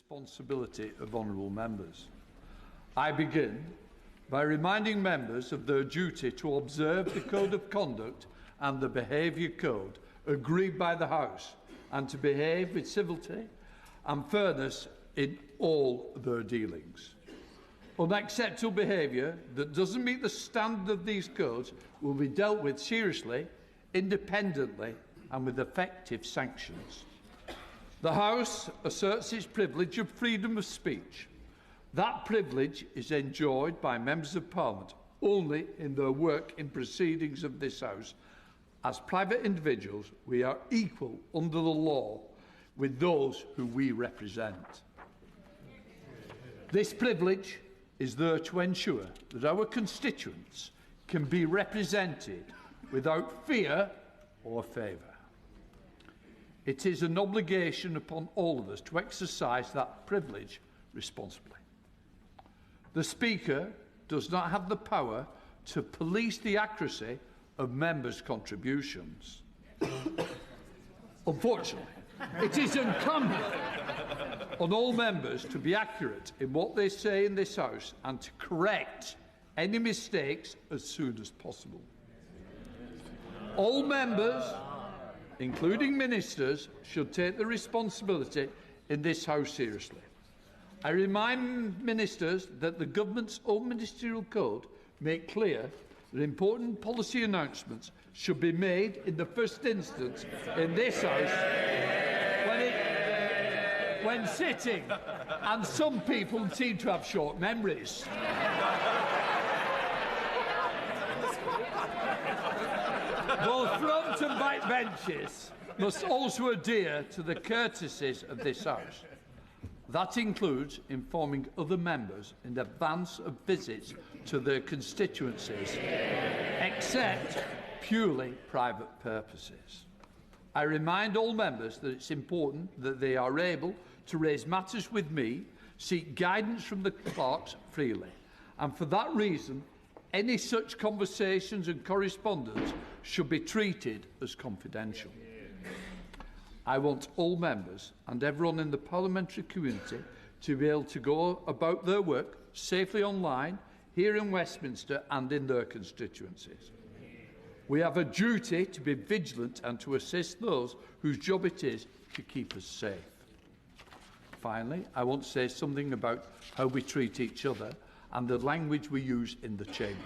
responsibility of honourable members. I begin by reminding members of their duty to observe the Code of Conduct and the Behaviour Code agreed by the House, and to behave with civility and fairness in all their dealings. Unacceptable behaviour that doesn't meet the standard of these codes will be dealt with seriously, independently and with effective sanctions. The House asserts its privilege of freedom of speech. That privilege is enjoyed by members of Parliament only in their work in proceedings of this House. As private individuals, we are equal under the law with those who we represent. This privilege is there to ensure that our constituents can be represented without fear or favour. It is an obligation upon all of us to exercise that privilege responsibly. The Speaker does not have the power to police the accuracy of members' contributions. Unfortunately, it is incumbent on all members to be accurate in what they say in this House and to correct any mistakes as soon as possible. All members, including ministers, should take the responsibility in this House seriously. I remind ministers that the government's own ministerial code make clear that important policy announcements should be made in the first instance in this House when sitting, and some people seem to have short memories. Both front and back benches must also adhere to the courtesies of this House. That includes informing other members in advance of visits to their constituencies, except purely private purposes. I remind all members that it's important that they are able to raise matters with me, seek guidance from the clerks freely, and for that reason, any such conversations and correspondence should be treated as confidential. I want all members and everyone in the parliamentary community to be able to go about their work safely online, here in Westminster and in their constituencies. We have a duty to be vigilant and to assist those whose job it is to keep us safe. Finally, I want to say something about how we treat each other and the language we use in the chamber.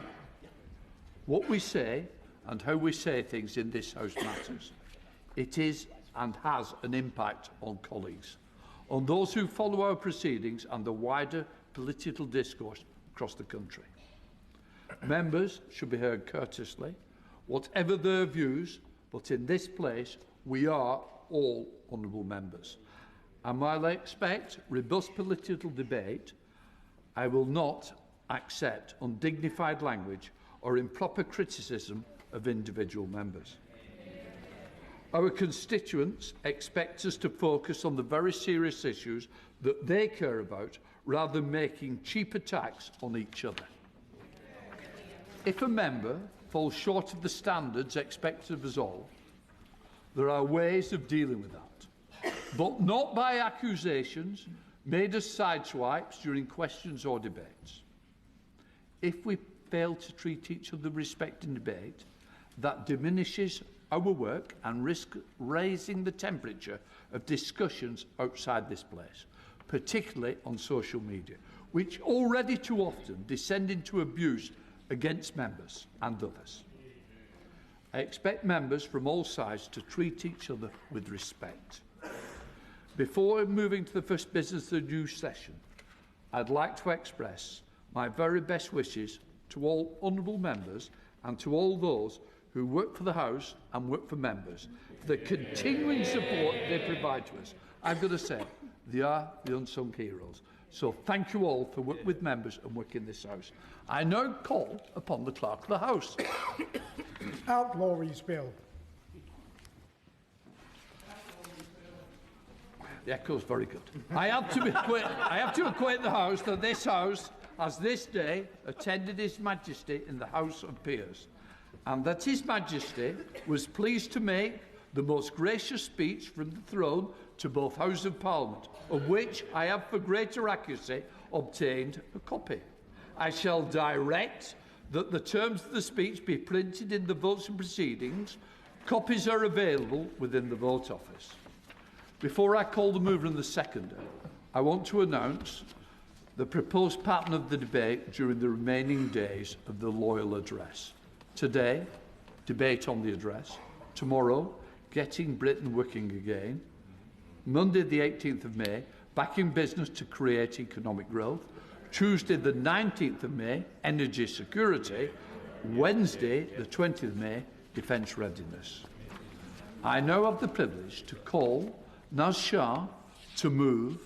What we say and how we say things in this House matters. It is and has an impact on colleagues, on those who follow our proceedings and the wider political discourse across the country. Members should be heard courteously, whatever their views, but in this place we are all honourable members. And while I expect robust political debate, I will not accept undignified language or improper criticism of individual members. Our constituents expect us to focus on the very serious issues that they care about, rather than making cheap attacks on each other. If a member falls short of the standards expected of us all, there are ways of dealing with that, but not by accusations made as sideswipes during questions or debates. If we fail to treat each other with respect in debate, that diminishes our work and risks raising the temperature of discussions outside this place, particularly on social media, which already too often descend into abuse against members and others. I expect members from all sides to treat each other with respect. Before moving to the first business of the new session, I'd like to express my very best wishes to all honourable members and to all those who work for the House and work for members, for the continuing support they provide to us. I've got to say, they are the unsung heroes. So thank you all for working with members and working in this House. I now call upon the Clerk of the House. Outlawries Bill. The echo is very good. I have to acquaint the House that this House has this day attended His Majesty in the House of Peers, and that His Majesty was pleased to make the most gracious speech from the throne to both Houses of Parliament, of which I have for greater accuracy obtained a copy. I shall direct that the terms of the speech be printed in the votes and proceedings. Copies are available within the vote office. Before I call the mover and the seconder, I want to announce the proposed pattern of the debate during the remaining days of the Loyal Address. Today, debate on the address. Tomorrow, getting Britain working again. Monday, the 18th of May, back in business to create economic growth. Tuesday, the 19th of May, energy security. Wednesday, the 20th of May, defence readiness. I now have the privilege to call Naz Shah to move,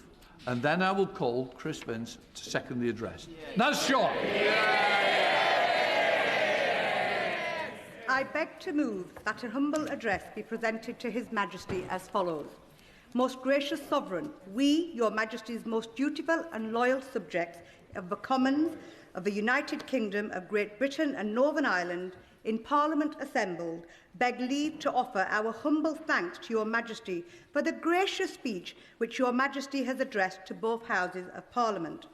and then I will call Chris Vince to second the address. Naz Shah. I beg to move that a humble address be presented to His Majesty as follows. Most gracious Sovereign, we, Your Majesty's most dutiful and loyal subjects of the Commons of the United Kingdom of Great Britain and Northern Ireland, in Parliament assembled, beg leave to offer our humble thanks to Your Majesty for the gracious speech which Your Majesty has addressed to both Houses of Parliament.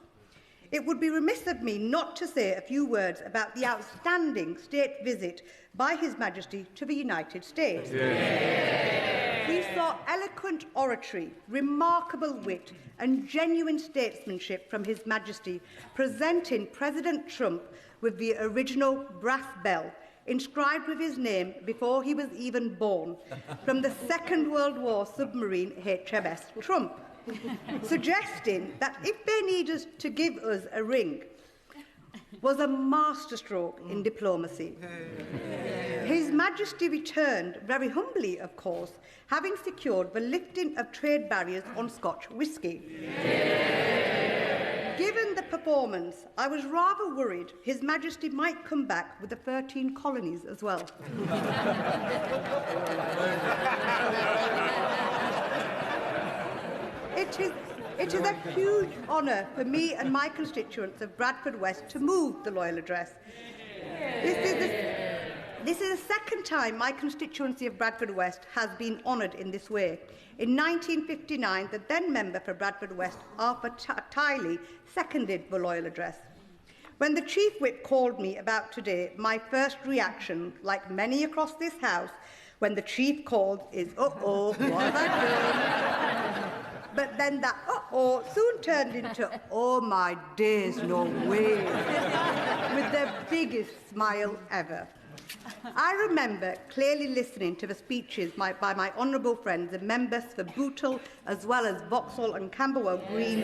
It would be remiss of me not to say a few words about the outstanding state visit by His Majesty to the United States. We saw eloquent oratory, remarkable wit and genuine statesmanship from His Majesty, presenting President Trump with the original brass bell, inscribed with his name before he was even born, from the Second World War submarine HMS Trump, suggesting that if they needed to give us a ring, was a masterstroke in diplomacy. His Majesty returned, very humbly of course, having secured the lifting of trade barriers on Scotch whisky. Given the performance, I was rather worried His Majesty might come back with the 13 colonies as well. It is a huge honour for me and my constituents of Bradford West to move the Loyal Address. This is the second time my constituency of Bradford West has been honoured in this way. In 1959, the then member for Bradford West, Arthur Tiley, seconded the Loyal Address. When the Chief Whip called me about today, my first reaction, like many across this House, when the Chief called, is, uh-oh, what have I done? But then that uh-oh soon turned into, oh my days, no way, with the biggest smile ever. I remember clearly listening to the speeches by my honourable friends and members for Bootle, as well as Vauxhall and Camberwell Green,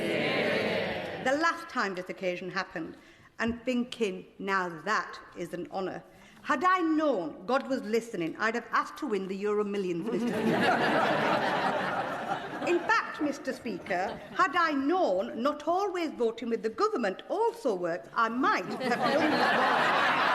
the last time this occasion happened, and thinking, now that is an honour. Had I known God was listening, I'd have asked to win the Euro Millions, Mr. Speaker. In fact, Mr. Speaker, had I known not always voting with the government also works, I might have done that.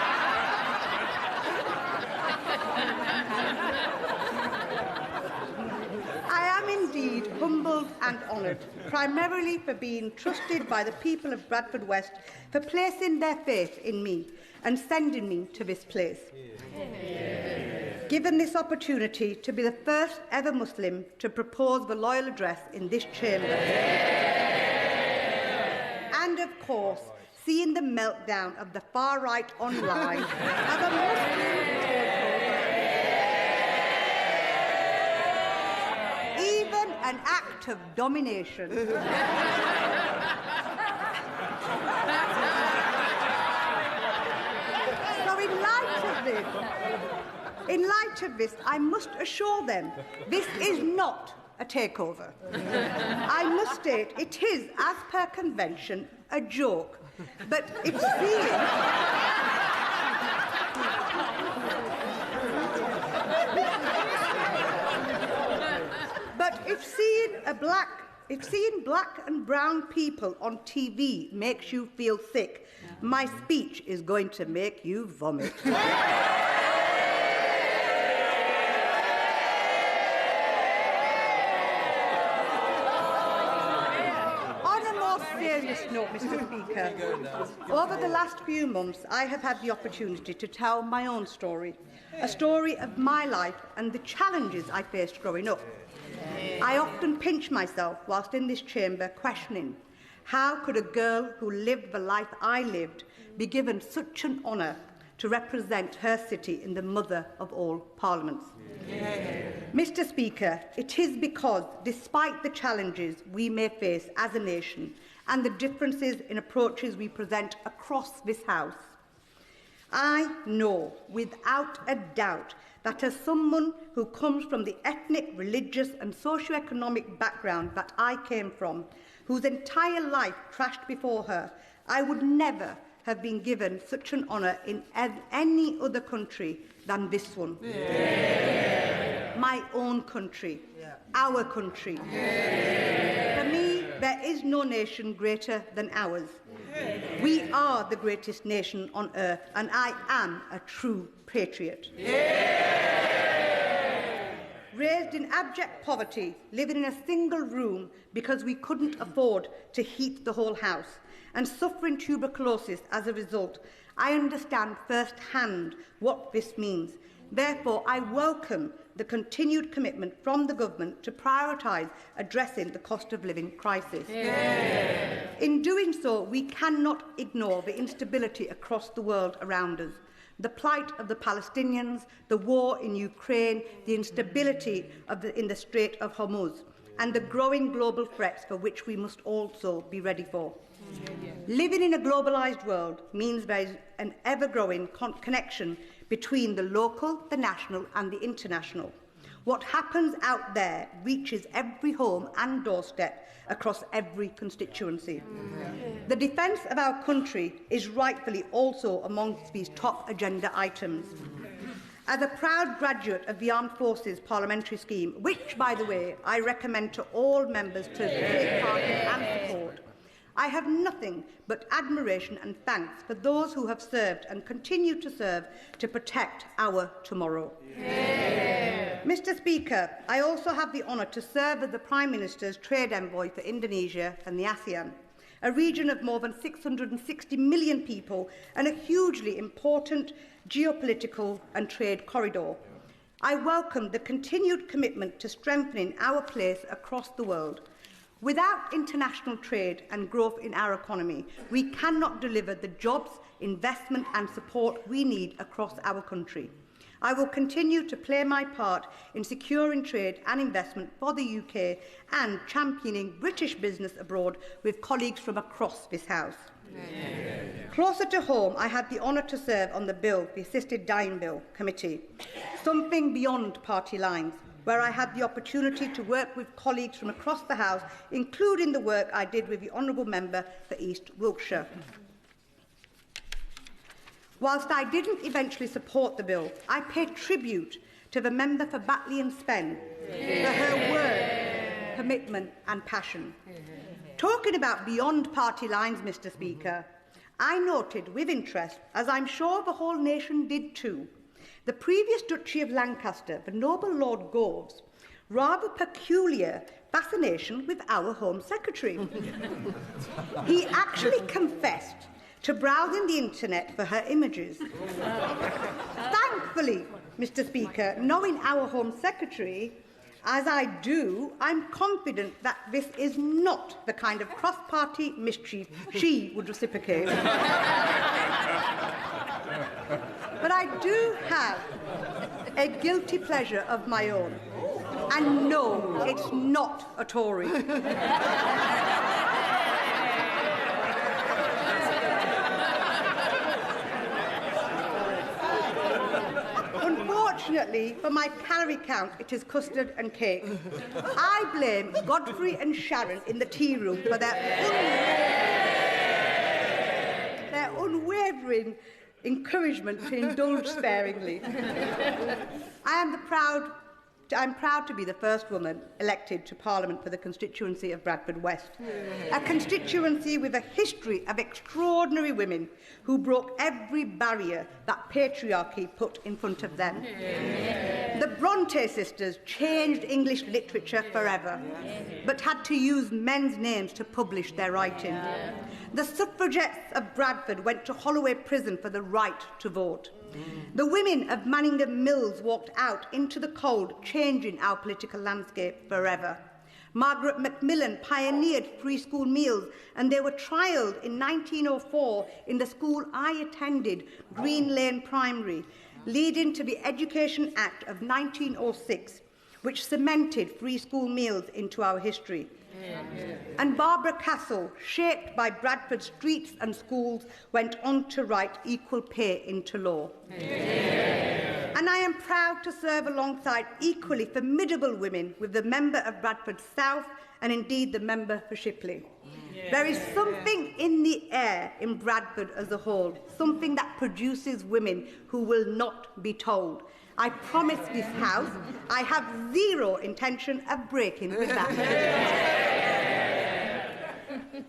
I am indeed humbled and honoured, primarily for being trusted by the people of Bradford West for placing their faith in me and sending me to this place. Given this opportunity to be the first ever Muslim to propose the Loyal Address in this chamber. And of course, seeing the meltdown of the far right online as a Muslim even an act of domination. So in light of this, I must assure them this is not a takeover. I must state it is, as per convention, a joke. But if seeing black and brown people on TV makes you feel sick, my speech is going to make you vomit. On a more serious note, Mr. Speaker. Over the last few months, I have had the opportunity to tell my own story, a story of my life and the challenges I faced growing up. I often pinch myself whilst in this chamber questioning, how could a girl who lived the life I lived be given such an honour to represent her city in the mother of all parliaments? Mr. Speaker, it is because, despite the challenges we may face as a nation and the differences in approaches we present across this House, I know without a doubt that as someone who comes from the ethnic, religious and socio-economic background that I came from, whose entire life crashed before her, I would never have been given such an honour in any other country than this one. My own country, our country. For me, there is no nation greater than ours. We are the greatest nation on earth, and I am a true patriot. Raised in abject poverty, living in a single room because we couldn't afford to heat the whole house, and suffering tuberculosis as a result, I understand firsthand what this means. Therefore, I welcome the continued commitment from the government to prioritise addressing the cost of living crisis. In doing so, we cannot ignore the instability across the world around us. The plight of the Palestinians, the war in Ukraine, the instability in the Strait of Hormuz, and the growing global threats for which we must also be ready for. Living in a globalised world means there is an ever-growing connection between the local, the national and the international. What happens out there reaches every home and doorstep across every constituency. The defence of our country is rightfully also amongst these top agenda items. As a proud graduate of the Armed Forces Parliamentary Scheme, which, by the way, I recommend to all members to take part in and support, I have nothing but admiration and thanks for those who have served and continue to serve to protect our tomorrow. Mr. Speaker, I also have the honour to serve as the Prime Minister's Trade Envoy for Indonesia and the ASEAN, a region of more than 660 million people and a hugely important geopolitical and trade corridor. I welcome the continued commitment to strengthening our place across the world. Without international trade and growth in our economy, we cannot deliver the jobs, investment and support we need across our country. I will continue to play my part in securing trade and investment for the UK and championing British business abroad with colleagues from across this House. Closer to home, I had the honour to serve on the Assisted Dying Bill Committee, something beyond party lines, where I had the opportunity to work with colleagues from across the House, including the work I did with the Honourable Member for East Wiltshire. Whilst I didn't eventually support the bill, I pay tribute to the member for Batley and Spen for her work, commitment and passion. Talking about beyond party lines, Mr. Speaker, I noted with interest, as I'm sure the whole nation did too, the previous Duchy of Lancaster, the noble Lord Gove's, rather peculiar fascination with our Home Secretary. He actually confessed to browsing the internet for her images. Thankfully, Mr. Speaker, knowing our Home Secretary, as I do, I'm confident that this is not the kind of cross-party mischief she would reciprocate. But I do have a guilty pleasure of my own. And no, it's not a Tory. Unfortunately, for my calorie count, it is custard and cake. I blame Godfrey and Sharon in the tea room for their unwavering encouragement to indulge sparingly. I'm proud to be the first woman elected to Parliament for the constituency of Bradford West, a constituency with a history of extraordinary women who broke every barrier that patriarchy put in front of them. The Bronte sisters changed English literature forever, but had to use men's names to publish their writing. The suffragettes of Bradford went to Holloway Prison for the right to vote. The women of Manningham Mills walked out into the cold, changing our political landscape forever. Margaret Macmillan pioneered free school meals, and they were trialled in 1904 in the school I attended, Green Lane Primary, leading to the Education Act of 1906, which cemented free school meals into our history. And Barbara Castle, shaped by Bradford streets and schools, went on to write equal pay into law. And I am proud to serve alongside equally formidable women with the member of Bradford South and indeed the member for Shipley. There is something in the air in Bradford as a whole, something that produces women who will not be told. I promise this House I have zero intention of breaking with that.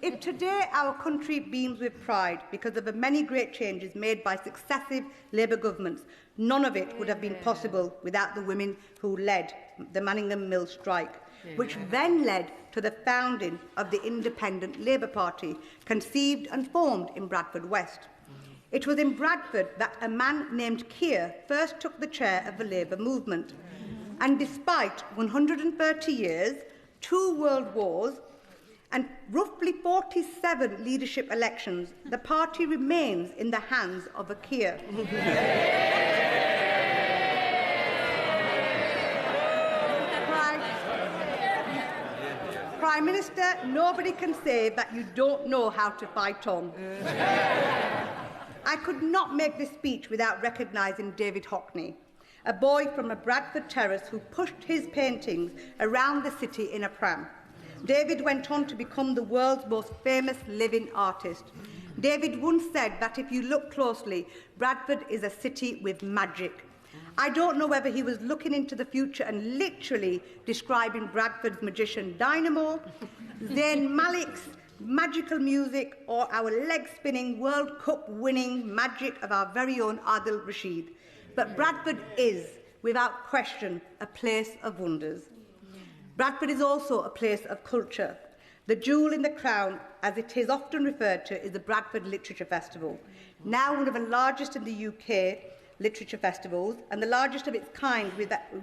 If today our country beams with pride because of the many great changes made by successive Labour governments, none of it would have been possible without the women who led the Manningham Mill strike, which then led to the founding of the Independent Labour Party, conceived and formed in Bradford West. It was in Bradford that a man named Keir first took the chair of the Labour movement. And despite 130 years, 2 world wars, and roughly 47 leadership elections, the party remains in the hands of a Keir. Prime Minister, nobody can say that you don't know how to fight on. I could not make this speech without recognising David Hockney, a boy from a Bradford terrace who pushed his paintings around the city in a pram. David went on to become the world's most famous living artist. David once said that if you look closely, Bradford is a city with magic. I don't know whether he was looking into the future and literally describing Bradford's magician Dynamo, Zayn Malik's magical music, or our leg-spinning World Cup-winning magic of our very own Adil Rashid. But Bradford is, without question, a place of wonders. Bradford is also a place of culture. The jewel in the crown, as it is often referred to, is the Bradford Literature Festival, now one of the largest in the UK literature festivals and the largest of its kind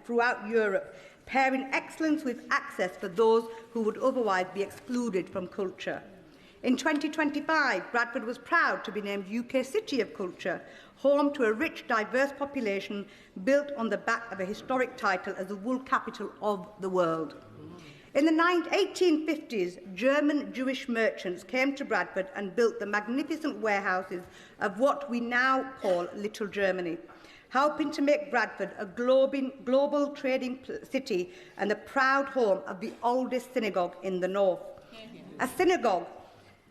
throughout Europe, pairing excellence with access for those who would otherwise be excluded from culture. In 2025, Bradford was proud to be named UK City of Culture, home to a rich, diverse population built on the back of a historic title as the wool capital of the world. In the 1850s, German Jewish merchants came to Bradford and built the magnificent warehouses of what we now call Little Germany, helping to make Bradford a global trading city and the proud home of the oldest synagogue in the north. A synagogue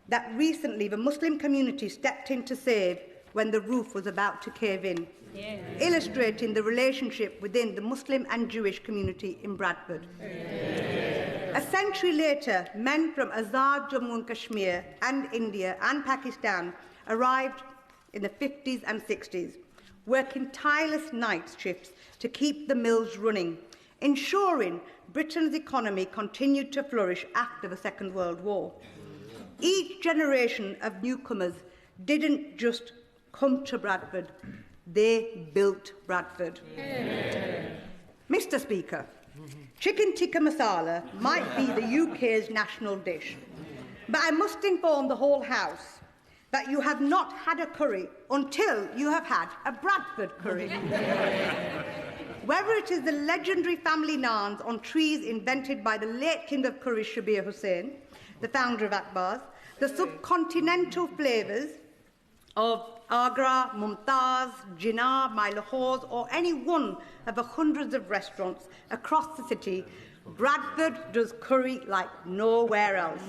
that recently the Muslim community stepped in to save when the roof was about to cave in, illustrating the relationship within the Muslim and Jewish community in Bradford. A century later, men from Azad Jammu and Kashmir and India and Pakistan arrived in the 50s and 60s, working tireless night shifts to keep the mills running, ensuring Britain's economy continued to flourish after the Second World War. Each generation of newcomers didn't just come to Bradford, they built Bradford. Mr. Speaker, chicken tikka masala might be the UK's national dish, but I must inform the whole House that you have not had a curry until you have had a Bradford curry. Whether it is the legendary family naans on trees invented by the late King of Curry, Shabir Hussain, the founder of Akbar's, the subcontinental flavours of Agra, Mumtaz, Jinnah, My Lahore's, or any one of the hundreds of restaurants across the city, Bradford does curry like nowhere else.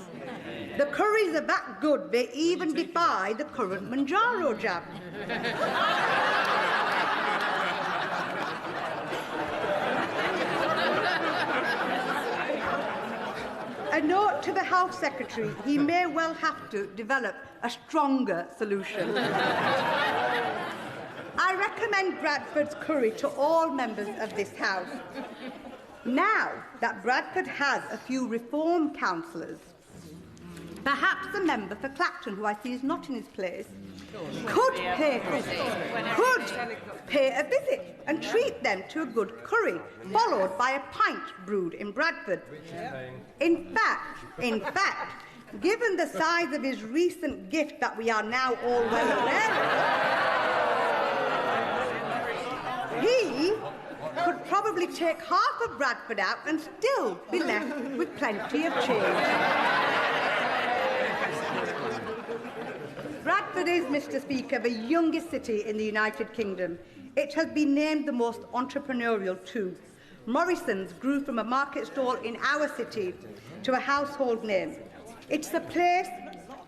The curries are that good, they even defy the current Manjaro jab. A note to the Health Secretary, he may well have to develop a stronger solution. I recommend Bradford's curry to all members of this House. Now that Bradford has a few reform councillors, Perhaps the member for Clacton, who I see is not in his place, could pay a visit and treat them to a good curry, followed by a pint brewed in Bradford. In fact, given the size of his recent gift that we are now all well aware of, he could probably take half of Bradford out and still be left with plenty of change. Bradford is, Mr. Speaker, the youngest city in the United Kingdom. It has been named the most entrepreneurial too. Morrison's grew from a market stall in our city to a household name. It's the place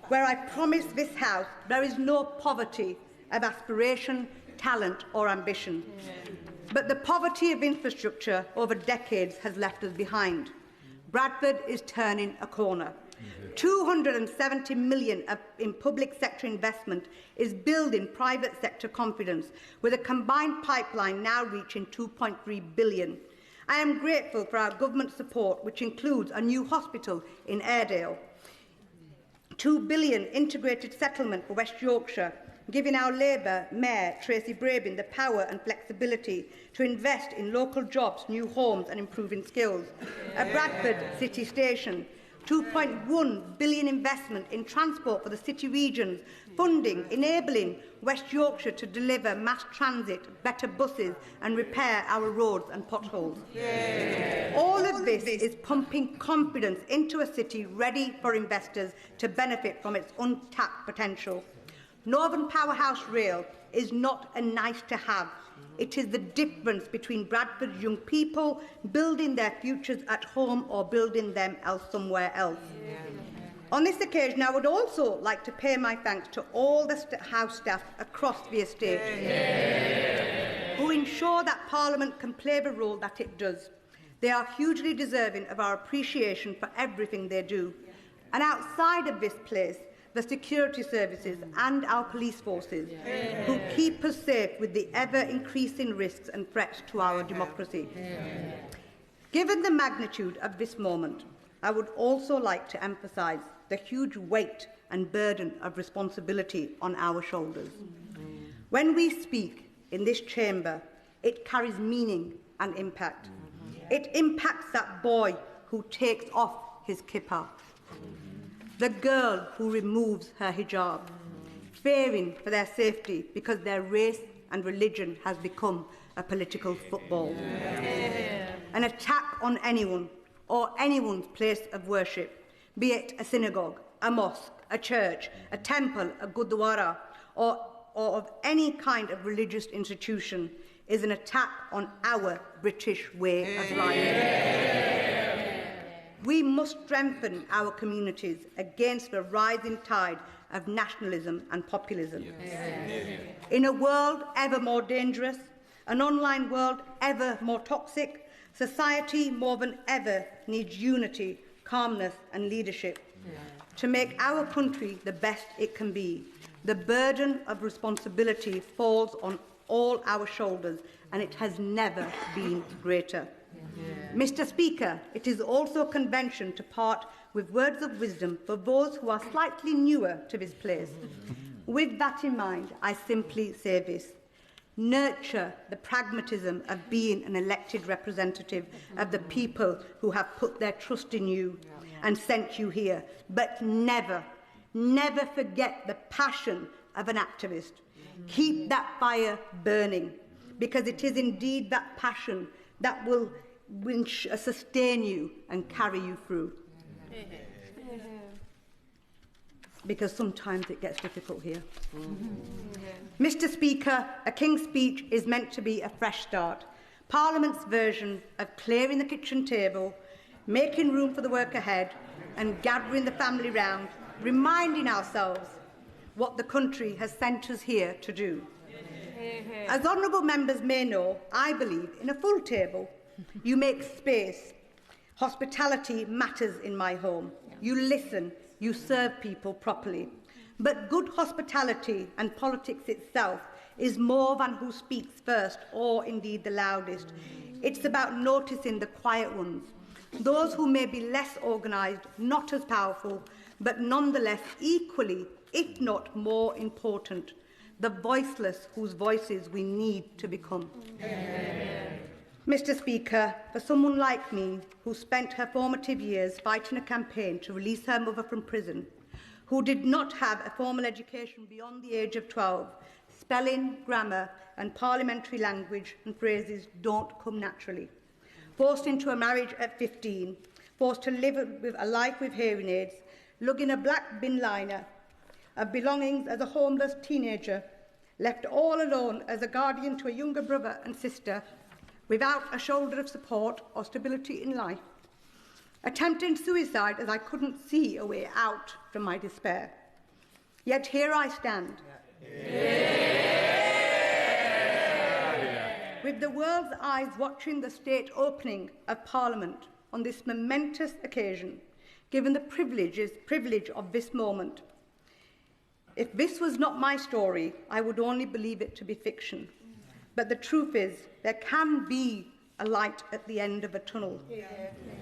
where I promise this House there is no poverty of aspiration, talent or ambition. But the poverty of infrastructure over decades has left us behind. Bradford is turning a corner. 270 million in public sector investment is building private sector confidence, with a combined pipeline now reaching 2.3 billion. I am grateful for our government support, which includes a new hospital in Airedale, 2 billion integrated settlement for West Yorkshire, giving our Labour Mayor, Tracy Brabin, the power and flexibility to invest in local jobs, new homes and improving skills. A Bradford City Station, 2.1 billion investment in transport for the city regions, funding enabling West Yorkshire to deliver mass transit, better buses and repair our roads and potholes. All of this is pumping confidence into a city ready for investors to benefit from its untapped potential. Northern Powerhouse Rail is not a nice-to-have. It is the difference between Bradford's young people building their futures at home or building them somewhere else. On this occasion, I would also like to pay my thanks to all the House staff across the estate who ensure that Parliament can play the role that it does. They are hugely deserving of our appreciation for everything they do. And outside of this place, the security services and our police forces who keep us safe with the ever-increasing risks and threats to our democracy. Given the magnitude of this moment, I would also like to emphasise the huge weight and burden of responsibility on our shoulders. When we speak in this chamber, it carries meaning and impact. It impacts that boy who takes off his kippah, the girl who removes her hijab, fearing for their safety because their race and religion has become a political football. An attack on anyone or anyone's place of worship, be it a synagogue, a mosque, a church, a temple, a gurdwara, or of any kind of religious institution, is an attack on our British way of life. We must strengthen our communities against the rising tide of nationalism and populism. In a world ever more dangerous, an online world ever more toxic, society more than ever needs unity, calmness and leadership to make our country the best it can be. The burden of responsibility falls on all our shoulders, and it has never been greater. Mr. Speaker, it is also convention to part with words of wisdom for those who are slightly newer to this place. With that in mind, I simply say this: nurture the pragmatism of being an elected representative of the people who have put their trust in you and sent you here, but never, never forget the passion of an activist. Keep that fire burning, because it is indeed that passion that will sustain you and carry you through. Because sometimes it gets difficult here. Mr. Speaker, a King's Speech is meant to be a fresh start. Parliament's version of clearing the kitchen table, making room for the work ahead, and gathering the family round, reminding ourselves what the country has sent us here to do. As honourable members may know, I believe in a full table. You make space. Hospitality matters in my home. You listen. You serve people properly. But good hospitality and politics itself is more than who speaks first or indeed the loudest. It's about noticing the quiet ones, those who may be less organised, not as powerful, but nonetheless equally, if not more important, the voiceless whose voices we need to become. Amen. Mr. Speaker, for someone like me, who spent her formative years fighting a campaign to release her mother from prison, who did not have a formal education beyond the age of 12, spelling, grammar and parliamentary language and phrases don't come naturally. Forced into a marriage at 15, forced to live with a life with hearing aids, lugging a black bin liner of belongings as a homeless teenager, left all alone as a guardian to a younger brother and sister, without a shoulder of support or stability in life, attempting suicide as I couldn't see a way out from my despair. Yet here I stand. With the world's eyes watching the state opening of Parliament on this momentous occasion, given the privilege of this moment. If this was not my story, I would only believe it to be fiction. But the truth is, there can be a light at the end of a tunnel.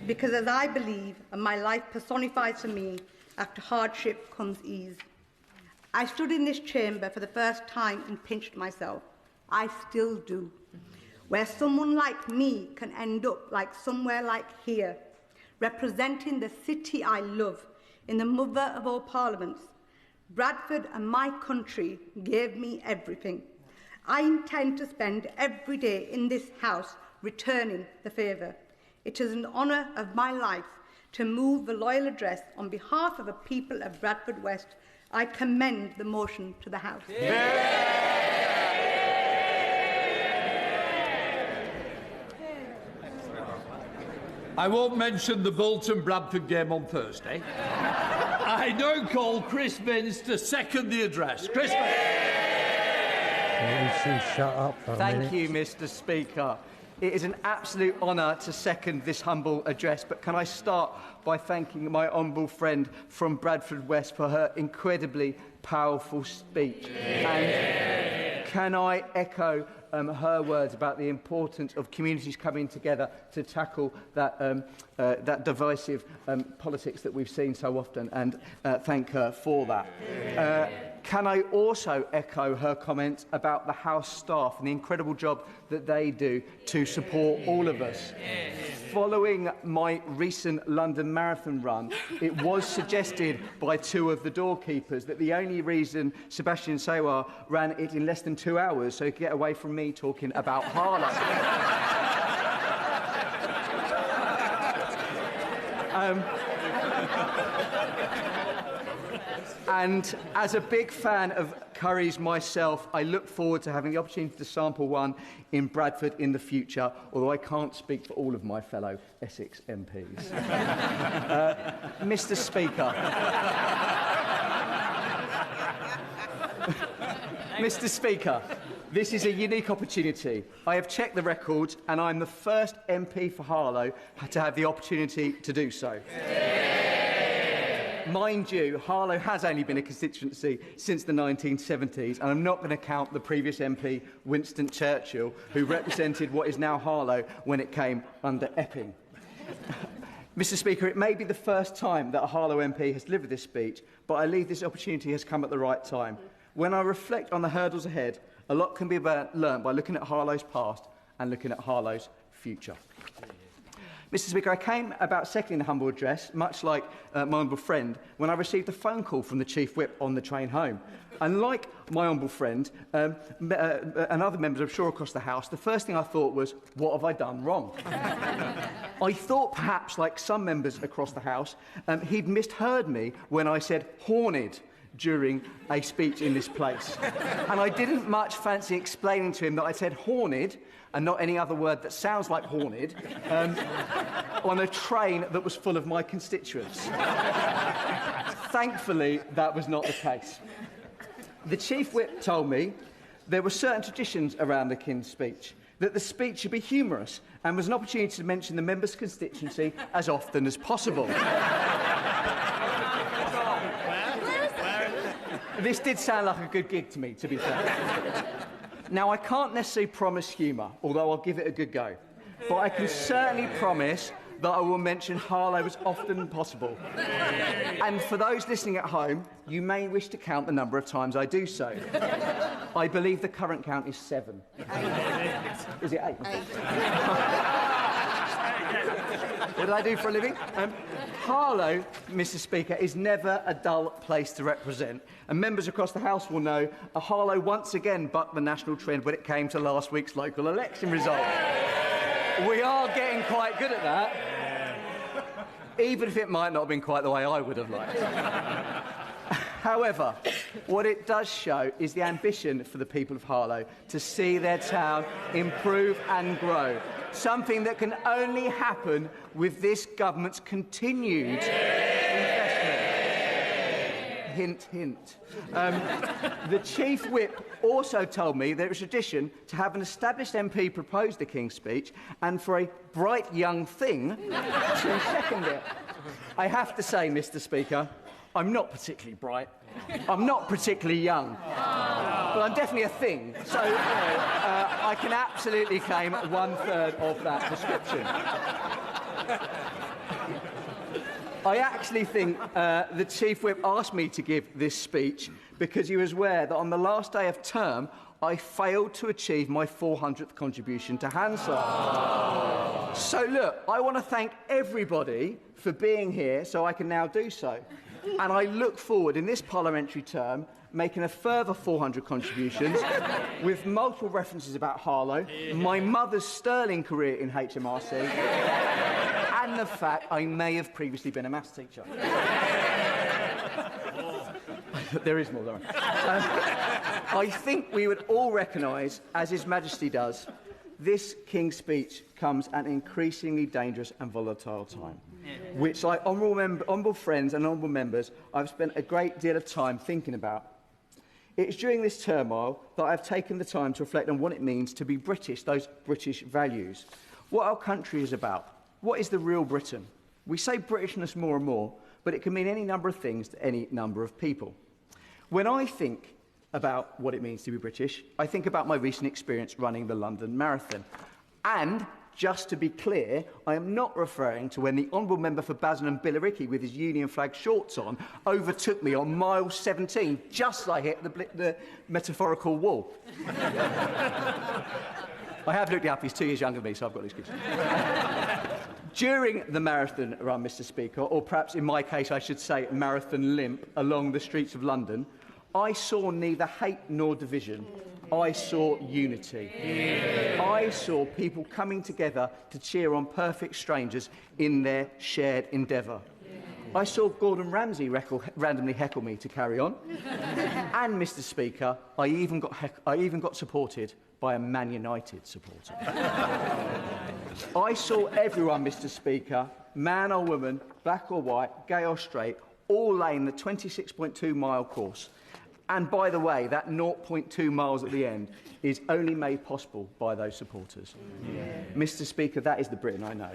Because as I believe, and my life personifies for me, after hardship comes ease. I stood in this chamber for the first time and pinched myself. I still do. Where someone like me can end up like somewhere like here, representing the city I love in the mother of all parliaments. Bradford and my country gave me everything. I intend to spend every day in this house returning the favour. It is an honour of my life to move the loyal address on behalf of the people of Bradford West. I commend the motion to the House. I won't mention the Bolton-Bradford game on Thursday. I now call Chris Minns to second the address. Chris Minns. Shut up for a Thank minute. you, Mr. Speaker. It is an absolute honour to second this humble address, but can I start by thanking my honourable friend from Bradford West for her incredibly powerful speech. And can I echo her words about the importance of communities coming together to tackle that divisive politics that we've seen so often, and thank her for that. Can I also echo her comments about the House staff and the incredible job that they do to support all of us? Following my recent London Marathon run, it was suggested by two of the doorkeepers that the only reason Sebastian Sewar ran it in less than 2 hours so he could get away from me talking about Harlow. And as a big fan of curries myself, I look forward to having the opportunity to sample one in Bradford in the future, although I can't speak for all of my fellow Essex MPs. Mr. Speaker. Mr. Speaker, this is a unique opportunity. I have checked the records and I'm the first MP for Harlow to have the opportunity to do so. Mind you, Harlow has only been a constituency since the 1970s, and I'm not going to count the previous MP, Winston Churchill, who represented what is now Harlow when it came under Epping. Mr. Speaker, it may be the first time that a Harlow MP has delivered this speech, but I believe this opportunity has come at the right time. When I reflect on the hurdles ahead, a lot can be learned by looking at Harlow's past and looking at Harlow's future. Mr. Speaker, I came about seconding the humble address, much like my honourable friend, when I received a phone call from the Chief Whip on the train home. And like my honourable friend and other members, I'm sure, across the House, the first thing I thought was, what have I done wrong? I thought perhaps, like some members across the House, he'd misheard me when I said horned during a speech in this place. And I didn't much fancy explaining to him that I said horned, and not any other word that sounds like horned, on a train that was full of my constituents. Thankfully, that was not the case. The Chief Whip told me there were certain traditions around the King's speech, that the speech should be humorous and was an opportunity to mention the member's constituency as often as possible. This did sound like a good gig to me, to be fair. Now, I can't necessarily promise humour, although I'll give it a good go. But I can certainly promise that I will mention Harlow as often as possible. And for those listening at home, you may wish to count the number of times I do so. I believe the current count is 7. 8. Is it 8? 8. What do I do for a living? Harlow, Mr. Speaker, is never a dull place to represent. And members across the House will know Harlow once again bucked the national trend when it came to last week's local election result. We are getting quite good at that, even if it might not have been quite the way I would have liked. However, what it does show is the ambition for the people of Harlow to see their town improve and grow, something that can only happen with this government's continued investment. Hint, hint. The Chief Whip also told me that it was tradition to have an established MP propose the King's Speech and for a bright young thing to second it. I have to say, Mr. Speaker, I'm not particularly bright. I'm not particularly young. But I'm definitely a thing. So, I can absolutely claim 1/3 of that description. I actually think the Chief Whip asked me to give this speech because he was aware that on the last day of term, I failed to achieve my 400th contribution to Hansard. So, look, I want to thank everybody for being here so I can now do so. And I look forward in this parliamentary term making a further 400 contributions with multiple references about Harlow, my mother's sterling career in HMRC, and the fact I may have previously been a maths teacher. There is more, though. I think we would all recognise, as His Majesty does, this King's Speech comes at an increasingly dangerous and volatile time, which, like honourable friends and honourable members, I've spent a great deal of time thinking about. It's during this turmoil that I've taken the time to reflect on what it means to be British, those British values, what our country is about, what is the real Britain. We say Britishness more and more, but it can mean any number of things to any number of people. When I think about what it means to be British, I think about my recent experience running the London Marathon. And, just to be clear, I am not referring to when the Honourable Member for Basildon and Billericay with his Union flag shorts on overtook me on mile 17, just as I hit the metaphorical wall. I have looked it up, he's 2 years younger than me, so I've got an excuse. During the marathon run, Mr. Speaker, or perhaps in my case I should say marathon limp, along the streets of London, I saw neither hate nor division. I saw unity. I saw people coming together to cheer on perfect strangers in their shared endeavour. I saw Gordon Ramsay randomly heckle me to carry on. And, Mr. Speaker, I even got supported by a Man United supporter. I saw everyone, Mr. Speaker, man or woman, black or white, gay or straight, all laying the 26.2-mile course. And by the way, that 0.2 miles at the end is only made possible by those supporters. Yeah. Mr. Speaker, that is the Britain I know.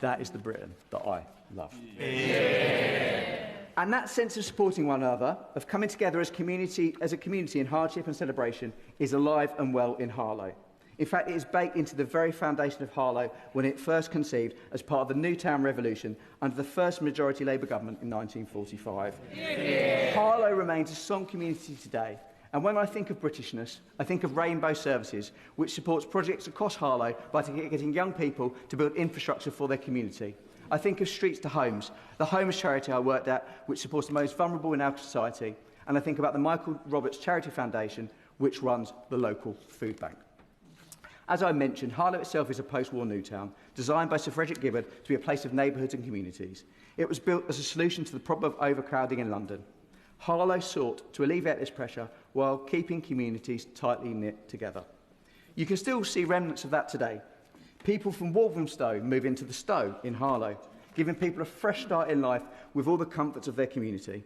That is the Britain that I love. Yeah. And that sense of supporting one another, of coming together as a community in hardship and celebration, is alive and well in Harlow. In fact, it is baked into the very foundation of Harlow when it first conceived as part of the Newtown Revolution under the first majority Labour government in 1945. Yeah. Harlow remains a strong community today, and when I think of Britishness, I think of Rainbow Services, which supports projects across Harlow by getting young people to build infrastructure for their community. I think of Streets to Homes, the homes charity I worked at, which supports the most vulnerable in our society, and I think about the Michael Roberts Charity Foundation, which runs the local food bank. As I mentioned, Harlow itself is a post-war new town, designed by Sir Frederick Gibbard to be a place of neighbourhoods and communities. It was built as a solution to the problem of overcrowding in London. Harlow sought to alleviate this pressure while keeping communities tightly knit together. You can still see remnants of that today. People from Walthamstow move into the Stow in Harlow, giving people a fresh start in life with all the comforts of their community.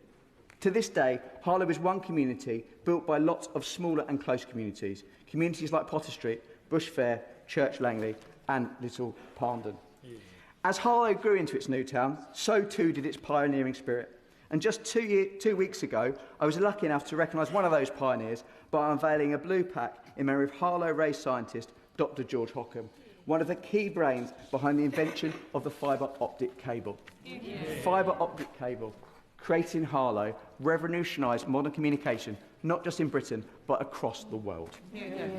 To this day, Harlow is one community built by lots of smaller and close communities like Potter Street, Bush Fair, Church Langley and Little Parndon. Yeah. As Harlow grew into its new town, so too did its pioneering spirit. And just 2 weeks ago, I was lucky enough to recognise one of those pioneers by unveiling a blue pack in memory of Harlow-raised scientist Dr. George Hockham, one of the key brains behind the invention of the fibre optic cable. Fibre optic cable, created in Harlow, revolutionised modern communication, not just in Britain, but across the world.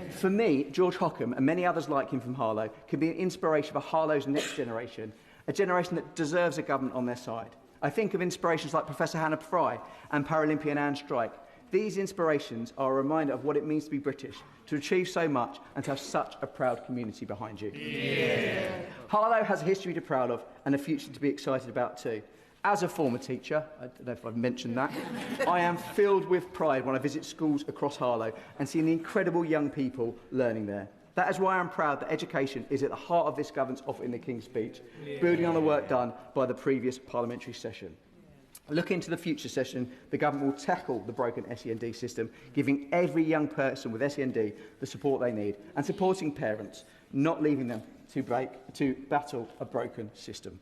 For me, George Hockham and many others like him from Harlow can be an inspiration for Harlow's next generation, a generation that deserves a government on their side. I think of inspirations like Professor Hannah Fry and Paralympian Anne Strike. These inspirations are a reminder of what it means to be British, to achieve so much and to have such a proud community behind you. Harlow has a history to be proud of and a future to be excited about too. As a former teacher, I don't know if I've mentioned that, I am filled with pride when I visit schools across Harlow and see the incredible young people learning there. That is why I'm proud that education is at the heart of this government's offer in the King's Speech, building on the work done by the previous parliamentary session. Looking to the future session, the government will tackle the broken SEND system, giving every young person with SEND the support they need and supporting parents, not leaving them to battle a broken system.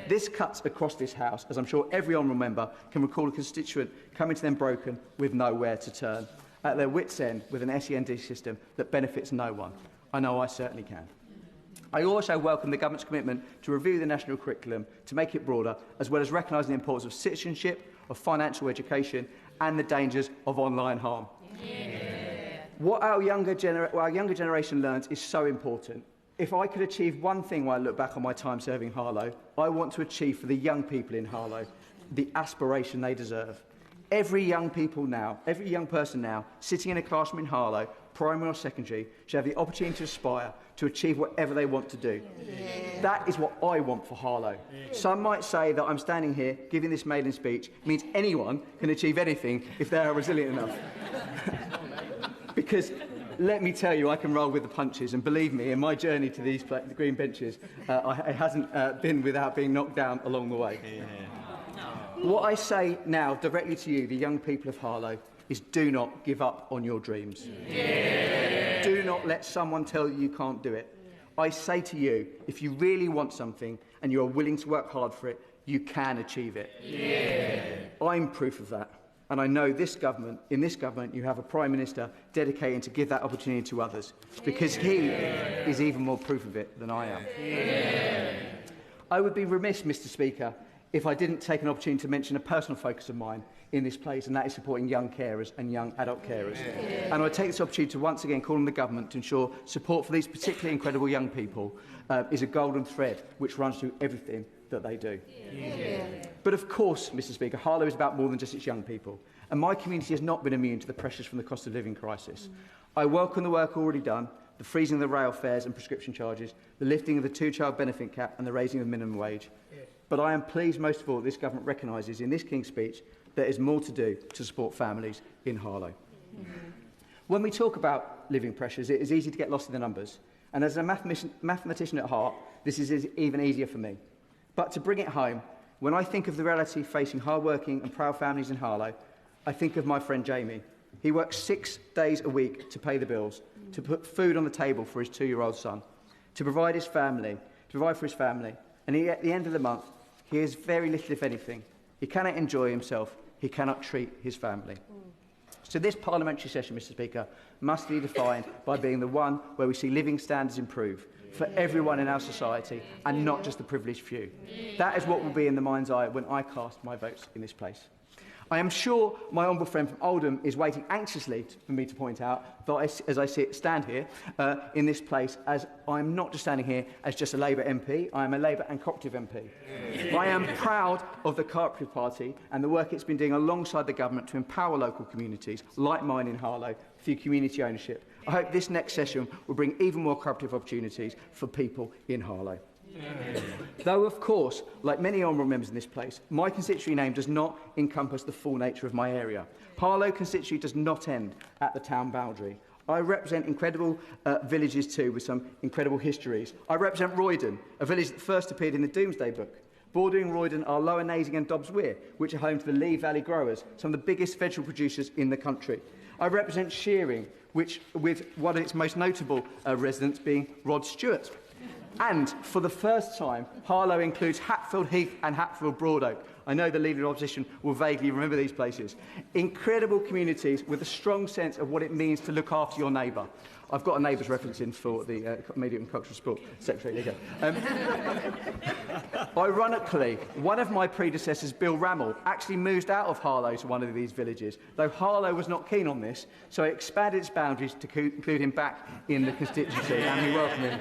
This cuts across this House, as I'm sure every honourable member can recall a constituent coming to them broken with nowhere to turn, at their wits' end with an SEND system that benefits no one. I know I certainly can. I also welcome the government's commitment to review the national curriculum to make it broader, as well as recognising the importance of citizenship, of financial education and the dangers of online harm. What our younger generation learns is so important. If I could achieve one thing when I look back on my time serving Harlow, I want to achieve for the young people in Harlow the aspiration they deserve. Every young person now, sitting in a classroom in Harlow, primary or secondary, should have the opportunity to aspire to achieve whatever they want to do. That is what I want for Harlow. Some might say that I'm standing here giving this maiden speech means anyone can achieve anything if they are resilient enough. Because let me tell you, I can roll with the punches, and believe me, in my journey to these green benches, it hasn't been without being knocked down along the way. What I say now directly to you, the young people of Harlow, is do not give up on your dreams. Do not let someone tell you you can't do it. I say to you, if you really want something and you are willing to work hard for it, you can achieve it. I'm proof of that. And I know in this government, you have a Prime Minister dedicated to give that opportunity to others, because he is even more proof of it than I am. I would be remiss, Mr. Speaker, if I didn't take an opportunity to mention a personal focus of mine in this place, and that is supporting young carers and young adult carers. And I take this opportunity to once again call on the government to ensure support for these particularly incredible young people is a golden thread which runs through everything that they do. But of course, Mr. Speaker, Harlow is about more than just its young people, and my community has not been immune to the pressures from the cost of living crisis. I welcome the work already done, the freezing of the rail fares and prescription charges, the lifting of the two-child benefit cap and the raising of the minimum wage. But I am pleased most of all that this government recognises in this King's Speech there is more to do to support families in Harlow. When we talk about living pressures, it is easy to get lost in the numbers. And as a mathematician at heart, this is even easier for me. But to bring it home, when I think of the reality facing hard-working and proud families in Harlow, I think of my friend Jamie. He works 6 days a week to pay the bills, to put food on the table for his 2-year-old son, to provide for his family. And at the end of the month, he has very little, if anything. He cannot enjoy himself. He cannot treat his family. So this parliamentary session, Mr. Speaker, must be defined by being the one where we see living standards improve for everyone in our society and not just the privileged few. That is what will be in the mind's eye when I cast my votes in this place. I am sure my honourable friend from Oldham is waiting anxiously for me to point out that as I stand here in this place, as I'm not just standing here as just a Labour MP, I am a Labour and Cooperative MP. I am proud of the Cooperative Party and the work it's been doing alongside the government to empower local communities, like mine in Harlow, through community ownership. I hope this next session will bring even more cooperative opportunities for people in Harlow. Though, of course, like many honourable members in this place, my constituency name does not encompass the full nature of my area. Harlow constituency does not end at the town boundary. I represent incredible villages too, with some incredible histories. I represent Roydon, a village that first appeared in the Doomsday Book. Bordering Roydon are Lower Nasing and Dobbs Weir, which are home to the Lee Valley growers, some of the biggest vegetable producers in the country. I represent Shearing, which with one of its most notable residents being Rod Stewart. And for the first time, Harlow includes Hatfield Heath and Hatfield Broadoak. I know the Leader of Opposition will vaguely remember these places. Incredible communities with a strong sense of what it means to look after your neighbour. I've got a neighbour's reference in for the Media and Cultural Sport Secretary. There you go. Ironically, one of my predecessors, Bill Rammell, actually moved out of Harlow to one of these villages, though Harlow was not keen on this, so he expanded its boundaries to include him back in the constituency, and we welcome him.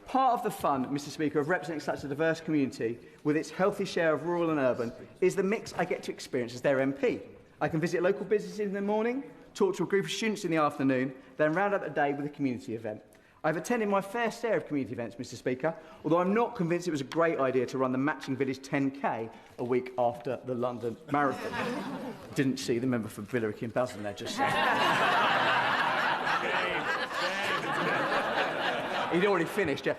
Part of the fun, Mr. Speaker, of representing such a diverse community with its healthy share of rural and urban is the mix I get to experience as their MP. I can visit local businesses in the morning, talk to a group of students in the afternoon, then round up the day with a community event. I've attended my fair share of community events, Mr. Speaker, although I'm not convinced it was a great idea to run the Matching Village 10K a week after the London Marathon. Didn't see the member for Billericay and Basildon there just saying. He'd already finished, yeah.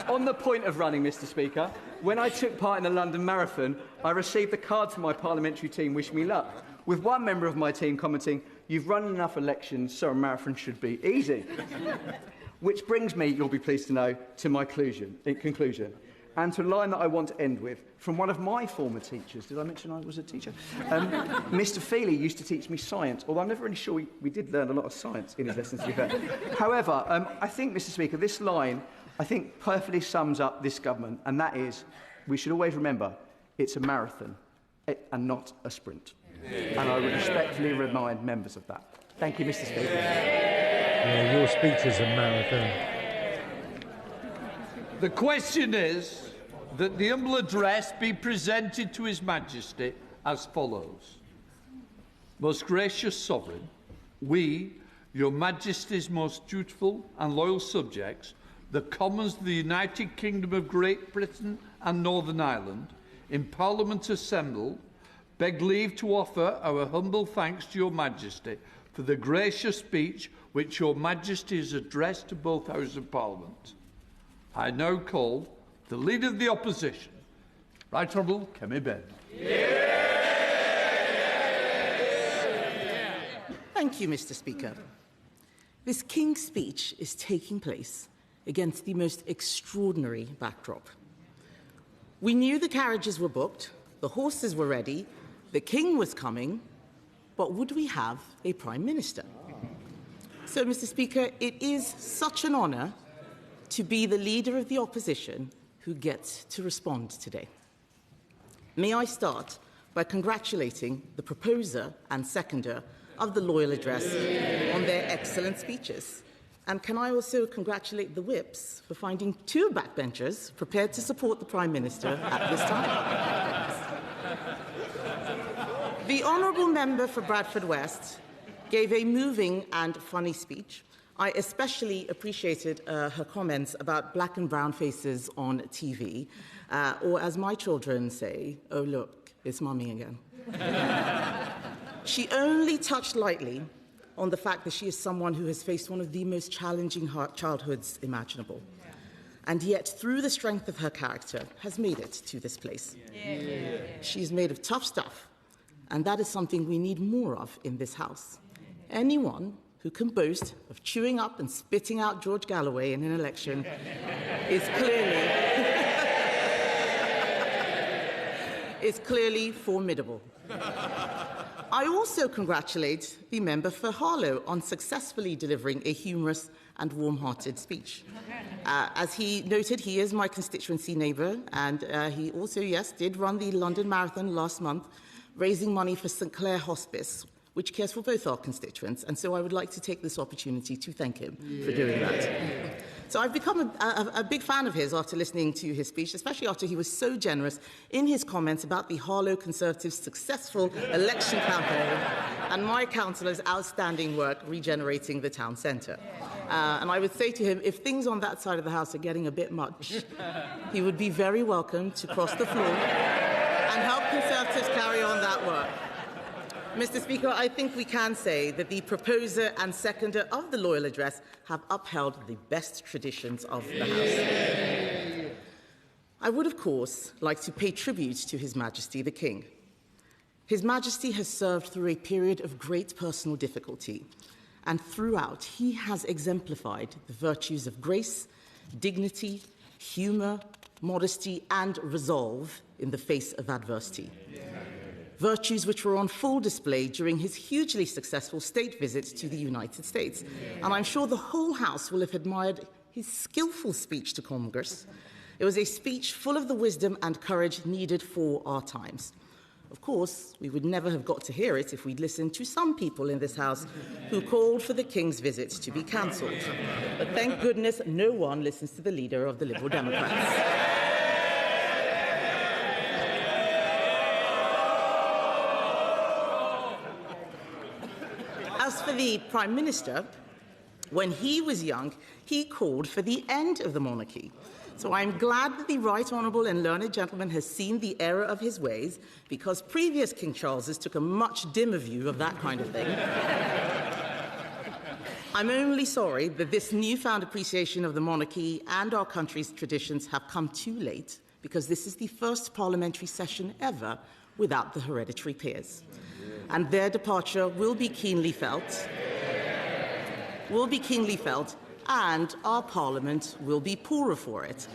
On the point of running, Mr. Speaker, when I took part in the London Marathon, I received a card from my parliamentary team wishing me luck, with one member of my team commenting, "You've run enough elections, so a marathon should be easy." Which brings me, you'll be pleased to know, to my conclusion, and to a line that I want to end with, from one of my former teachers. Did I mention I was a teacher? Mr. Feely used to teach me science, although I'm never really sure we did learn a lot of science in his lessons, to be fair. However, I think, Mr. Speaker, this line, I think, perfectly sums up this government, and that is, we should always remember, it's a marathon and not a sprint. And I would respectfully remind members of that. Thank you, Mr. Speaker. Yeah, your speech is a marathon. The question is that the humble address be presented to His Majesty as follows. Most gracious Sovereign, we, Your Majesty's most dutiful and loyal subjects, the Commons of the United Kingdom of Great Britain and Northern Ireland, in Parliament assembled, beg leave to offer our humble thanks to Your Majesty for the gracious speech which Your Majesty has addressed to both Houses of Parliament. I now call the Leader of the Opposition, Right Honourable Kemi Ben. Thank you, Mr. Speaker. This King's speech is taking place against the most extraordinary backdrop. We knew the carriages were booked, the horses were ready, the King was coming, but would we have a Prime Minister? So, Mr. Speaker, it is such an honour to be the Leader of the Opposition who gets to respond today. May I start by congratulating the proposer and seconder of the Loyal Address on their excellent speeches. And can I also congratulate the whips for finding two backbenchers prepared to support the Prime Minister at this time. The Honourable Member for Bradford West gave a moving and funny speech. I especially appreciated her comments about black and brown faces on TV, or as my children say, "Oh look, it's mummy again." She only touched lightly on the fact that she is someone who has faced one of the most challenging childhoods imaginable, and yet, through the strength of her character, has made it to this place. She's made of tough stuff, and that is something we need more of in this House. Anyone who can boast of chewing up and spitting out George Galloway in an election is clearly formidable. I also congratulate the member for Harlow on successfully delivering a humorous and warm-hearted speech. As he noted, he is my constituency neighbour, and he also, yes, did run the London Marathon last month, raising money for St Clair Hospice, which cares for both our constituents, and so I would like to take this opportunity to thank him for doing that. So I've become a big fan of his after listening to his speech, especially after he was so generous in his comments about the Harlow Conservatives' successful election campaign and my councillor's outstanding work regenerating the town centre. And I would say to him, if things on that side of the House are getting a bit much, he would be very welcome to cross the floor and help Conservatives carry on that work. Mr. Speaker, I think we can say that the proposer and seconder of the Loyal Address have upheld the best traditions of the House. I would, of course, like to pay tribute to His Majesty the King. His Majesty has served through a period of great personal difficulty, and throughout he has exemplified the virtues of grace, dignity, humour, modesty and resolve in the face of adversity. virtues which were on full display during his hugely successful state visit to the United States. And I'm sure the whole House will have admired his skillful speech to Congress. It was a speech full of the wisdom and courage needed for our times. Of course, we would never have got to hear it if we'd listened to some people in this House who called for the King's visit to be cancelled. But thank goodness no one listens to the leader of the Liberal Democrats. As for the Prime Minister, when he was young, he called for the end of the monarchy. So I'm glad that the Right Honourable and Learned Gentleman has seen the error of his ways, because previous King Charleses took a much dimmer view of that kind of thing. I'm only sorry that this newfound appreciation of the monarchy and our country's traditions have come too late, because this is the first parliamentary session ever without the hereditary peers. And their departure will be keenly felt. And our Parliament will be poorer for it.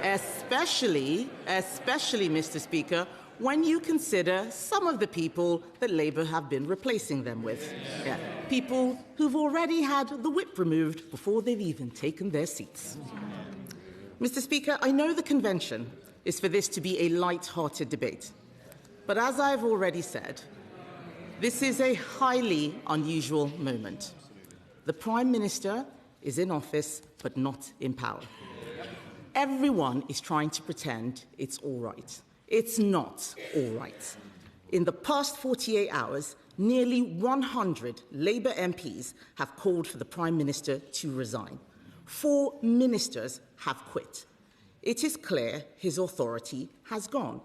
Especially, Mr. Speaker, when you consider some of the people that Labour have been replacing them with. People who've already had the whip removed before they've even taken their seats. Mr. Speaker, I know the convention is for this to be a light-hearted debate. But as I've already said, this is a highly unusual moment. The Prime Minister is in office, but not in power. Everyone is trying to pretend it's all right. It's not all right. In the past 48 hours, nearly 100 Labour MPs have called for the Prime Minister to resign. 4 ministers have quit. It is clear his authority has gone,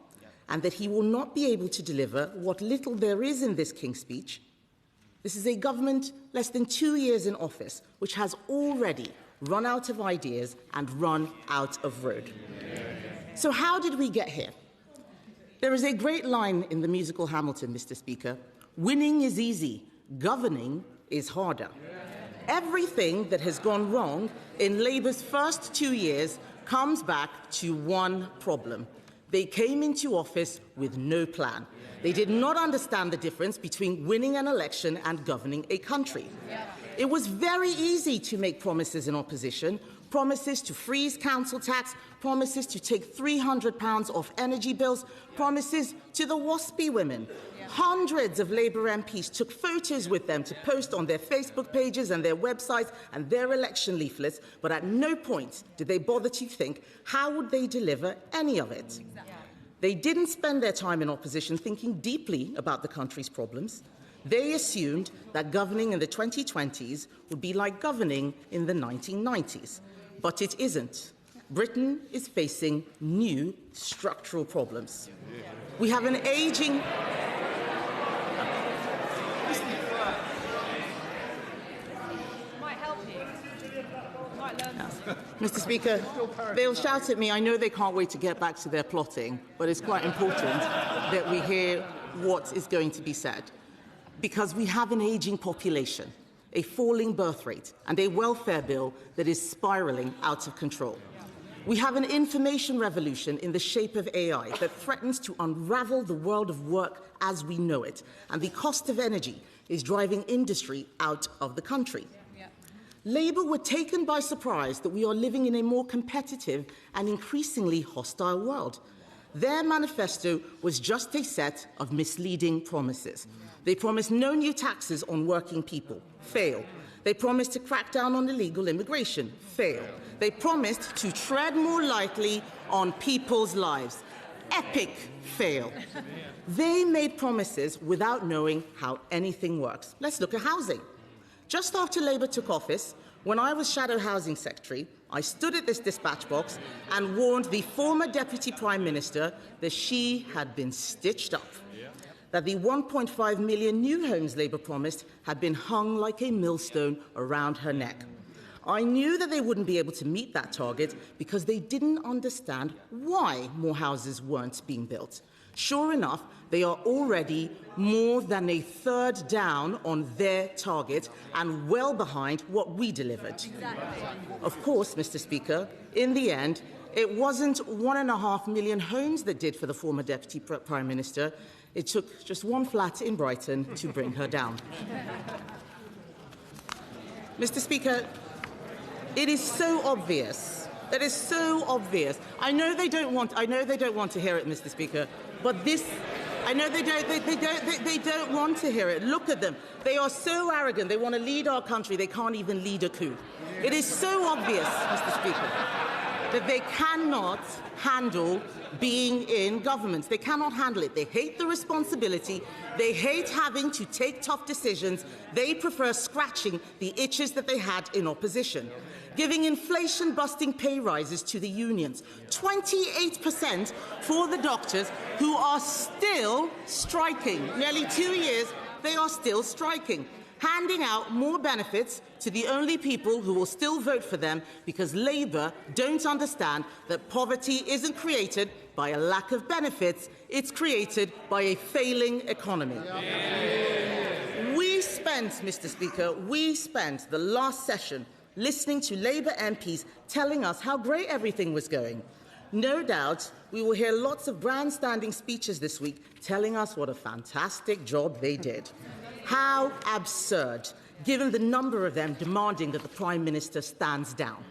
and that he will not be able to deliver what little there is in this King's speech. This is a government less than 2 years in office, which has already run out of ideas and run out of road. So how did we get here? There is a great line in the musical Hamilton, Mr. Speaker. Winning is easy, governing is harder. Everything that has gone wrong in Labour's first 2 years comes back to one problem. They came into office with no plan. They did not understand the difference between winning an election and governing a country. It was very easy to make promises in opposition, promises to freeze council tax, promises to take £300 off energy bills, promises to the WASPy women. Hundreds of Labour MPs took photos with them to post on their Facebook pages and their websites and their election leaflets, but at no point did they bother to think how would they deliver any of it. They didn't spend their time in opposition thinking deeply about the country's problems. They assumed that governing in the 2020s would be like governing in the 1990s. But it isn't. Britain is facing new structural problems. We have an ageing... Mr. Speaker, they'll shout at me. I know they can't wait to get back to their plotting, but it's quite important that we hear what is going to be said. Because we have an ageing population, a falling birth rate, and a welfare bill that is spiralling out of control. We have an information revolution in the shape of AI that threatens to unravel the world of work as we know it, and the cost of energy is driving industry out of the country. Labour were taken by surprise that we are living in a more competitive and increasingly hostile world. Their manifesto was just a set of misleading promises. They promised no new taxes on working people. Fail. They promised to crack down on illegal immigration. Fail. They promised to tread more lightly on people's lives. Epic fail. They made promises without knowing how anything works. Let's look at housing. Just after Labour took office, when I was Shadow Housing Secretary, I stood at this dispatch box and warned the former Deputy Prime Minister that she had been stitched up, that the 1.5 million new homes Labour promised had been hung like a millstone around her neck. I knew that they wouldn't be able to meet that target because they didn't understand why more houses weren't being built. Sure enough, they are already more than a third down on their target and well behind what we delivered. Exactly. Of course, Mr. Speaker, in the end, it wasn't 1.5 million homes that did for the former Deputy Prime Minister. It took just one flat in Brighton to bring her down. Mr. Speaker, it is so obvious. That is so obvious. I know they don't want to hear it, Mr. Speaker, but this. I know they don't want to hear it. Look at them. They are so arrogant. They want to lead our country. They can't even lead a coup. It is so obvious, Mr. Speaker, that they cannot handle being in government. They cannot handle it. They hate the responsibility. They hate having to take tough decisions. They prefer scratching the itches that they had in opposition. Giving inflation-busting pay rises to the unions, 28% for the doctors who are still striking. Nearly 2 years, they are still striking. Handing out more benefits to the only people who will still vote for them because Labour don't understand that poverty isn't created by a lack of benefits, it's created by a failing economy. Mr. Speaker, we spent the last session listening to Labour MPs telling us how great everything was going. No doubt we will hear lots of grandstanding speeches this week telling us what a fantastic job they did. How absurd, given the number of them demanding that the Prime Minister stands down.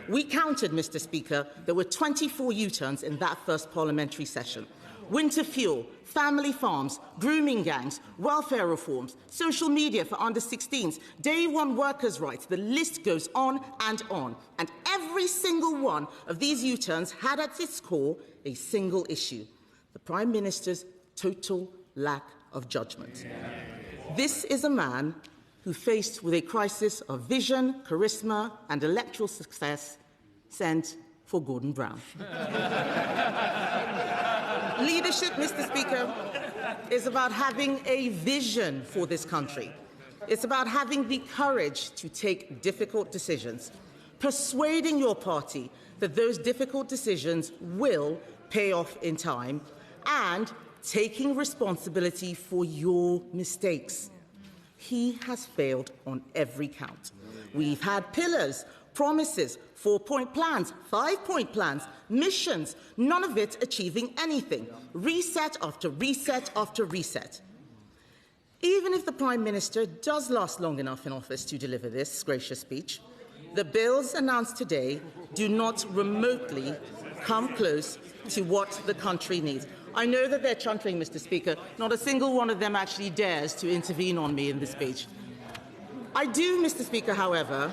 We counted, Mr. Speaker, there were 24 U-turns in that first parliamentary session. Winter fuel, family farms, grooming gangs, welfare reforms, social media for under-16s, day one workers' rights, the list goes on. And every single one of these U-turns had at its core a single issue: the Prime Minister's total lack of judgment. This is a man who, faced with a crisis of vision, charisma and electoral success, sent for Gordon Brown. Leadership, Mr. Speaker, is about having a vision for this country. It's about having the courage to take difficult decisions, persuading your party that those difficult decisions will pay off in time, and taking responsibility for your mistakes. He has failed on every count. We've had pillars, promises, 4-point plans, 5-point plans, missions, none of it achieving anything. Reset after reset after reset. Even if the Prime Minister does last long enough in office to deliver this gracious speech, the bills announced today do not remotely come close to what the country needs. I know that they're chuntering, Mr. Speaker. Not a single one of them actually dares to intervene on me in this speech. I do, Mr. Speaker, however,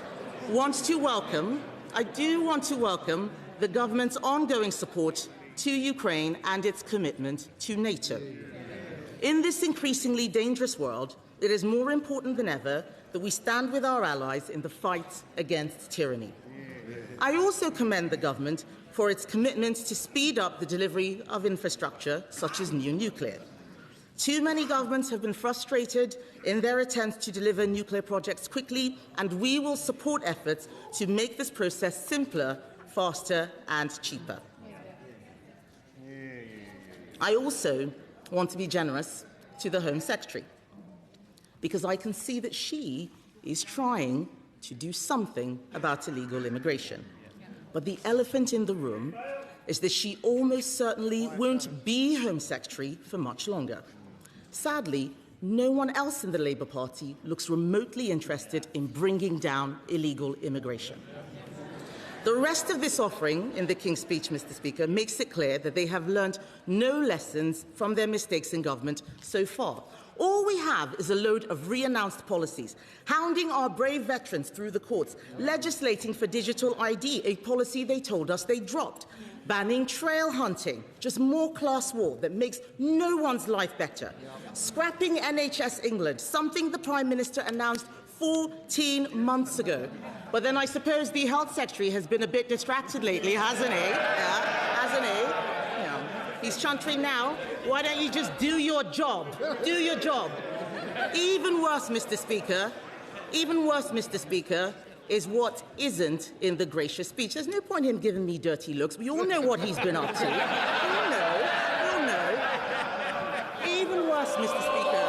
want to welcome the government's ongoing support to Ukraine and its commitment to NATO. In this increasingly dangerous world, it is more important than ever that we stand with our allies in the fight against tyranny. I also commend the government for its commitment to speed up the delivery of infrastructure, such as new nuclear. Too many governments have been frustrated in their attempts to deliver nuclear projects quickly, and we will support efforts to make this process simpler, faster and cheaper. I also want to be generous to the Home Secretary, because I can see that she is trying to do something about illegal immigration. But the elephant in the room is that she almost certainly won't be Home Secretary for much longer. Sadly, no one else in the Labour Party looks remotely interested in bringing down illegal immigration. The rest of this offering in the King's Speech, Mr. Speaker, makes it clear that they have learnt no lessons from their mistakes in government so far. All we have is a load of re-announced policies, hounding our brave veterans through the courts, legislating for digital ID, a policy they told us they dropped, banning trail hunting, just more class war that makes no one's life better, scrapping NHS England, something the Prime Minister announced 14 months ago. But then I suppose the Health Secretary has been a bit distracted lately, hasn't he? Yeah, hasn't he? Yeah. He's chuntering now. Why don't you just do your job? Do your job. Even worse, Mr. Speaker, is what isn't in the gracious speech. There's no point in him giving me dirty looks. We all know what he's been up to. We all know. Even worse, Mr. Speaker,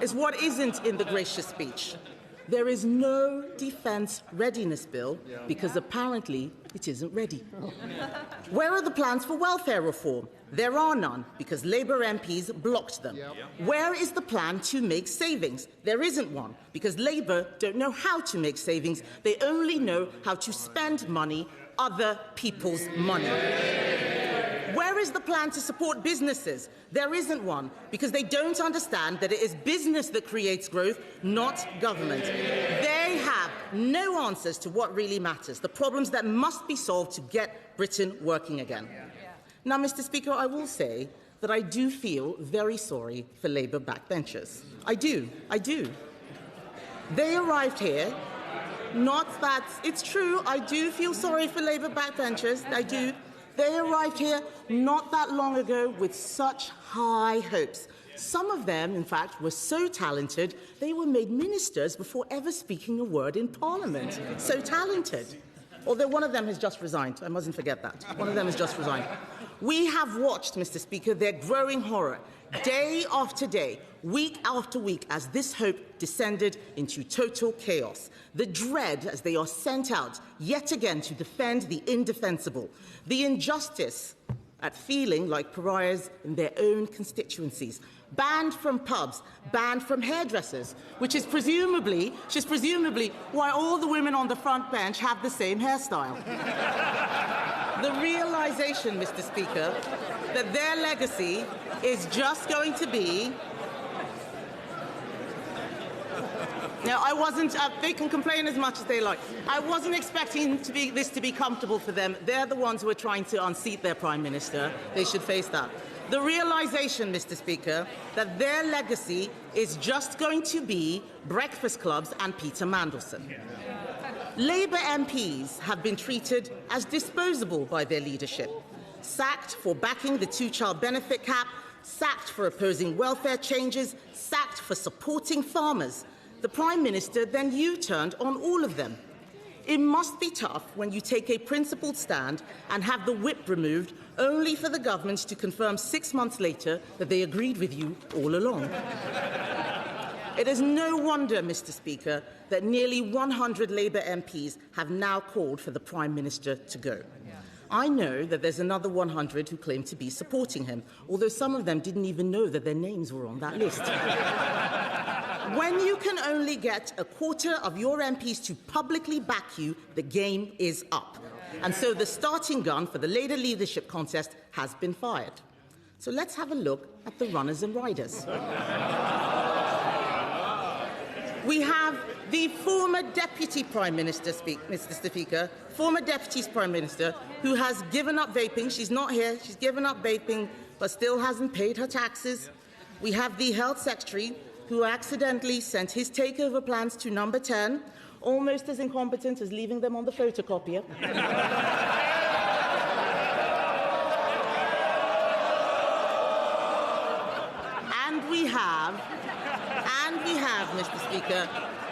is what isn't in the gracious speech. there is no defence readiness bill because apparently it isn't ready. Where are the plans for welfare reform? There are none because Labour MPs blocked them. Where is the plan to make savings? There isn't one because Labour don't know how to make savings. They only know how to spend money, other people's money. Where is the plan to support businesses? There isn't one, because they don't understand that it is business that creates growth, not government. They have no answers to what really matters, the problems that must be solved to get Britain working again. Now, Mr. Speaker, I will say that I do feel very sorry for Labour backbenchers. I do. They arrived here, not that it's true, I do feel sorry for Labour backbenchers, I do. They arrived here not that long ago with such high hopes. Some of them, in fact, were so talented, they were made ministers before ever speaking a word in Parliament. So talented. Although one of them has just resigned. I mustn't forget that. One of them has just resigned. We have watched, Mr. Speaker, their growing horror, day after day, week after week, as this hope descended into total chaos. The dread as they are sent out yet again to defend the indefensible. The injustice at feeling like pariahs in their own constituencies. Banned from pubs, banned from hairdressers, which is presumably why all the women on the front bench have the same hairstyle. The realization, Mr. Speaker, that their legacy is just going to be... Now, they can complain as much as they like. I wasn't expecting this to be comfortable for them. They're the ones who are trying to unseat their Prime Minister. They should face that. The realization, Mr. Speaker, that their legacy is just going to be breakfast clubs and Peter Mandelson. Labour MPs have been treated as disposable by their leadership, sacked for backing the two-child benefit cap, sacked for opposing welfare changes, sacked for supporting farmers. The Prime Minister then U-turned on all of them. It must be tough when you take a principled stand and have the whip removed only for the government to confirm 6 months later that they agreed with you all along. It is no wonder, Mr. Speaker, that nearly 100 Labour MPs have now called for the Prime Minister to go. I know that there's another 100 who claim to be supporting him, although some of them didn't even know that their names were on that list. When you can only get a quarter of your MPs to publicly back you, the game is up. And so the starting gun for the Labour leadership contest has been fired. So let's have a look at the runners and riders. We have the former Deputy Prime Minister, Mr. Speaker, former Deputy Prime Minister, who has given up vaping. She's not here. She's given up vaping, but still hasn't paid her taxes. We have the Health Secretary, who accidentally sent his takeover plans to number 10, almost as incompetent as leaving them on the photocopier. And we have, Mr. Speaker,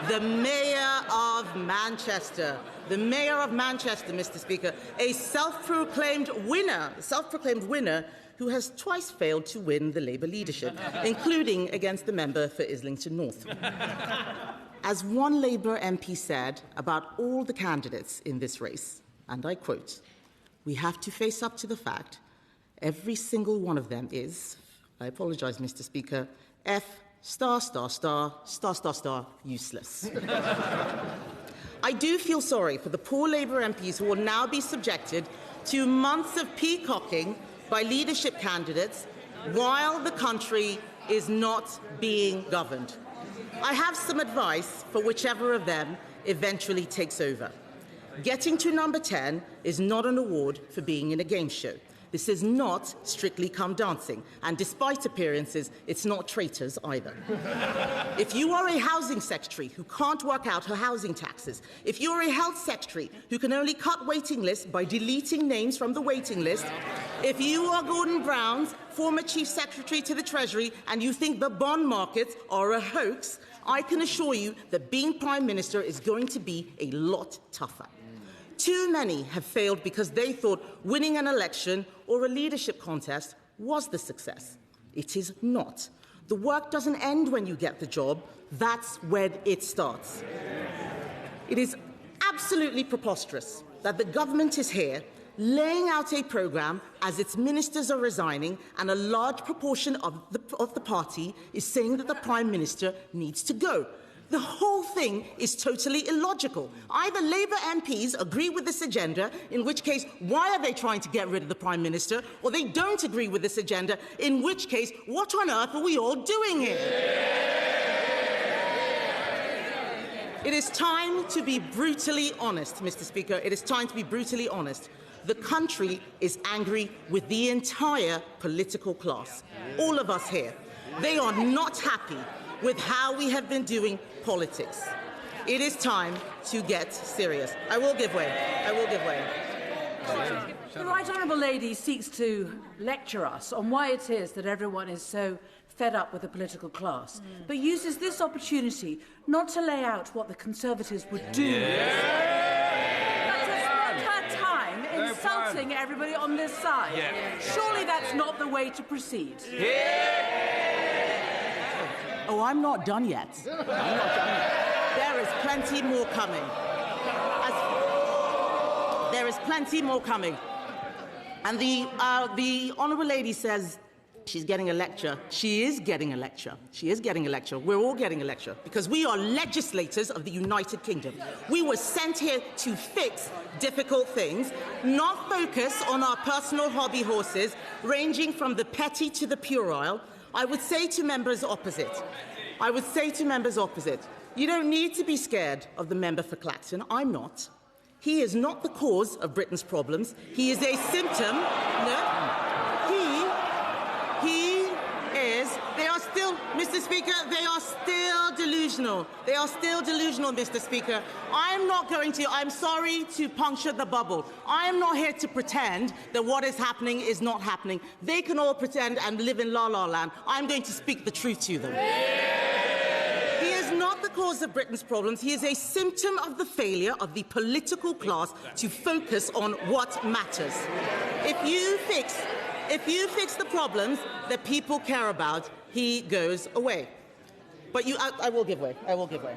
the Mayor of Manchester. The Mayor of Manchester, Mr. Speaker, a self-proclaimed winner who has twice failed to win the Labour leadership, including against the member for Islington North. As one Labour MP said about all the candidates in this race, and I quote, "We have to face up to the fact every single one of them is," I apologise, Mr. Speaker, F*** useless. I do feel sorry for the poor Labour MPs who will now be subjected to months of peacocking by leadership candidates while the country is not being governed. I have some advice for whichever of them eventually takes over. Getting to number 10 is not an award for being in a game show. This is not Strictly Come Dancing, and despite appearances, it's not Traitors either. If you are a housing secretary who can't work out her housing taxes, if you're a health secretary who can only cut waiting lists by deleting names from the waiting list, if you are Gordon Brown's former chief secretary to the Treasury and you think the bond markets are a hoax, I can assure you that being Prime Minister is going to be a lot tougher. Too many have failed because they thought winning an election or a leadership contest was the success. It is not. The work doesn't end when you get the job. That's when it starts. It is absolutely preposterous that the government is here laying out a programme as its ministers are resigning and a large proportion of the party is saying that the Prime Minister needs to go. The whole thing is totally illogical. Either Labour MPs agree with this agenda, in which case, why are they trying to get rid of the Prime Minister, or they don't agree with this agenda, in which case, what on earth are we all doing here? It is time to be brutally honest, Mr. Speaker. It is time to be brutally honest. The country is angry with the entire political class, all of us here. They are not happy with how we have been doing politics. It is time to get serious. I will give way. I will give way. The Right Honourable Lady seeks to lecture us on why it is that everyone is so fed up with the political class, but uses this opportunity not to lay out what the Conservatives would do, but to spend her time insulting everybody on this side. Surely that's not the way to proceed. Oh, I'm not done yet. I'm not done yet. There is plenty more coming. There is plenty more coming. And the Honourable Lady says she's getting a lecture. She is getting a lecture. She is getting a lecture. We're all getting a lecture because we are legislators of the United Kingdom. We were sent here to fix difficult things, not focus on our personal hobby horses, ranging from the petty to the puerile. I would say to members opposite, you don't need to be scared of the member for Clacton. I'm not. He is not the cause of Britain's problems. He is a symptom. No, he is. They are still, Mr. Speaker, they are still delusional. They are still delusional, Mr. Speaker. I'm sorry to puncture the bubble. I am not here to pretend that what is happening is not happening. They can all pretend and live in la-la land. I'm going to speak the truth to them. He is not the cause of Britain's problems. He is a symptom of the failure of the political class to focus on what matters. If you fix the problems that people care about, he goes away. But I will give way. I will give way.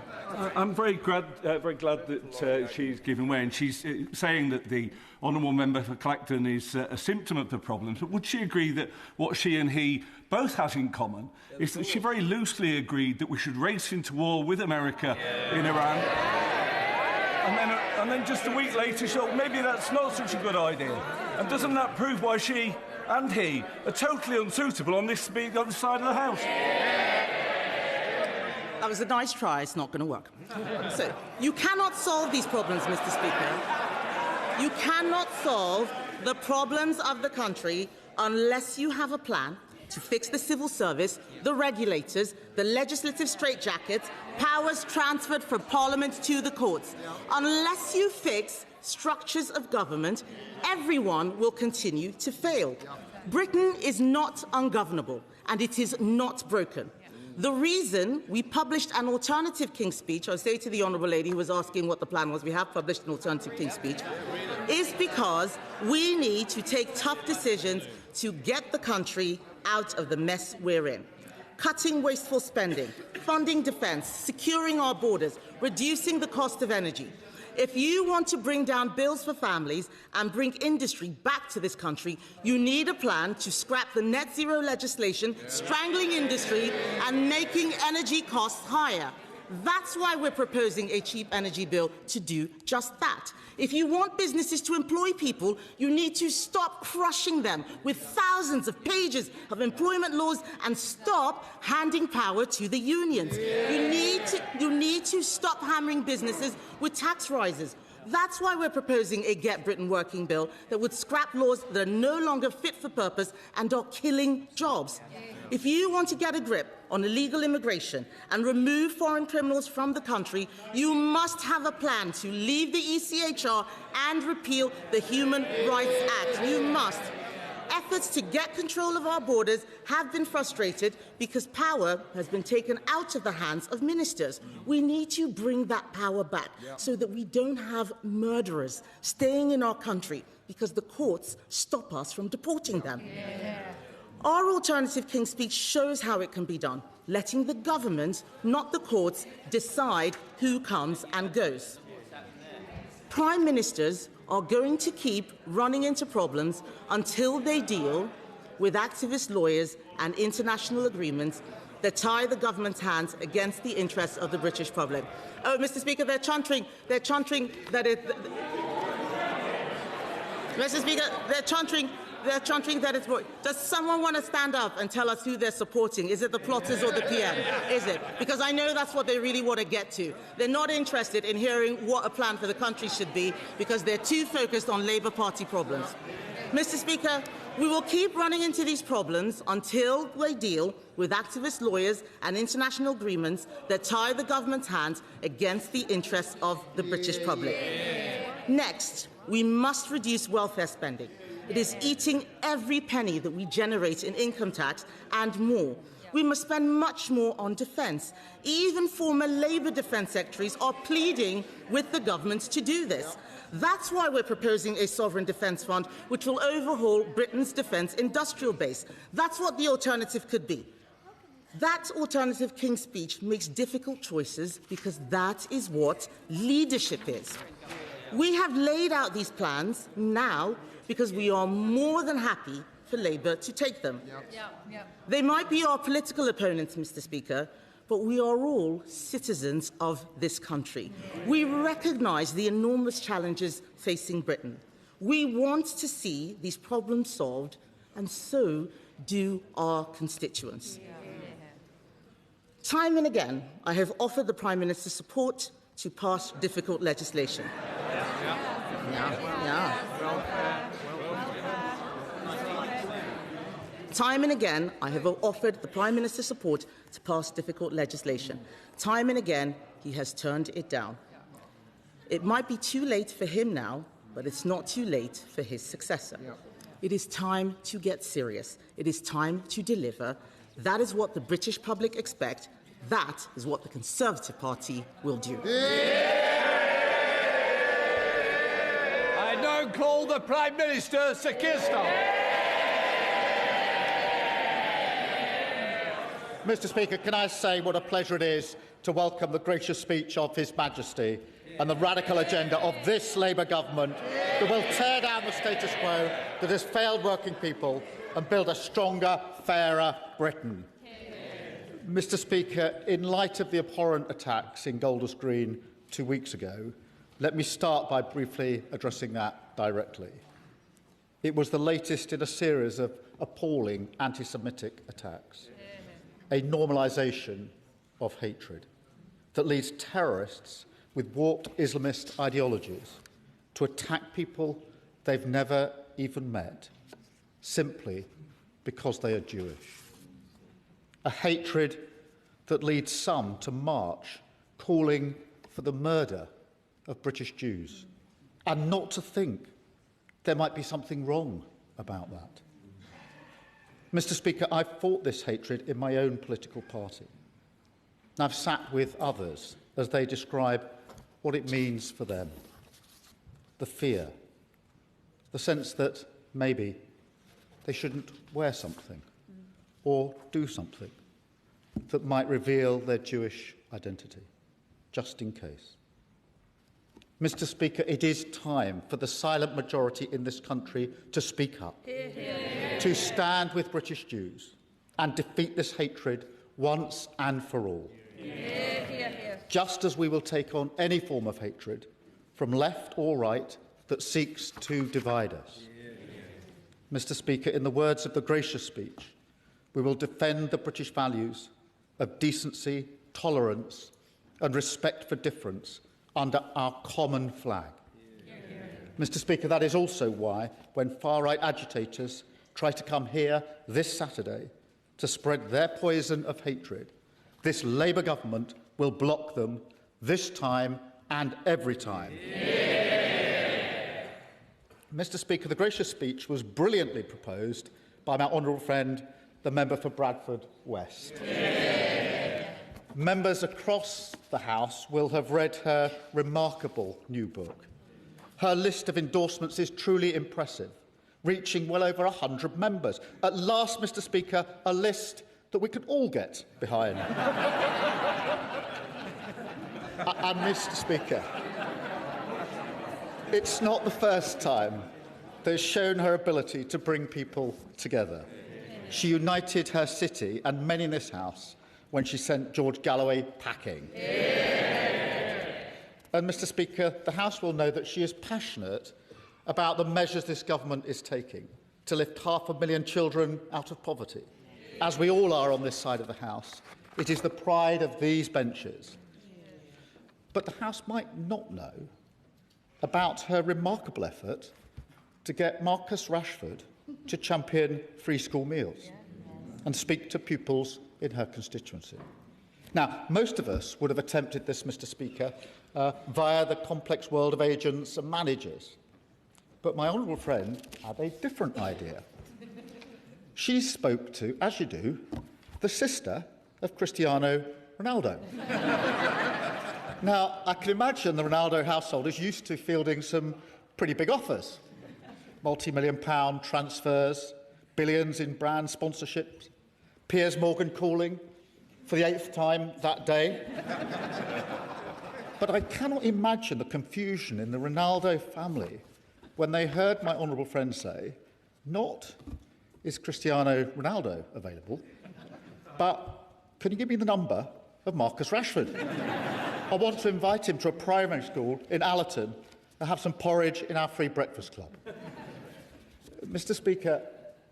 I'm very glad that she's given way, and she's saying that the honourable member for Clacton is a symptom of the problems. But would she agree that what she and he both have in common is that she very loosely agreed that we should race into war with America in Iran? And then just a week later, she thought maybe that's not such a good idea. And doesn't that prove why she and he are totally unsuitable on this side of the House? That was a nice try. It's not going to work. So, you cannot solve these problems, Mr. Speaker. You cannot solve the problems of the country unless you have a plan to fix the civil service, the regulators, the legislative straitjackets, powers transferred from Parliament to the courts. Unless you fix structures of government, everyone will continue to fail. Britain is not ungovernable, and it is not broken. The reason we published an alternative King's Speech, I'll say to the Honourable Lady who was asking what the plan was, we have published an alternative King's Speech, is because we need to take tough decisions to get the country out of the mess we're in. Cutting wasteful spending, funding defence, securing our borders, reducing the cost of energy. If you want to bring down bills for families and bring industry back to this country, you need a plan to scrap the net zero legislation, strangling industry and making energy costs higher. That's why we're proposing a cheap energy bill to do just that. If you want businesses to employ people, you need to stop crushing them with thousands of pages of employment laws and stop handing power to the unions. You need to stop hammering businesses with tax rises. That's why we're proposing a Get Britain Working bill that would scrap laws that are no longer fit for purpose and are killing jobs. If you want to get a grip on illegal immigration and remove foreign criminals from the country, you must have a plan to leave the ECHR and repeal the Human Rights Act. You must. Efforts to get control of our borders have been frustrated because power has been taken out of the hands of ministers. We need to bring that power back so that we don't have murderers staying in our country because the courts stop us from deporting them. Our alternative King's Speech shows how it can be done, letting the government, not the courts, decide who comes and goes. Prime Ministers are going to keep running into problems until they deal with activist lawyers and international agreements that tie the government's hands against the interests of the British public. Oh, Mr. Speaker, they're chanting that it... Mr. Speaker, they're chanting that it's... Does someone want to stand up and tell us who they're supporting? Is it the plotters or the PM? Is it? Because I know that's what they really want to get to. They're not interested in hearing what a plan for the country should be because they're too focused on Labour Party problems. Mr. Speaker, we will keep running into these problems until they deal with activist lawyers and international agreements that tie the government's hands against the interests of the British public. Next, we must reduce welfare spending. It is eating every penny that we generate in income tax and more. We must spend much more on defence. Even former Labour defence secretaries are pleading with the government to do this. That's why we're proposing a sovereign defence fund which will overhaul Britain's defence industrial base. That's what the alternative could be. That alternative King's Speech makes difficult choices because that is what leadership is. We have laid out these plans now because we are more than happy for Labour to take them. They might be our political opponents, Mr. Speaker, but we are all citizens of this country. We recognise the enormous challenges facing Britain. We want to see these problems solved, and so do our constituents. Time and again, I have offered the Prime Minister support to pass difficult legislation. Time and again, I have offered the Prime Minister support to pass difficult legislation. Time and again, he has turned it down. It might be too late for him now, but it's not too late for his successor. It is time to get serious. It is time to deliver. That is what the British public expect. That is what the Conservative Party will do. I now call the Prime Minister, Sir Keir Starmer. Mr. Speaker, can I say what a pleasure it is to welcome the gracious speech of His Majesty and the radical agenda of this Labour government that will tear down the status quo that has failed working people and build a stronger, fairer Britain. Mr. Speaker, in light of the abhorrent attacks in Golders Green 2 weeks ago, let me start by briefly addressing that directly. It was the latest in a series of appalling anti-Semitic attacks, a normalisation of hatred that leads terrorists with warped Islamist ideologies to attack people they've never even met, simply because they are Jewish. A hatred that leads some to march calling for the murder of British Jews, and not to think there might be something wrong about that. Mr. Speaker, I've fought this hatred in my own political party. And I've sat with others as they describe what it means for them. The fear, the sense that maybe they shouldn't wear something or do something that might reveal their Jewish identity, just in case. Mr. Speaker, it is time for the silent majority in this country to speak up, to stand with British Jews and defeat this hatred once and for all. Just as we will take on any form of hatred, from left or right, that seeks to divide us. Mr. Speaker, in the words of the gracious speech, we will defend the British values of decency, tolerance and respect for difference under our common flag. Mr. Speaker, that is also why, when far-right agitators try to come here this Saturday to spread their poison of hatred, this Labour government will block them this time and every time. Mr. Speaker, the gracious speech was brilliantly proposed by my honourable friend, the member for Bradford West. Members across the House will have read her remarkable new book. Her list of endorsements is truly impressive, reaching well over 100 members. At last, Mr Speaker, a list that we could all get behind. And Mr Speaker, it's not the first time that has shown her ability to bring people together. She united her city and many in this House when she sent George Galloway packing. And, Mr Speaker, the House will know that she is passionate about the measures this government is taking to lift 500,000 children out of poverty. As we all are on this side of the House, it is the pride of these benches. But the House might not know about her remarkable effort to get Marcus Rashford to champion free school meals and speak to pupils in her constituency. Now, most of us would have attempted this, Mr Speaker, via the complex world of agents and managers. But my honourable friend had a different idea. She spoke to, as you do, the sister of Cristiano Ronaldo. Now, I can imagine the Ronaldo household is used to fielding some pretty big offers. Multi-million-pound transfers, billions in brand sponsorships, Piers Morgan calling for the 8th time that day. But I cannot imagine the confusion in the Ronaldo family when they heard my honourable friend say, not is Cristiano Ronaldo available, but can you give me the number of Marcus Rashford? I want to invite him to a primary school in Allerton and have some porridge in our free breakfast club. Mr Speaker,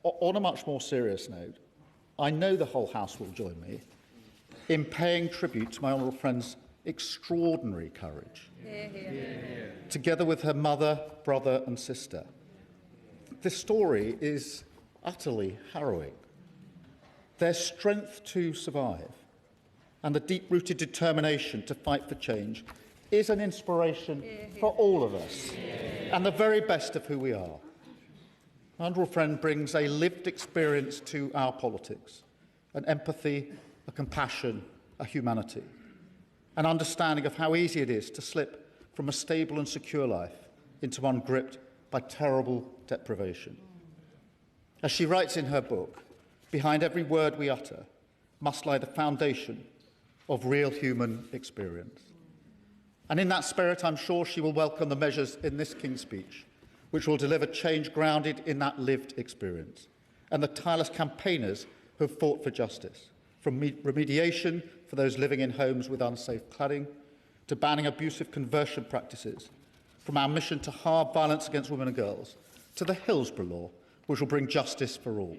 on a much more serious note, I know the whole House will join me in paying tribute to my honourable friend's extraordinary courage, together with her mother, brother and sister. This story is utterly harrowing. Their strength to survive and the deep-rooted determination to fight for change is an inspiration for all of us and the very best of who we are. My honourable friend brings a lived experience to our politics, an empathy, a compassion, a humanity, an understanding of how easy it is to slip from a stable and secure life into one gripped by terrible deprivation. As she writes in her book, behind every word we utter must lie the foundation of real human experience. And in that spirit, I'm sure she will welcome the measures in this King's Speech, which will deliver change grounded in that lived experience, and the tireless campaigners who have fought for justice, from remediation for those living in homes with unsafe cladding, to banning abusive conversion practices, from our mission to halve violence against women and girls, to the Hillsborough Law, which will bring justice for all.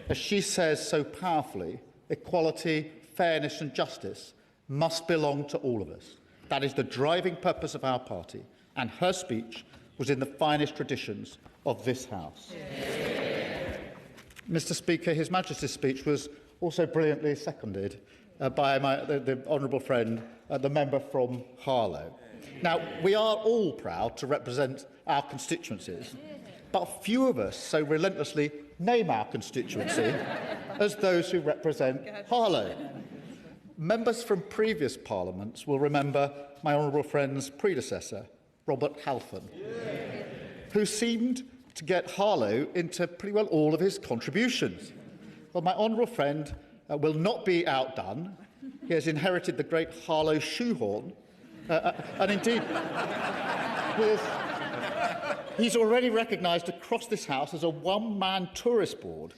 As she says so powerfully, equality, fairness and justice must belong to all of us. That is the driving purpose of our party, and her speech was in the finest traditions of this House. Mr Speaker, His Majesty's speech was also brilliantly seconded by the honourable friend, the member from Harlow. Now, we are all proud to represent our constituencies, but few of us so relentlessly name our constituency as those who represent Harlow. Members from previous parliaments will remember my honourable friend's predecessor, Robert Halfon, who seemed to get Harlow into pretty well all of his contributions. Well, my honourable friend will not be outdone. He has inherited the great Harlow shoehorn, and indeed, he's already recognised across this House as a one-man tourist board.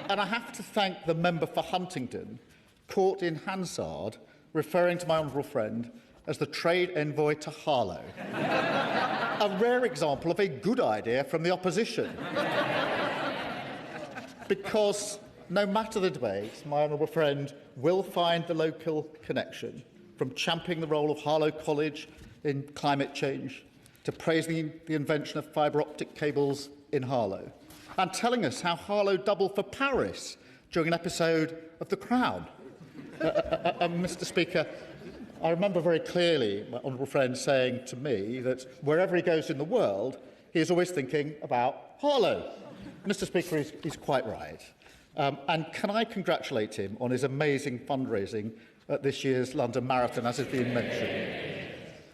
And I have to thank the member for Huntingdon, caught in Hansard, referring to my honourable friend as the trade envoy to Harlow. A rare example of a good idea from the opposition. Because no matter the debate, my honourable friend will find the local connection, from championing the role of Harlow College in climate change to praising the invention of fibre optic cables in Harlow, and telling us how Harlow doubled for Paris during an episode of The Crown. Mr Speaker, I remember very clearly my honourable friend saying to me that wherever he goes in the world, he is always thinking about Harlow. Mr Speaker, he's quite right. And can I congratulate him on his amazing fundraising at this year's London Marathon, as has been mentioned.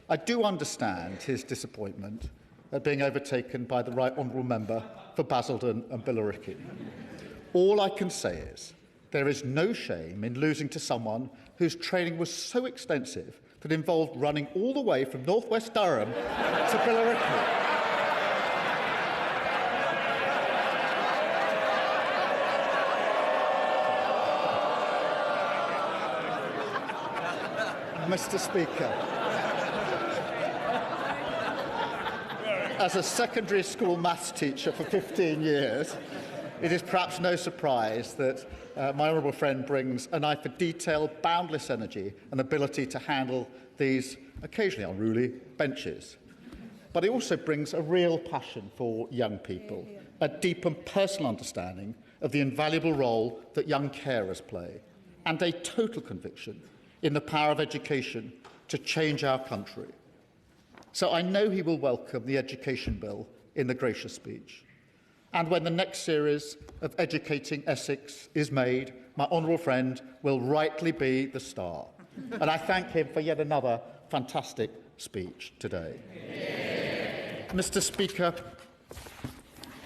I do understand his disappointment being overtaken by the Right Honourable Member for Basildon and Billericay. All I can say is there is no shame in losing to someone whose training was so extensive that involved running all the way from northwest Durham to Billericay. Mr. Speaker, as a secondary school maths teacher for 15 years, it is perhaps no surprise that my honourable friend brings an eye for detail, boundless energy and ability to handle these occasionally unruly benches. But he also brings a real passion for young people, a deep and personal understanding of the invaluable role that young carers play, and a total conviction in the power of education to change our country. So I know he will welcome the education bill in the gracious speech. And when the next series of Educating Essex is made, my honourable friend will rightly be the star. And I thank him for yet another fantastic speech today. Mr. Speaker,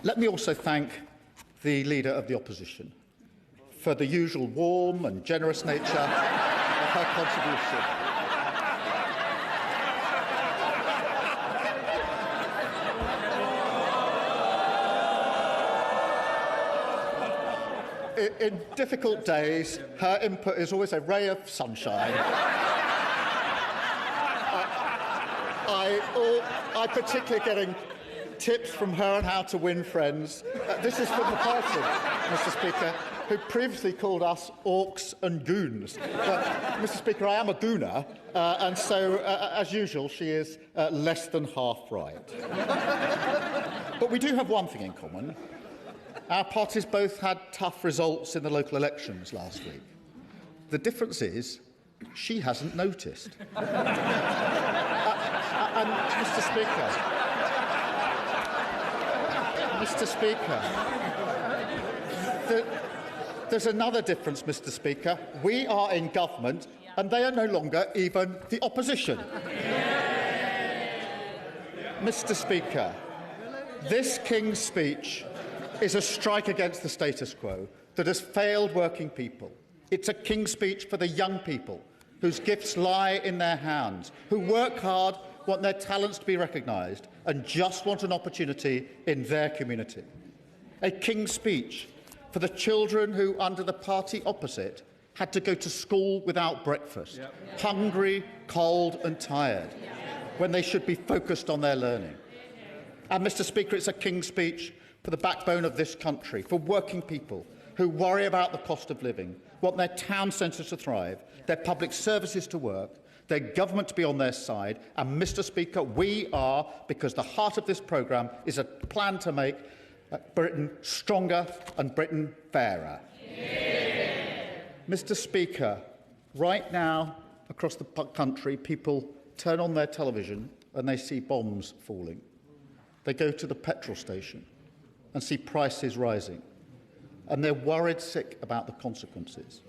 let me also thank the Leader of the Opposition for the usual warm and generous nature her contribution. In difficult days, her input is always a ray of sunshine. I particularly getting tips from her on how to win friends. This is from the person, Mr. Speaker, who previously called us orcs and goons. But, Mr. Speaker, I am a gooner, and so, as usual, she is less than half right. But we do have one thing in common. Our parties both had tough results in the local elections last week. The difference is she hasn't noticed. And, Mr. Speaker, there's another difference, Mr. Speaker. We are in government and they are no longer even the opposition. Mr. Speaker, this King's speech is a strike against the status quo that has failed working people. It's a King's speech for the young people whose gifts lie in their hands, who work hard, want their talents to be recognised and just want an opportunity in their community. A King's speech for the children who, under the party opposite, had to go to school without breakfast, hungry, cold and tired, when they should be focused on their learning. And, Mr. Speaker, it's a King's speech for the backbone of this country, for working people who worry about the cost of living, want their town centres to thrive, their public services to work, their government to be on their side. And, Mr. Speaker, we are, because the heart of this programme is a plan to make Britain stronger and Britain fairer. Mr. Speaker, right now, across the country, people turn on their television and they see bombs falling. They go to the petrol station and see prices rising, and they're worried sick about the consequences.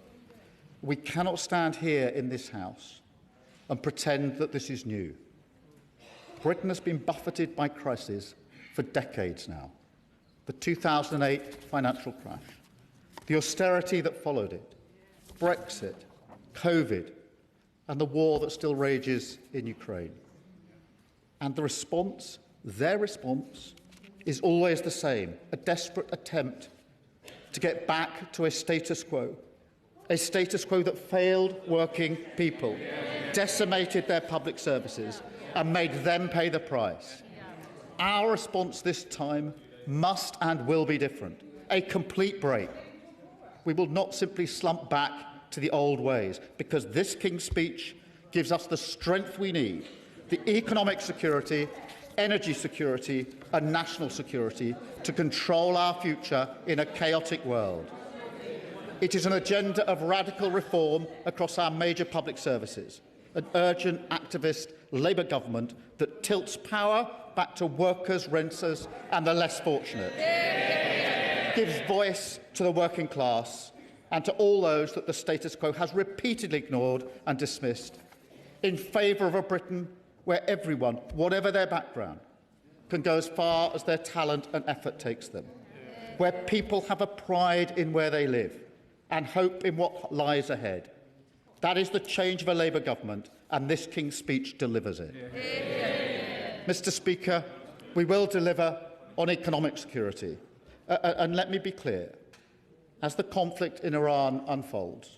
We cannot stand here in this House and pretend that this is new. Britain has been buffeted by crises for decades now. The 2008 financial crash, the austerity that followed it, Brexit, COVID, and the war that still rages in Ukraine. And the response, their response, is always the same, a desperate attempt to get back to a status quo that failed working people, decimated their public services and made them pay the price. Our response this time must and will be different, a complete break. We will not simply slump back to the old ways, because this King's speech gives us the strength we need, the economic security, energy security and national security to control our future in a chaotic world. It is an agenda of radical reform across our major public services, an urgent activist Labour government that tilts power back to workers, renters and the less fortunate, gives voice to the working class and to all those that the status quo has repeatedly ignored and dismissed, in favour of a Britain where everyone, whatever their background, can go as far as their talent and effort takes them, where people have a pride in where they live and hope in what lies ahead. That is the change of a Labour government, and this King's Speech delivers it. Mr. Speaker, we will deliver on economic security. And let me be clear, as the conflict in Iran unfolds,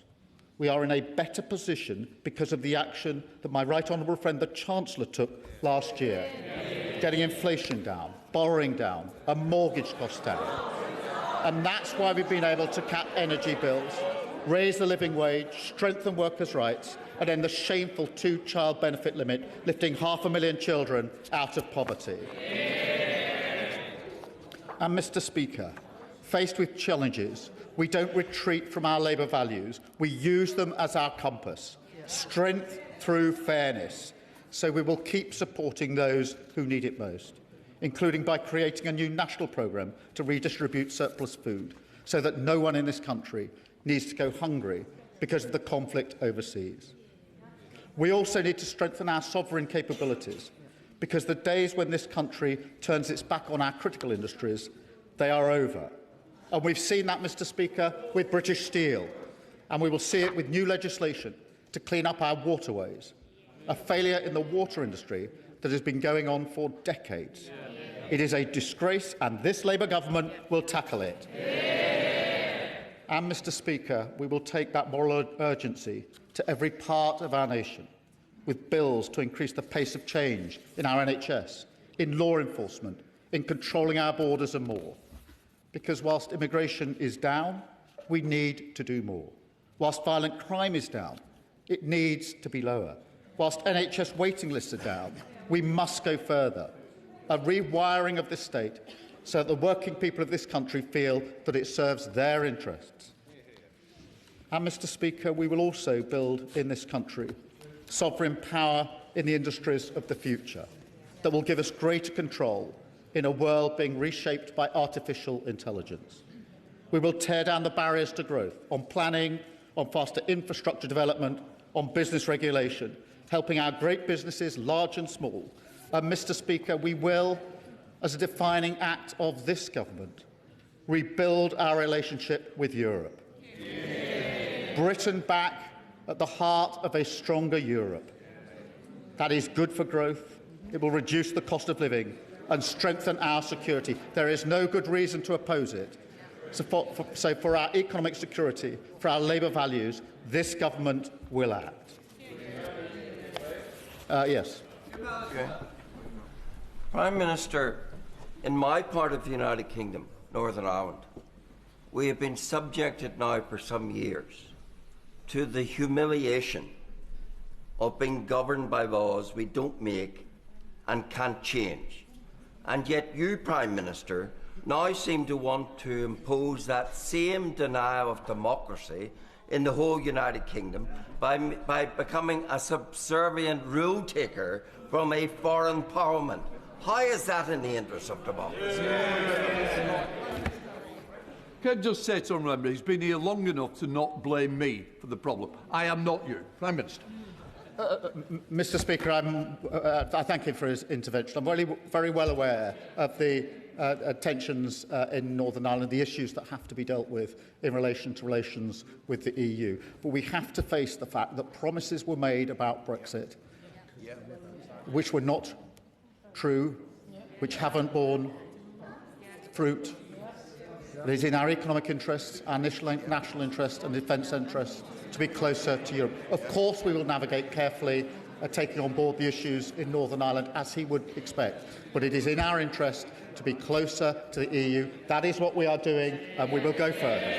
we are in a better position because of the action that my right honourable friend, the Chancellor, took last year, getting inflation down, borrowing down, and mortgage costs down. And that's why we've been able to cap energy bills, raise the living wage, strengthen workers' rights, and end the shameful two-child benefit limit, lifting 500,000 children out of poverty. And, Mr. Speaker, faced with challenges, we don't retreat from our Labour values. We use them as our compass. Strength through fairness. So we will keep supporting those who need it most, including by creating a new national programme to redistribute surplus food, so that no one in this country needs to go hungry because of the conflict overseas. We also need to strengthen our sovereign capabilities, because the days when this country turns its back on our critical industries, they are over. And we've seen that, Mr. Speaker, with British Steel, and we will see it with new legislation to clean up our waterways, a failure in the water industry that has been going on for decades. It is a disgrace, and this Labour government will tackle it. And, Mr. Speaker, we will take that moral urgency to every part of our nation, with bills to increase the pace of change in our NHS, in law enforcement, in controlling our borders and more. Because whilst immigration is down, we need to do more. Whilst violent crime is down, it needs to be lower. Whilst NHS waiting lists are down, we must go further. A rewiring of the state so that the working people of this country feel that it serves their interests. And, Mr. Speaker, we will also build in this country sovereign power in the industries of the future that will give us greater control in a world being reshaped by artificial intelligence. We will tear down the barriers to growth on planning, on faster infrastructure development, on business regulation, helping our great businesses, large and small. And, Mr. Speaker, we will, as a defining act of this government, rebuild our relationship with Europe. Britain back at the heart of a stronger Europe. That is good for growth. It will reduce the cost of living and strengthen our security. There is no good reason to oppose it. So for our economic security, for our Labour values, this government will act. Yes. Okay. Prime Minister, in my part of the United Kingdom, Northern Ireland, we have been subjected now for some years to the humiliation of being governed by laws we don't make and can't change. And yet you, Prime Minister, now seem to want to impose that same denial of democracy in the whole United Kingdom by becoming a subservient rule taker from a foreign parliament. How is that in the interest of democracy? Can I just say to Honourable Member, he's been here long enough to not blame me for the problem. I am not you. Prime Minister. Mr. Speaker, I thank him for his intervention. I'm very well aware of the tensions in Northern Ireland, the issues that have to be dealt with in relation to relations with the EU. But we have to face the fact that promises were made about Brexit, which were not true, which haven't borne fruit. It is in our economic interests, our national interest and defence interests to be closer to Europe. Of course, we will navigate carefully, taking on board the issues in Northern Ireland, as he would expect. But it is in our interest to be closer to the EU. That is what we are doing, and we will go further.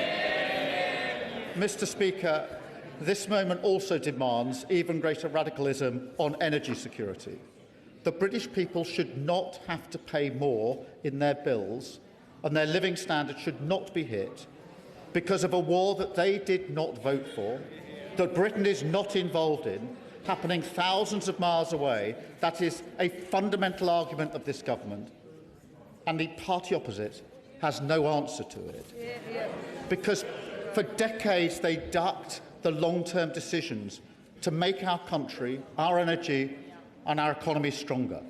Mr. Speaker, this moment also demands even greater radicalism on energy security. The British people should not have to pay more in their bills, and their living standards should not be hit because of a war that they did not vote for, that Britain is not involved in, happening thousands of miles away. That is a fundamental argument of this government, and the party opposite has no answer to it. Because for decades they ducked the long-term decisions to make our country, our energy and our economy stronger.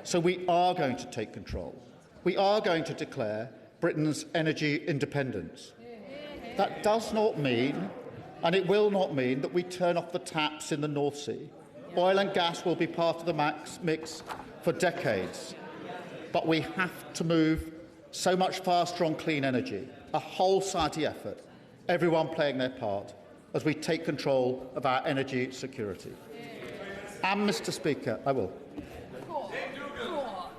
So we are going to take control. We are going to declare Britain's energy independence. That does not mean, and it will not mean, that we turn off the taps in the North Sea. Oil and gas will be part of the mix for decades. But we have to move so much faster on clean energy, a whole society effort, everyone playing their part, as we take control of our energy security. And, Mr. Speaker, I will.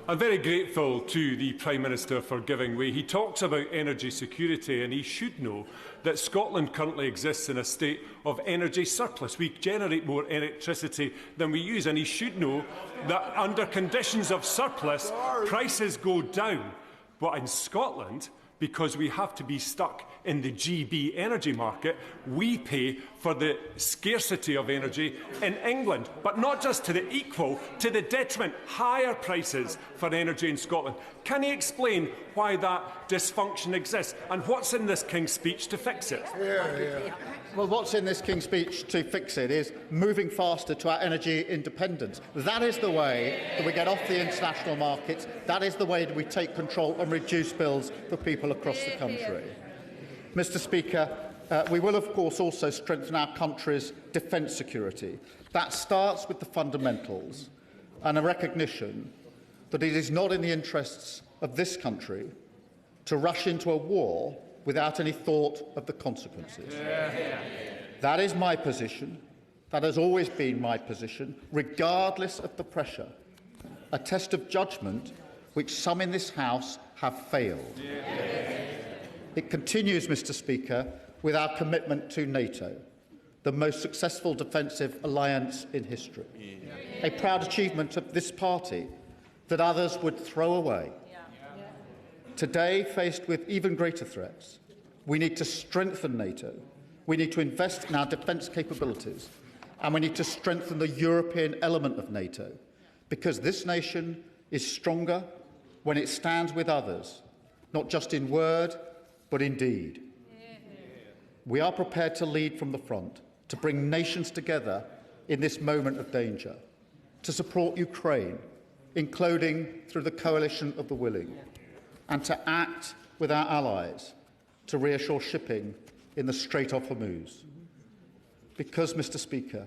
I'm very grateful to the Prime Minister for giving way. He talks about energy security, and he should know that Scotland currently exists in a state of energy surplus. We generate more electricity than we use, and he should know that under conditions of surplus, prices go down. But in Scotland, because we have to be stuck in the GB energy market, we pay for the scarcity of energy in England, but not just to the equal, to the detriment, higher prices for energy in Scotland. Can he explain why that dysfunction exists and what's in this King's speech to fix it? Well, what's in this King's speech to fix it is moving faster to our energy independence. That is the way that we get off the international markets. That is the way that we take control and reduce bills for people across the country. Mr. Speaker, we will, of course, also strengthen our country's defence security. That starts with the fundamentals and a recognition that it is not in the interests of this country to rush into a war without any thought of the consequences. That is my position. That has always been my position, regardless of the pressure. A test of judgment which some in this House have failed. It continues, Mr. Speaker, with our commitment to NATO, the most successful defensive alliance in history. A proud achievement of this party that others would throw away. Today, faced with even greater threats, we need to strengthen NATO, we need to invest in our defence capabilities, and we need to strengthen the European element of NATO, because this nation is stronger when it stands with others, not just in word, but in deed. We are prepared to lead from the front, to bring nations together in this moment of danger, to support Ukraine, including through the coalition of the willing, and to act with our allies to reassure shipping in the Strait of Hormuz. Because, Mr. Speaker,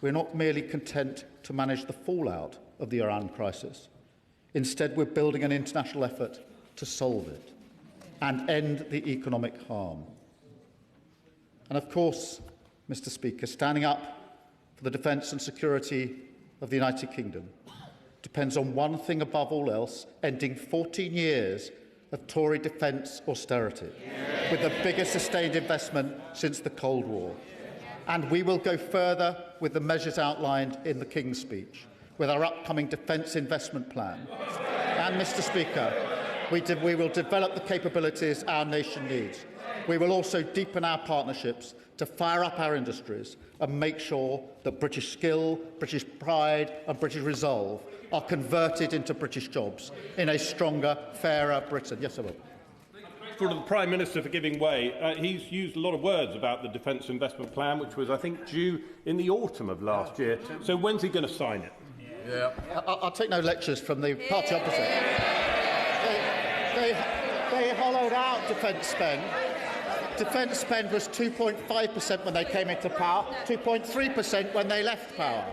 we're not merely content to manage the fallout of the Iran crisis. Instead, we're building an international effort to solve it and end the economic harm. And of course, Mr. Speaker, standing up for the defence and security of the United Kingdom depends on one thing above all else: ending 14 years of Tory defence austerity, with the biggest sustained investment since the Cold War. And we will go further with the measures outlined in the King's speech, with our upcoming defence investment plan. And, Mr. Speaker, we will develop the capabilities our nation needs. We will also deepen our partnerships to fire up our industries and make sure that British skill, British pride and British resolve are converted into British jobs in a stronger, fairer Britain. Yes, I will. For the Prime Minister for giving way. He's used a lot of words about the Defence Investment Plan, which was, I think, due in the autumn of last year. So when's he going to sign it? I'll take no lectures from the party opposite. They hollowed out defence spend. Defence spend was 2.5% when they came into power, 2.3% when they left power.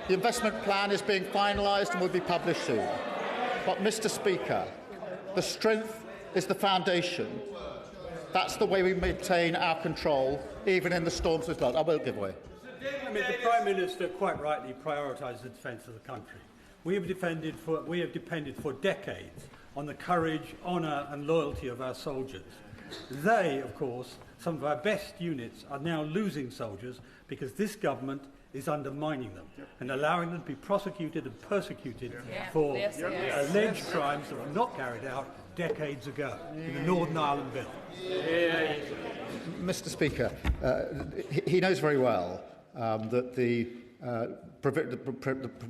The investment plan is being finalised and will be published soon. But, Mr. Speaker, the strength is the foundation. That's the way we maintain our control, even in the storms of blood. I won't give way. I mean, the Prime Minister quite rightly prioritised the defence of the country. We have depended for decades on the courage, honour and loyalty of our soldiers. They, of course, some of our best units, are now losing soldiers because this government is undermining them and allowing them to be prosecuted and persecuted for alleged crimes that were not carried out decades ago in the Northern Ireland Bill. Mr. Speaker, he knows very well that the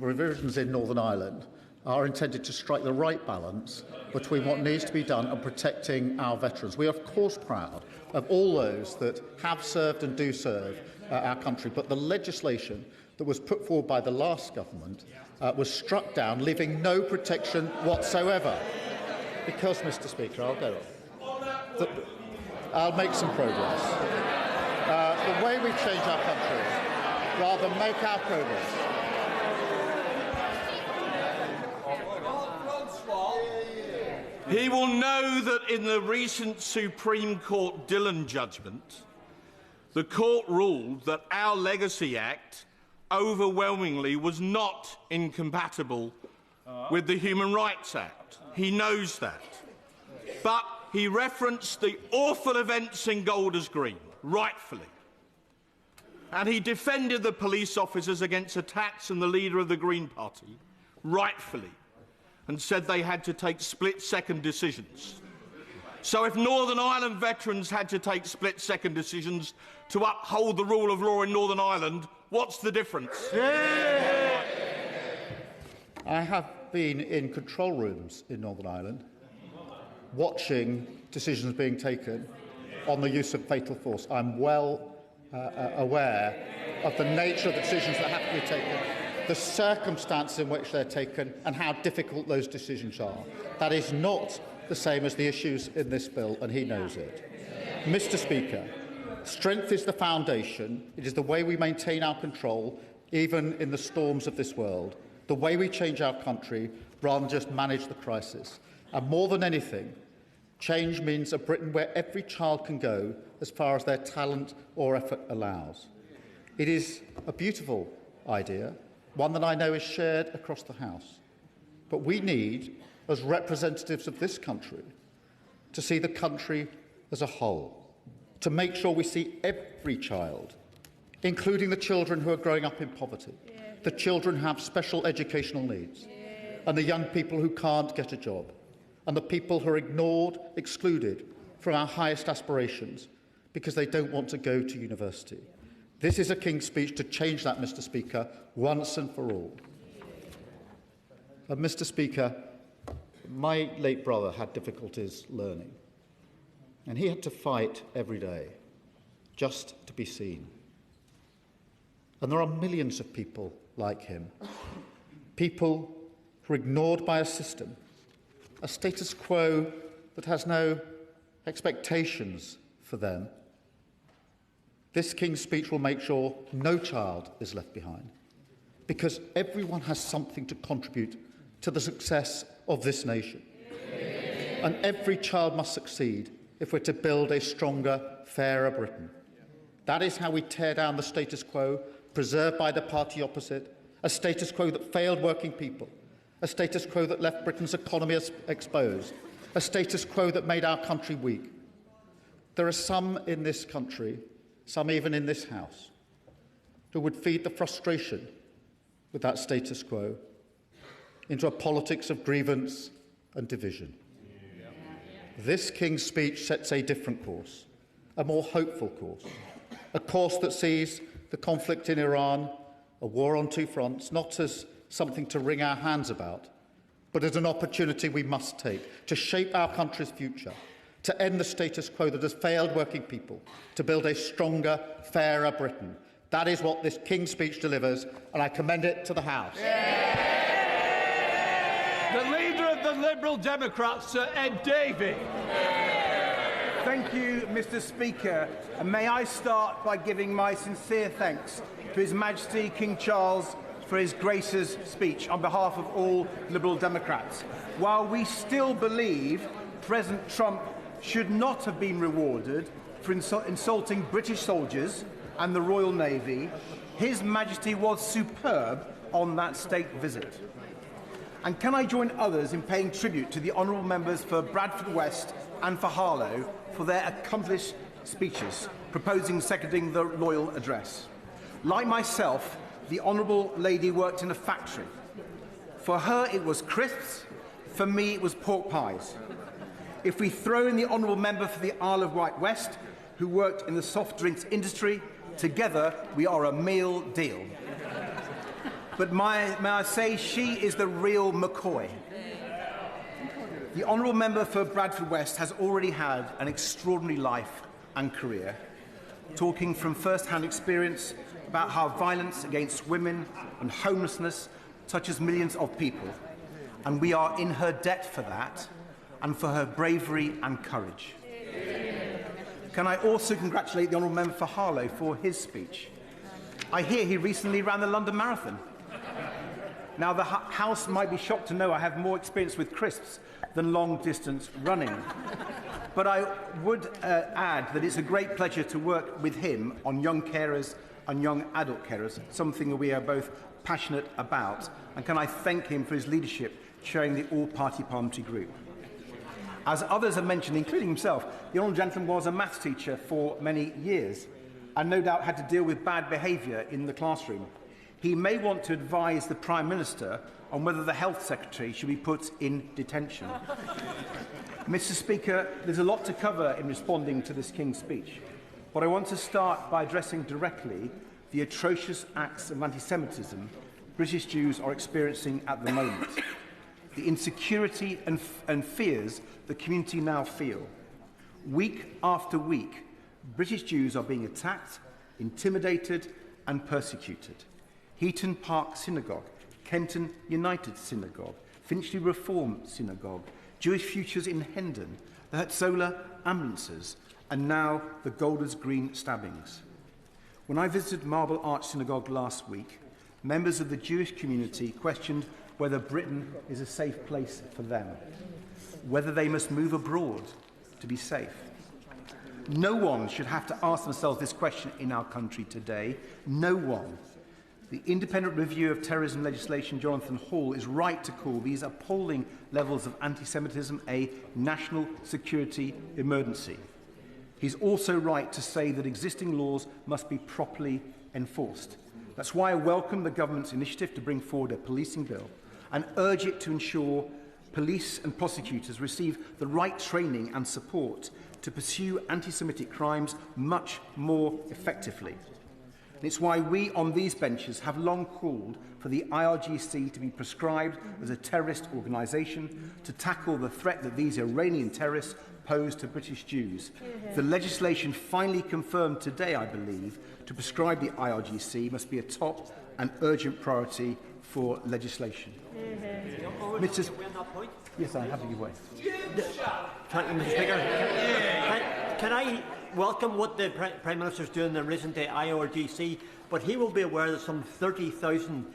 provisions in Northern Ireland are intended to strike the right balance between what needs to be done and protecting our veterans. We are, of course, proud of all those that have served and do serve our country, but the legislation that was put forward by the last government was struck down, leaving no protection whatsoever. Because, Mr. Speaker, I'll go on. I'll make some progress. The way we change our country, rather than make our progress. He will know that in the recent Supreme Court Dillon judgment, the court ruled that our Legacy Act overwhelmingly was not incompatible with the Human Rights Act. He knows that. But he referenced the awful events in Golders Green, rightfully. And he defended the police officers against attacks on the leader of the Green Party, rightfully, and said they had to take split-second decisions. So if Northern Ireland veterans had to take split-second decisions to uphold the rule of law in Northern Ireland, what's the difference? I have been in control rooms in Northern Ireland, watching decisions being taken on the use of fatal force. I'm well aware of the nature of the decisions that have to be taken, the circumstances in which they're taken, and how difficult those decisions are. That is not the same as the issues in this bill, and he knows it. Mr. Speaker, strength is the foundation. It is the way we maintain our control, even in the storms of this world, the way we change our country rather than just manage the crisis. And more than anything, change means a Britain where every child can go as far as their talent or effort allows. It is a beautiful idea, one that I know is shared across the House. But we need, as representatives of this country, to see the country as a whole, to make sure we see every child, including the children who are growing up in poverty, the children who have special educational needs, and the young people who can't get a job, and the people who are ignored, excluded from our highest aspirations because they don't want to go to university. This is a King's Speech to change that, Mr. Speaker, once and for all. Mr. Speaker, my late brother had difficulties learning, and he had to fight every day just to be seen. And there are millions of people like him, people who are ignored by a system, a status quo that has no expectations for them. This King's Speech will make sure no child is left behind, because everyone has something to contribute to the success of this nation. And every child must succeed if we're to build a stronger, fairer Britain. That is how we tear down the status quo preserved by the party opposite, a status quo that failed working people, a status quo that left Britain's economy exposed, a status quo that made our country weak. There are some in this country, some even in this House, who would feed the frustration with that status quo into a politics of grievance and division. This King's Speech sets a different course, a more hopeful course, a course that sees the conflict in Iran, a war on two fronts, not as something to wring our hands about, but as an opportunity we must take to shape our country's future, to end the status quo that has failed working people, to build a stronger, fairer Britain. That is what this King's Speech delivers, and I commend it to the House. The Leader of the Liberal Democrats, Sir Ed Davey. Thank you, Mr. Speaker, and may I start by giving my sincere thanks to His Majesty King Charles for His Grace's speech on behalf of all Liberal Democrats. While we still believe President Trump should not have been rewarded for insulting British soldiers and the Royal Navy, His Majesty was superb on that state visit. And can I join others in paying tribute to the honourable members for Bradford West and for Harlow for their accomplished speeches, proposing and seconding the Royal Address. Like myself, the Honourable Lady worked in a factory. For her, it was crisps. For me, it was pork pies. If we throw in the Honourable Member for the Isle of Wight West, who worked in the soft drinks industry, together we are a meal deal. But may I say, she is the real McCoy. The Honourable Member for Bradford West has already had an extraordinary life and career, talking from first-hand experience about how violence against women and homelessness touches millions of people, and we are in her debt for that and for her bravery and courage. Can I also congratulate the Honourable Member for Harlow for his speech? I hear he recently ran the London Marathon. Now, the House might be shocked to know I have more experience with crisps than long-distance running. But I would add that it's a great pleasure to work with him on young carers and young adult carers, something we are both passionate about. And can I thank him for his leadership chairing the all-party parliamentary group. As others have mentioned, including himself, the Honourable Gentleman was a maths teacher for many years and no doubt had to deal with bad behaviour in the classroom. He may want to advise the Prime Minister on whether the Health Secretary should be put in detention. Mr. Speaker, there's a lot to cover in responding to this King's speech, but I want to start by addressing directly the atrocious acts of anti-Semitism British Jews are experiencing at the moment, the insecurity and fears the community now feel. Week after week, British Jews are being attacked, intimidated and persecuted. Heaton Park Synagogue, Kenton United Synagogue, Finchley Reform Synagogue, Jewish Futures in Hendon, the Hatzola ambulances, and now the Golders Green stabbings. When I visited Marble Arch Synagogue last week, members of the Jewish community questioned whether Britain is a safe place for them, whether they must move abroad to be safe. No one should have to ask themselves this question in our country today. No one. The Independent Review of Terrorism Legislation, Jonathan Hall, is right to call these appalling levels of anti-Semitism a national security emergency. He's also right to say that existing laws must be properly enforced. That's why I welcome the government's initiative to bring forward a policing bill and urge it to ensure police and prosecutors receive the right training and support to pursue anti-Semitic crimes much more effectively. And it's why we on these benches have long called for the IRGC to be proscribed as a terrorist organisation to tackle the threat that these Iranian terrorists pose to British Jews. The legislation finally confirmed today, I believe, to prescribe the IRGC must be a top and urgent priority for legislation. Mr. Yes, I have to give way. Thank you, Mr. Speaker. Can I welcome what the Prime Minister is doing in relation to IRGC, but he will be aware that some 30,000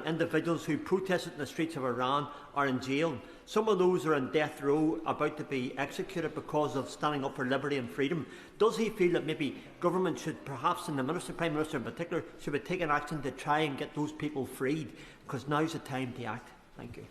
individuals who protested in the streets of Iran are in jail. Some of those are on death row, about to be executed because of standing up for liberty and freedom. Does he feel that maybe government should, perhaps, and the Prime Minister in particular, should be taking action to try and get those people freed? Because now's the time to act. Thank you.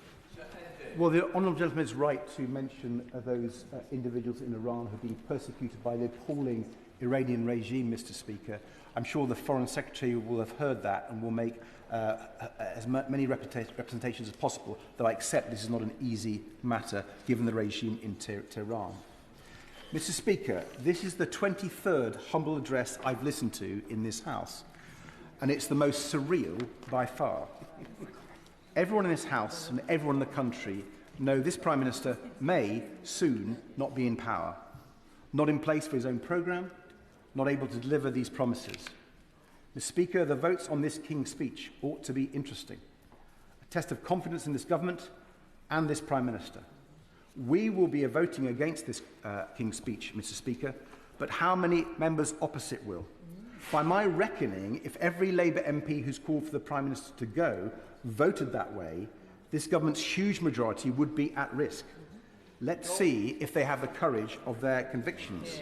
Well, the Honourable Gentleman is right to mention those individuals in Iran who have been persecuted by the appalling Iranian regime, Mr. Speaker. I'm sure the Foreign Secretary will have heard that and will make as many representations as possible, though I accept this is not an easy matter given the regime in Tehran. Mr. Speaker, this is the 23rd humble address I've listened to in this House, and it's the most surreal by far. Everyone in this House and everyone in the country know this Prime Minister may soon not be in power, not in place for his own programme, not able to deliver these promises. Mr. Speaker, the votes on this King's speech ought to be interesting, a test of confidence in this government and this Prime Minister. We will be voting against this King's speech, Mr. Speaker, but how many members opposite will? By my reckoning, if every Labour MP who's called for the Prime Minister to go voted that way, this government's huge majority would be at risk. Let's see if they have the courage of their convictions.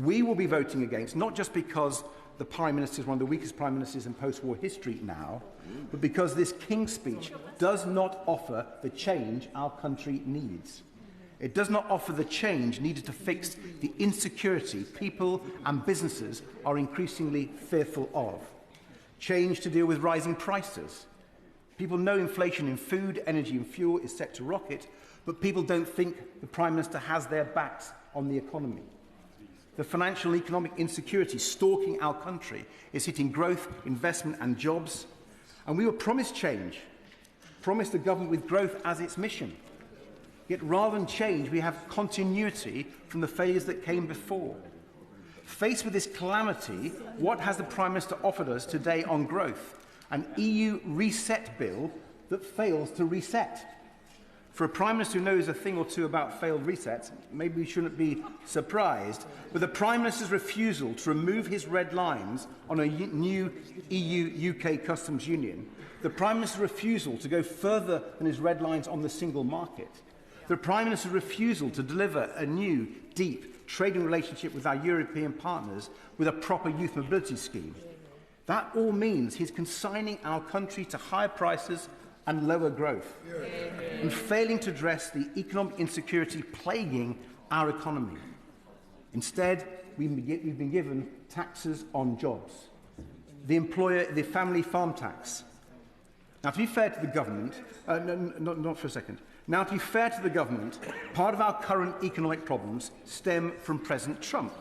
We will be voting against, not just because the Prime Minister is one of the weakest Prime Ministers in post-war history now, but because this King's speech does not offer the change our country needs. It does not offer the change needed to fix the insecurity people and businesses are increasingly fearful of. Change to deal with rising prices. People know inflation in food, energy and fuel is set to rocket, but people don't think the Prime Minister has their backs on the economy. The financial and economic insecurity stalking our country is hitting growth, investment and jobs. And we were promised change, promised a government with growth as its mission. Yet rather than change, we have continuity from the failures that came before. Faced with this calamity, what has the Prime Minister offered us today on growth? an EU reset bill that fails to reset. For a Prime Minister who knows a thing or two about failed resets, maybe we shouldn't be surprised, but the Prime Minister's refusal to remove his red lines on a new EU-UK customs union, the Prime Minister's refusal to go further than his red lines on the single market, the Prime Minister's refusal to deliver a new, deep trading relationship with our European partners with a proper youth mobility scheme. That all means he's consigning our country to higher prices and lower growth, and failing to address the economic insecurity plaguing our economy. Instead, we've been given taxes on jobs, the family farm tax. Now, to be fair to the government, not for a second. Now, to be fair to the government, part of our current economic problems stem from President Trump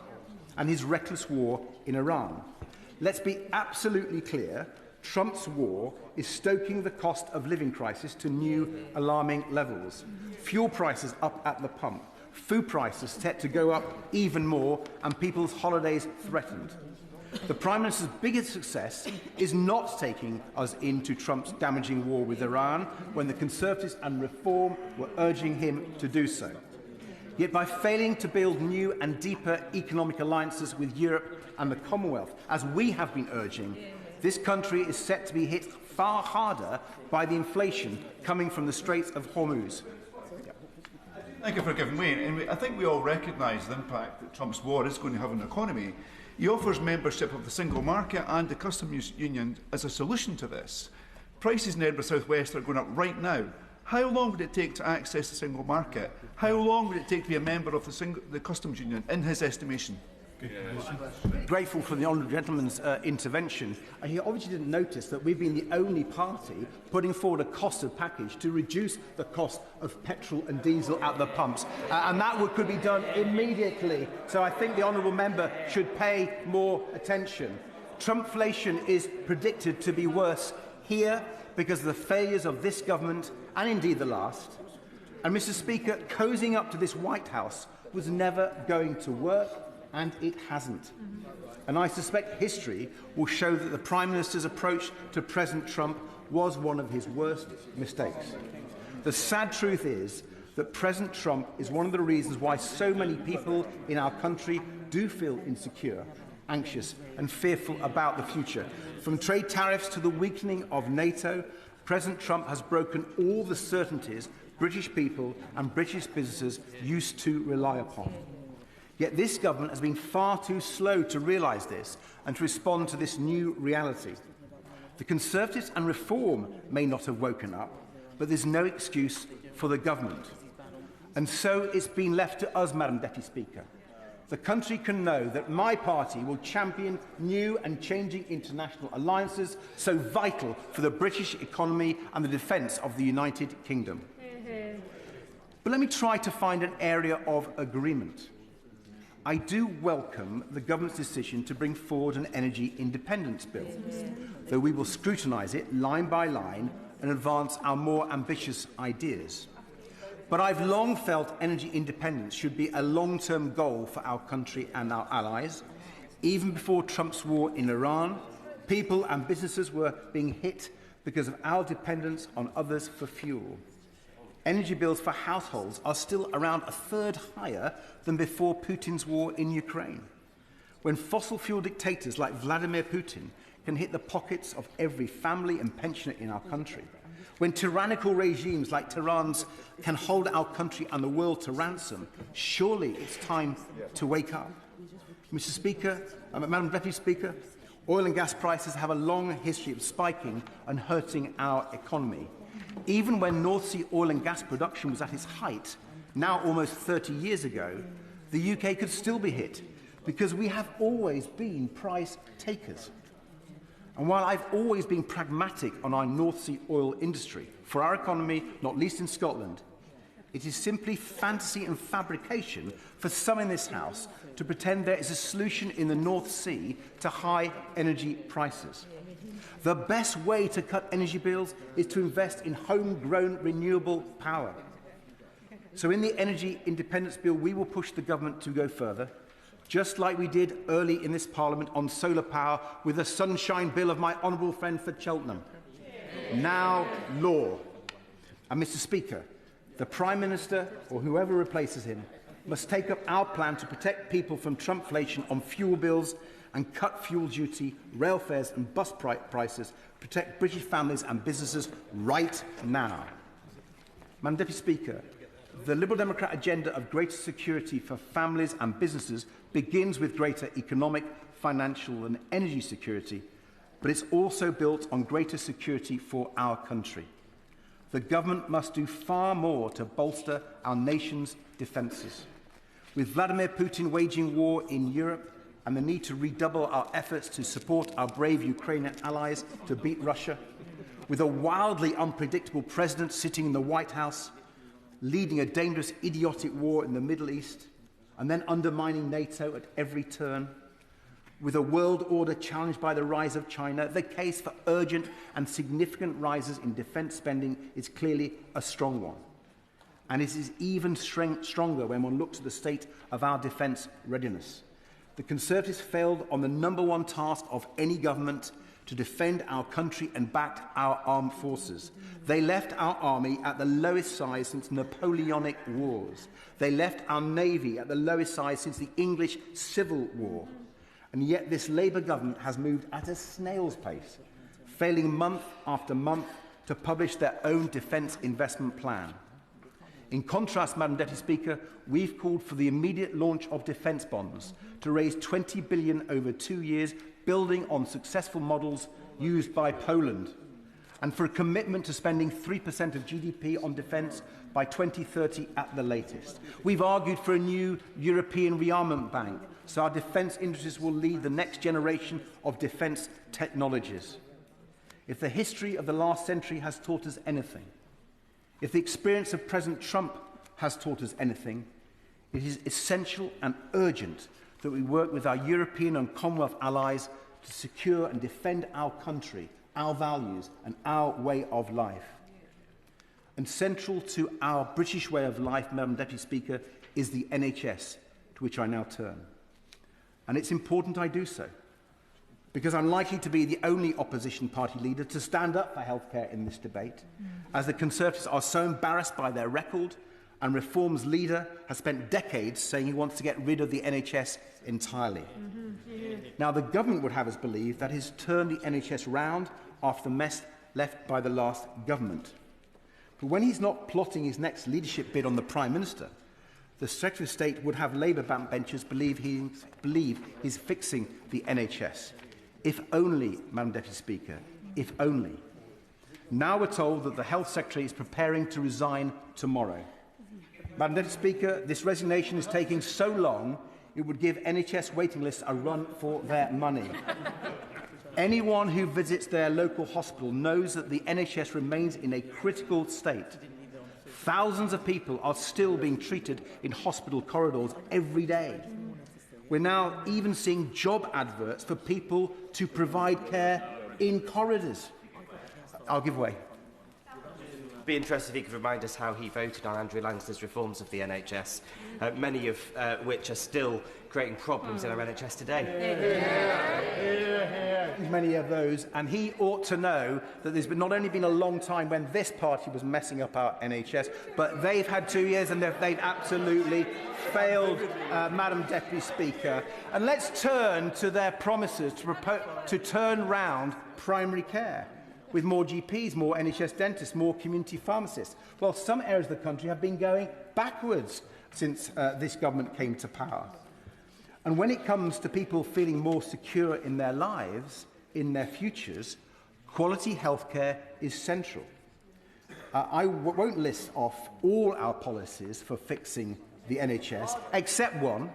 and his reckless war in Iran. Let's be absolutely clear. Trump's war is stoking the cost of living crisis to new alarming levels. Fuel prices up at the pump, food prices set to go up even more, and people's holidays threatened. The Prime Minister's biggest success is not taking us into Trump's damaging war with Iran when the Conservatives and Reform were urging him to do so. Yet by failing to build new and deeper economic alliances with Europe and the Commonwealth, as we have been urging, this country is set to be hit far harder by the inflation coming from the Straits of Hormuz. Thank you for giving way. And I think we all recognise the impact that Trump's war is going to have on the economy. He offers membership of the single market and the customs union as a solution to this. Prices in Edinburgh South West are going up right now. How long would it take to access the single market? How long would it take to be a member of the customs union, in his estimation? Grateful for the honourable gentleman's intervention. He obviously didn't notice that we've been the only party putting forward a cost-of package to reduce the cost of petrol and diesel at the pumps, and that could be done immediately. So I think the honourable member should pay more attention. Trumpflation is predicted to be worse here because of the failures of this government and indeed the last. And Mr. Speaker, cozying up to this White House was never going to work. And it hasn't. And I suspect history will show that the Prime Minister's approach to President Trump was one of his worst mistakes. The sad truth is that President Trump is one of the reasons why so many people in our country do feel insecure, anxious and fearful about the future. From trade tariffs to the weakening of NATO, President Trump has broken all the certainties British people and British businesses used to rely upon. Yet this government has been far too slow to realise this and to respond to this new reality. The Conservatives and Reform may not have woken up, but there's no excuse for the government. And so it's been left to us, Madam Deputy Speaker. The country can know that my party will champion new and changing international alliances so vital for the British economy and the defence of the United Kingdom. But let me try to find an area of agreement. I do welcome the government's decision to bring forward an energy independence bill, though we will scrutinise it line by line and advance our more ambitious ideas. But I've long felt energy independence should be a long-term goal for our country and our allies. Even before Trump's war in Iran, people and businesses were being hit because of our dependence on others for fuel. Energy bills for households are still around a third higher than before Putin's war in Ukraine. When fossil fuel dictators like Vladimir Putin can hit the pockets of every family and pensioner in our country, when tyrannical regimes like Tehran's can hold our country and the world to ransom, surely it's time to wake up. Mr. Speaker, Madam Deputy Speaker, oil and gas prices have a long history of spiking and hurting our economy. Even when North Sea oil and gas production was at its height, now almost 30 years ago, the UK could still be hit because we have always been price takers. And while I've always been pragmatic on our North Sea oil industry, for our economy, not least in Scotland, it is simply fantasy and fabrication for some in this House to pretend there is a solution in the North Sea to high energy prices. The best way to cut energy bills is to invest in homegrown renewable power. So in the Energy Independence Bill, we will push the government to go further, just like we did early in this Parliament on solar power with the Sunshine Bill of my honourable friend for Cheltenham. Now law. And Mr Speaker, the Prime Minister, or whoever replaces him, must take up our plan to protect people from Trumpflation on fuel bills and cut fuel duty, rail fares and bus prices, protect British families and businesses right now. Madam Deputy Speaker, the Liberal Democrat agenda of greater security for families and businesses begins with greater economic, financial and energy security, but it's also built on greater security for our country. The government must do far more to bolster our nation's defences. With Vladimir Putin waging war in Europe and the need to redouble our efforts to support our brave Ukrainian allies to beat Russia, with a wildly unpredictable president sitting in the White House, leading a dangerous, idiotic war in the Middle East, and then undermining NATO at every turn, with a world order challenged by the rise of China, the case for urgent and significant rises in defence spending is clearly a strong one. And it is even stronger when one looks at the state of our defence readiness. The Conservatives failed on the #1 task of any government, to defend our country and back our armed forces. They left our army at the lowest size since Napoleonic wars. They left our navy at the lowest size since the English Civil War. And yet this Labour government has moved at a snail's pace, failing month after month to publish their own defence investment plan. In contrast, Madam Deputy Speaker, we've called for the immediate launch of defence bonds to raise $20 billion over 2 years, building on successful models used by Poland, and for a commitment to spending 3% of GDP on defence by 2030 at the latest. We've argued for a new European rearmament bank, so our defence industries will lead the next generation of defence technologies. If the history of the last century has taught us anything, if the experience of President Trump has taught us anything, it is essential and urgent that we work with our European and Commonwealth allies to secure and defend our country, our values and our way of life. And central to our British way of life, Madam Deputy Speaker, is the NHS, to which I now turn. And it's important I do so, because I'm likely to be the only opposition party leader to stand up for healthcare in this debate, as the Conservatives are so embarrassed by their record, and Reform's leader has spent decades saying he wants to get rid of the NHS entirely. Now, the government would have us believe that he's turned the NHS round after the mess left by the last government. But when he's not plotting his next leadership bid on the Prime Minister, the Secretary of State would have Labour backbenchers believe he's fixing the NHS. If only, Madam Deputy Speaker, if only. Now we're told that the Health Secretary is preparing to resign tomorrow. Madam Deputy Speaker, this resignation is taking so long, it would give NHS waiting lists a run for their money. Anyone who visits their local hospital knows that the NHS remains in a critical state. Thousands of people are still being treated in hospital corridors every day. We're now even seeing job adverts for people to provide care in corridors. I'll give way. Be interested if he could remind us how he voted on Andrew Langster's reforms of the NHS, many of which are still creating problems in our NHS today. Many of those, and he ought to know that there's not only been a long time when this party was messing up our NHS, but they've had 2 years and they've absolutely failed, Madam Deputy Speaker. And let's turn to their promises to turn round primary care, with more GPs, more NHS dentists, more community pharmacists. Well, some areas of the country have been going backwards since this government came to power. And when it comes to people feeling more secure in their lives, in their futures, quality healthcare is central. I won't list off all our policies for fixing the NHS, except one: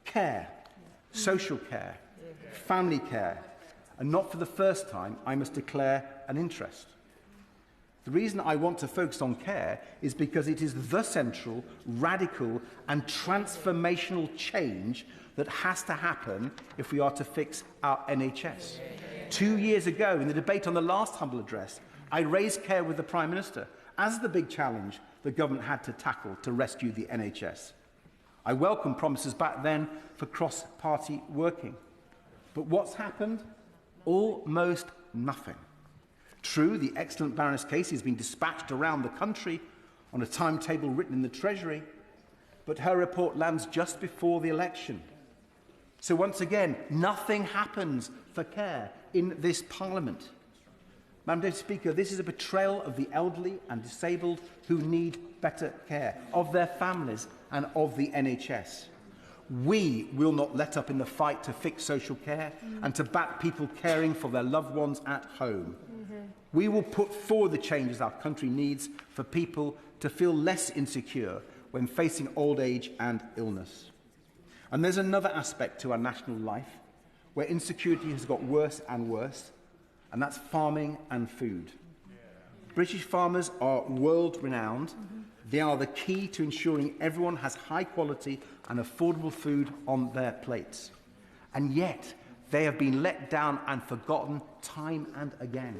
care, social care, family care. And not for the first time, I must declare an interest. The reason I want to focus on care is because it is the central, radical and transformational change that has to happen if we are to fix our NHS. 2 years ago, in the debate on the last humble address, I raised care with the Prime Minister as the big challenge the government had to tackle to rescue the NHS. I welcome promises back then for cross-party working. But what's happened? Almost nothing. True, the excellent Baroness Casey has been dispatched around the country on a timetable written in the Treasury, but her report lands just before the election. So once again, nothing happens for care in this Parliament. Madam Deputy Speaker, this is a betrayal of the elderly and disabled who need better care, of their families and of the NHS. We will not let up in the fight to fix social care and to back people caring for their loved ones at home. We will put forward the changes our country needs for people to feel less insecure when facing old age and illness. And there's another aspect to our national life where insecurity has got worse and worse, and that's farming and food. British farmers are world-renowned. They are the key to ensuring everyone has high-quality and affordable food on their plates. And yet, they have been let down and forgotten time and again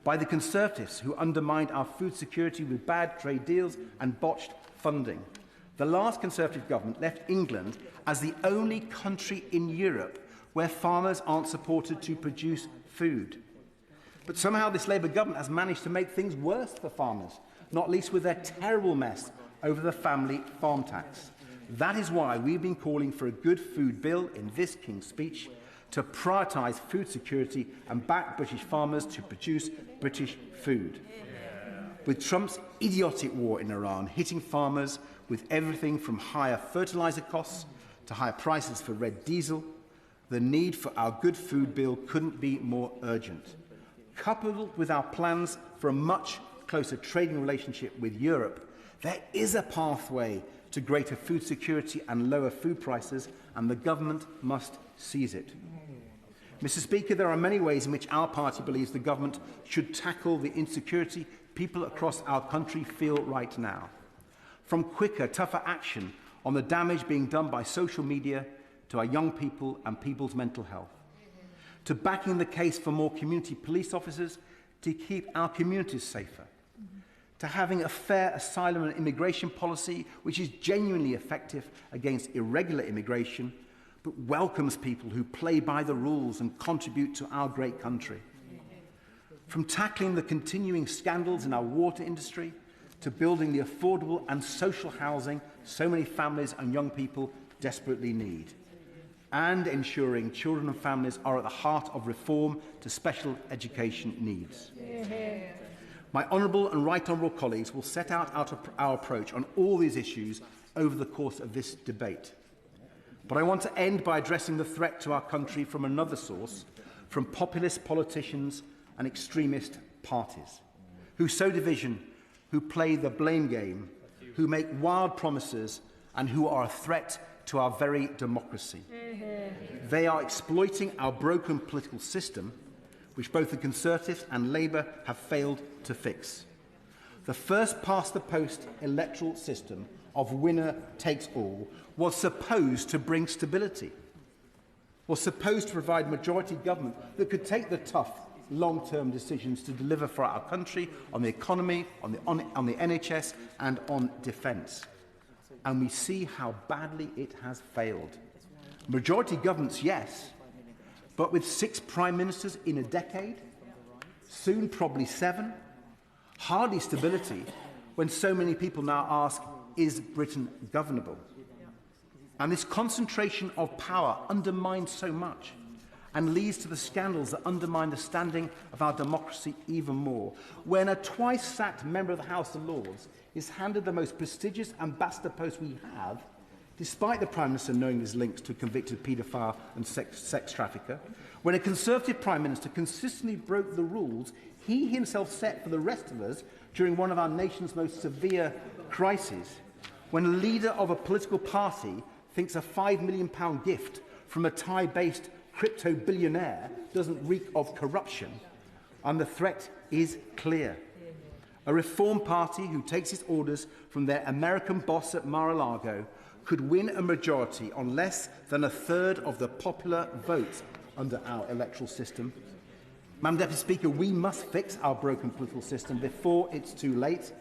by the Conservatives, who undermined our food security with bad trade deals and botched funding. The last Conservative government left England as the only country in Europe where farmers aren't supported to produce food. But somehow this Labour government has managed to make things worse for farmers, not least with their terrible mess over the family farm tax. That is why we've been calling for a good food bill in this King's Speech to prioritise food security and back British farmers to produce British food. With Trump's idiotic war in Iran hitting farmers with everything from higher fertiliser costs to higher prices for red diesel, the need for our good food bill couldn't be more urgent. Coupled with our plans for a much closer trading relationship with Europe, there is a pathway to greater food security and lower food prices, and the government must seize it. Mr. Speaker, there are many ways in which our party believes the government should tackle the insecurity people across our country feel right now. From quicker, tougher action on the damage being done by social media to our young people and people's mental health, to backing the case for more community police officers to keep our communities safer, to having a fair asylum and immigration policy which is genuinely effective against irregular immigration, but welcomes people who play by the rules and contribute to our great country. From tackling the continuing scandals in our water industry to building the affordable and social housing so many families and young people desperately need, and ensuring children and families are at the heart of reform to special education needs. My honourable and right honourable colleagues will set out our approach on all these issues over the course of this debate. But I want to end by addressing the threat to our country from another source, from populist politicians and extremist parties, who sow division, who play the blame game, who make wild promises, and who are a threat to our very democracy. They are exploiting our broken political system, which both the Conservatives and Labour have failed to fix. The first-past-the-post electoral system of winner takes all was supposed to bring stability, was supposed to provide majority government that could take the tough, long-term decisions to deliver for our country on the economy, on the NHS and on defence. And we see how badly it has failed. Majority governments, yes, but with 6 prime ministers in a decade, soon probably 7, hardly stability when so many people now ask, is Britain governable? And this concentration of power undermines so much and leads to the scandals that undermine the standing of our democracy even more. When a twice-sacked member of the House of Lords is handed the most prestigious ambassador post we have, despite the Prime Minister knowing his links to a convicted paedophile and sex trafficker, when a Conservative Prime Minister consistently broke the rules he himself set for the rest of us during one of our nation's most severe crises, when a leader of a political party thinks a £5 million gift from a Thai-based crypto billionaire doesn't reek of corruption, and the threat is clear. A Reform Party who takes its orders from their American boss at Mar-a-Lago could win a majority on less than a third of the popular votes under our electoral system. Madam Deputy Speaker, we must fix our broken political system before it's too late,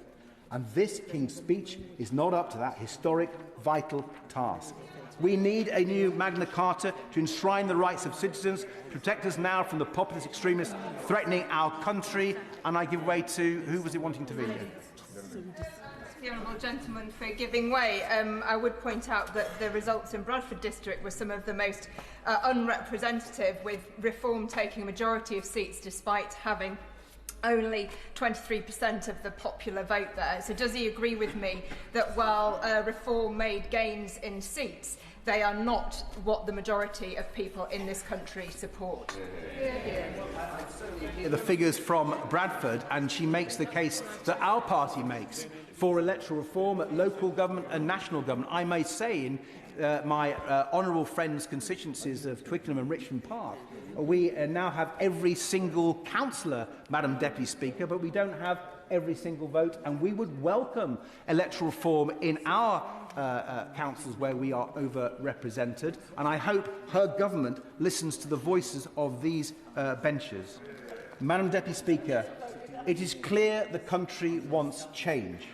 And this King's speech is not up to that historic, vital task. We need a new Magna Carta to enshrine the rights of citizens, protect us now from the populist extremists threatening our country. And I give way to, who was it wanting to video? The honourable gentleman for giving way. I would point out that the results in Bradford district were some of the most unrepresentative, with Reform taking a majority of seats despite having only 23% of the popular vote there. So does he agree with me that while Reform made gains in seats, they are not what the majority of people in this country support? The figures from Bradford, and she makes the case that our party makes for electoral reform at local government and national government. I may say in my honourable friends' constituencies of Twickenham and Richmond Park, we now have every single councillor, Madam Deputy Speaker, but we don't have every single vote, and we would welcome electoral reform in our councils where we are overrepresented, and I hope her government listens to the voices of these benches. Madam Deputy Speaker, it is clear the country wants change.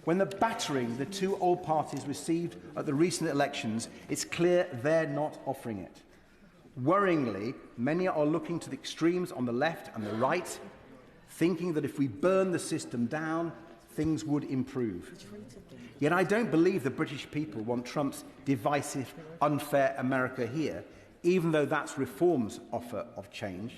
When the battering the two old parties received at the recent elections, it's clear they're not offering it. Worryingly, many are looking to the extremes on the left and the right, thinking that if we burn the system down, things would improve. Yet I don't believe the British people want Trump's divisive, unfair America here, even though that's Reform's offer of change.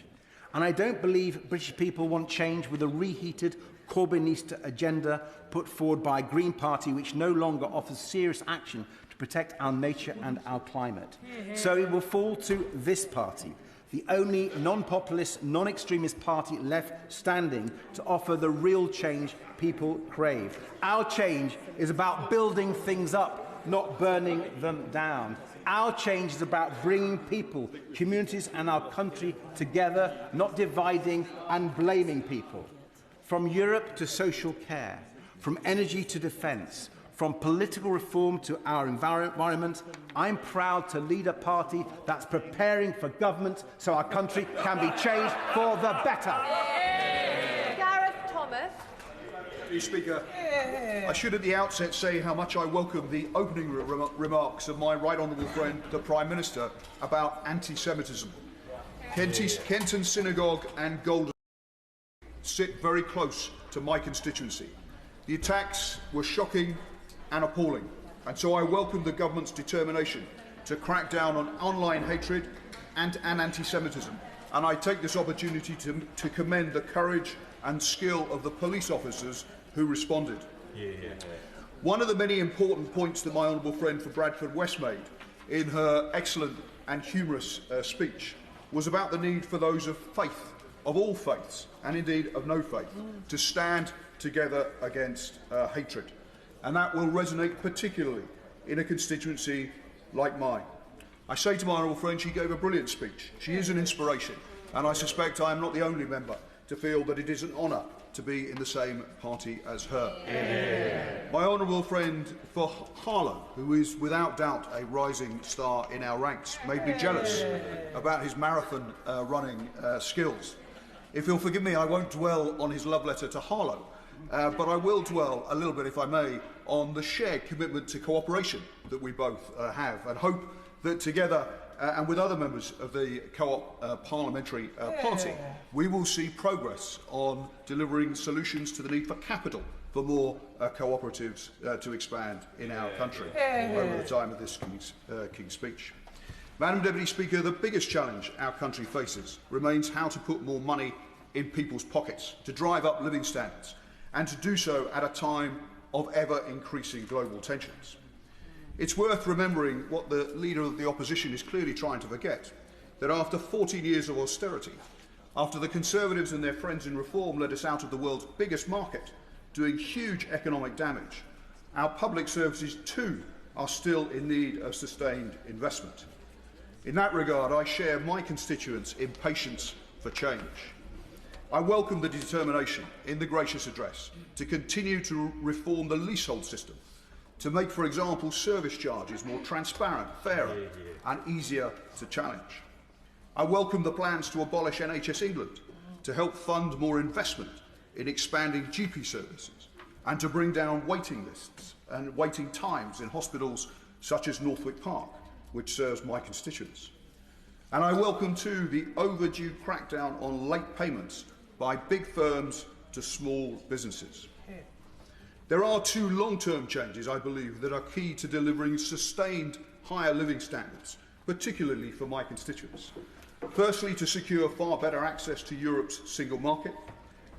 And I don't believe British people want change with a reheated Corbynista agenda put forward by a Green Party which no longer offers serious action to protect our nature and our climate. So it will fall to this party, the only non-populist, non-extremist party left standing to offer the real change people crave. Our change is about building things up, not burning them down. Our change is about bringing people, communities and our country together, not dividing and blaming people. From Europe to social care, from energy to defence, from political reform to our environment, I'm proud to lead a party that's preparing for government so our country can be changed for the better. Gareth Thomas. Mr. Speaker, I should at the outset say how much I welcome the opening remarks of my right honourable friend, the Prime Minister, about anti-Semitism. Kenton Synagogue and Golden sit very close to my constituency. The attacks were shocking and appalling, and so I welcome the government's determination to crack down on online hatred and anti-Semitism. And I take this opportunity to commend the courage and skill of the police officers who responded. One of the many important points that my honourable friend for Bradford West made in her excellent and humorous speech was about the need for those of faith, of all faiths, and indeed of no faith, to stand together against hatred. And that will resonate particularly in a constituency like mine. I say to my honourable friend, she gave a brilliant speech. She is an inspiration, and I suspect I am not the only member to feel that it is an honour to be in the same party as her. My honourable friend for Harlow, who is without doubt a rising star in our ranks, made me jealous about his marathon running skills. If he'll forgive me, I won't dwell on his love letter to Harlow, but I will dwell a little bit, if I may, on the shared commitment to cooperation that we both have, and hope that together and with other members of the Co-op Parliamentary Party, we will see progress on delivering solutions to the need for capital for more cooperatives to expand in our country over the time of this King's speech. Madam Deputy Speaker, the biggest challenge our country faces remains how to put more money in people's pockets, to drive up living standards, and to do so at a time of ever-increasing global tensions. It's worth remembering what the Leader of the Opposition is clearly trying to forget, that after 14 years of austerity, after the Conservatives and their friends in Reform led us out of the world's biggest market, doing huge economic damage, our public services too are still in need of sustained investment. In that regard, I share my constituents' impatience for change. I welcome the determination in the gracious address to continue to reform the leasehold system, to make, for example, service charges more transparent, fairer and easier to challenge. I welcome the plans to abolish NHS England, to help fund more investment in expanding GP services and to bring down waiting lists and waiting times in hospitals such as Northwick Park, which serves my constituents. And I welcome too the overdue crackdown on late payments by big firms to small businesses. There are two long-term changes, I believe, that are key to delivering sustained higher living standards, particularly for my constituents. Firstly, to secure far better access to Europe's single market,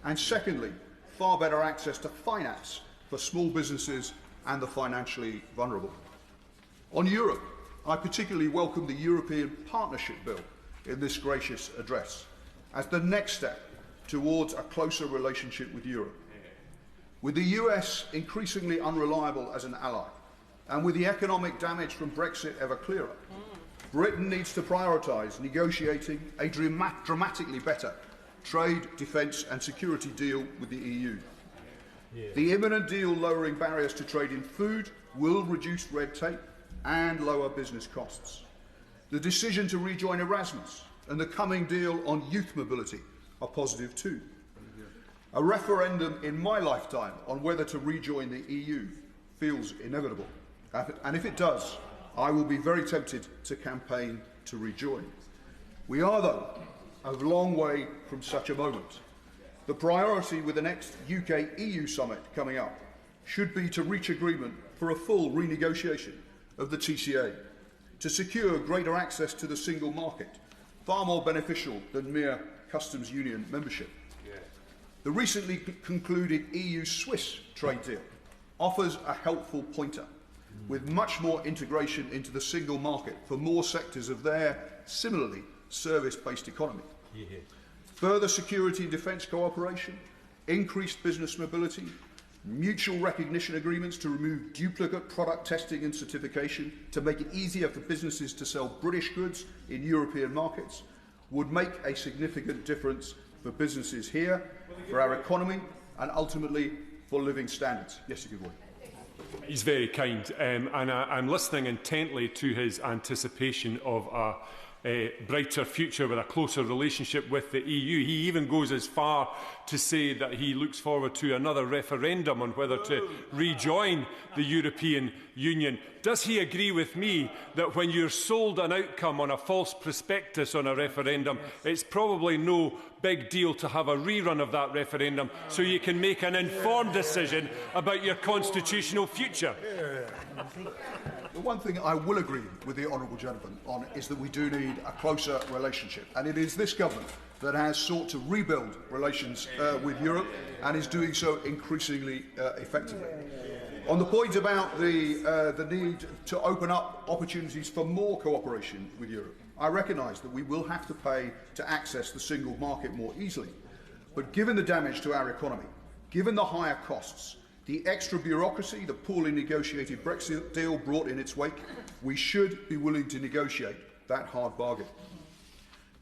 and secondly, far better access to finance for small businesses and the financially vulnerable. On Europe, I particularly welcome the European Partnership Bill in this gracious address as the next step towards a closer relationship with Europe. With the US increasingly unreliable as an ally, and with the economic damage from Brexit ever clearer, Britain needs to prioritise negotiating a dramatically better trade, defence and security deal with the EU. The imminent deal lowering barriers to trade in food will reduce red tape and lower business costs. The decision to rejoin Erasmus and the coming deal on youth mobility are positive too. A referendum in my lifetime on whether to rejoin the EU feels inevitable. And if it does, I will be very tempted to campaign to rejoin. We are, though, a long way from such a moment. The priority with the next UK-EU summit coming up should be to reach agreement for a full renegotiation of the TCA, to secure greater access to the single market, far more beneficial than mere customs union membership. The recently concluded EU-Swiss trade deal offers a helpful pointer, with much more integration into the single market for more sectors of their, similarly, service-based economy. Further security and defence cooperation, increased business mobility, mutual recognition agreements to remove duplicate product testing and certification to make it easier for businesses to sell British goods in European markets would make a significant difference for businesses here, for our economy and ultimately for living standards. Yes, you good boy. He's very kind, and I'm listening intently to his anticipation of a brighter future with a closer relationship with the EU. He even goes as far to say that he looks forward to another referendum on whether to rejoin the European Union. Does he agree with me that when you're sold an outcome on a false prospectus on a referendum, it's probably no big deal to have a rerun of that referendum so you can make an informed decision about your constitutional future? The one thing I will agree with the honourable gentleman on is that we do need a closer relationship, and it is this government that has sought to rebuild relations with Europe and is doing so increasingly effectively. On the point about the need to open up opportunities for more cooperation with Europe, I recognise that we will have to pay to access the single market more easily. But given the damage to our economy, given the higher costs, the extra bureaucracy the poorly negotiated Brexit deal brought in its wake, we should be willing to negotiate that hard bargain.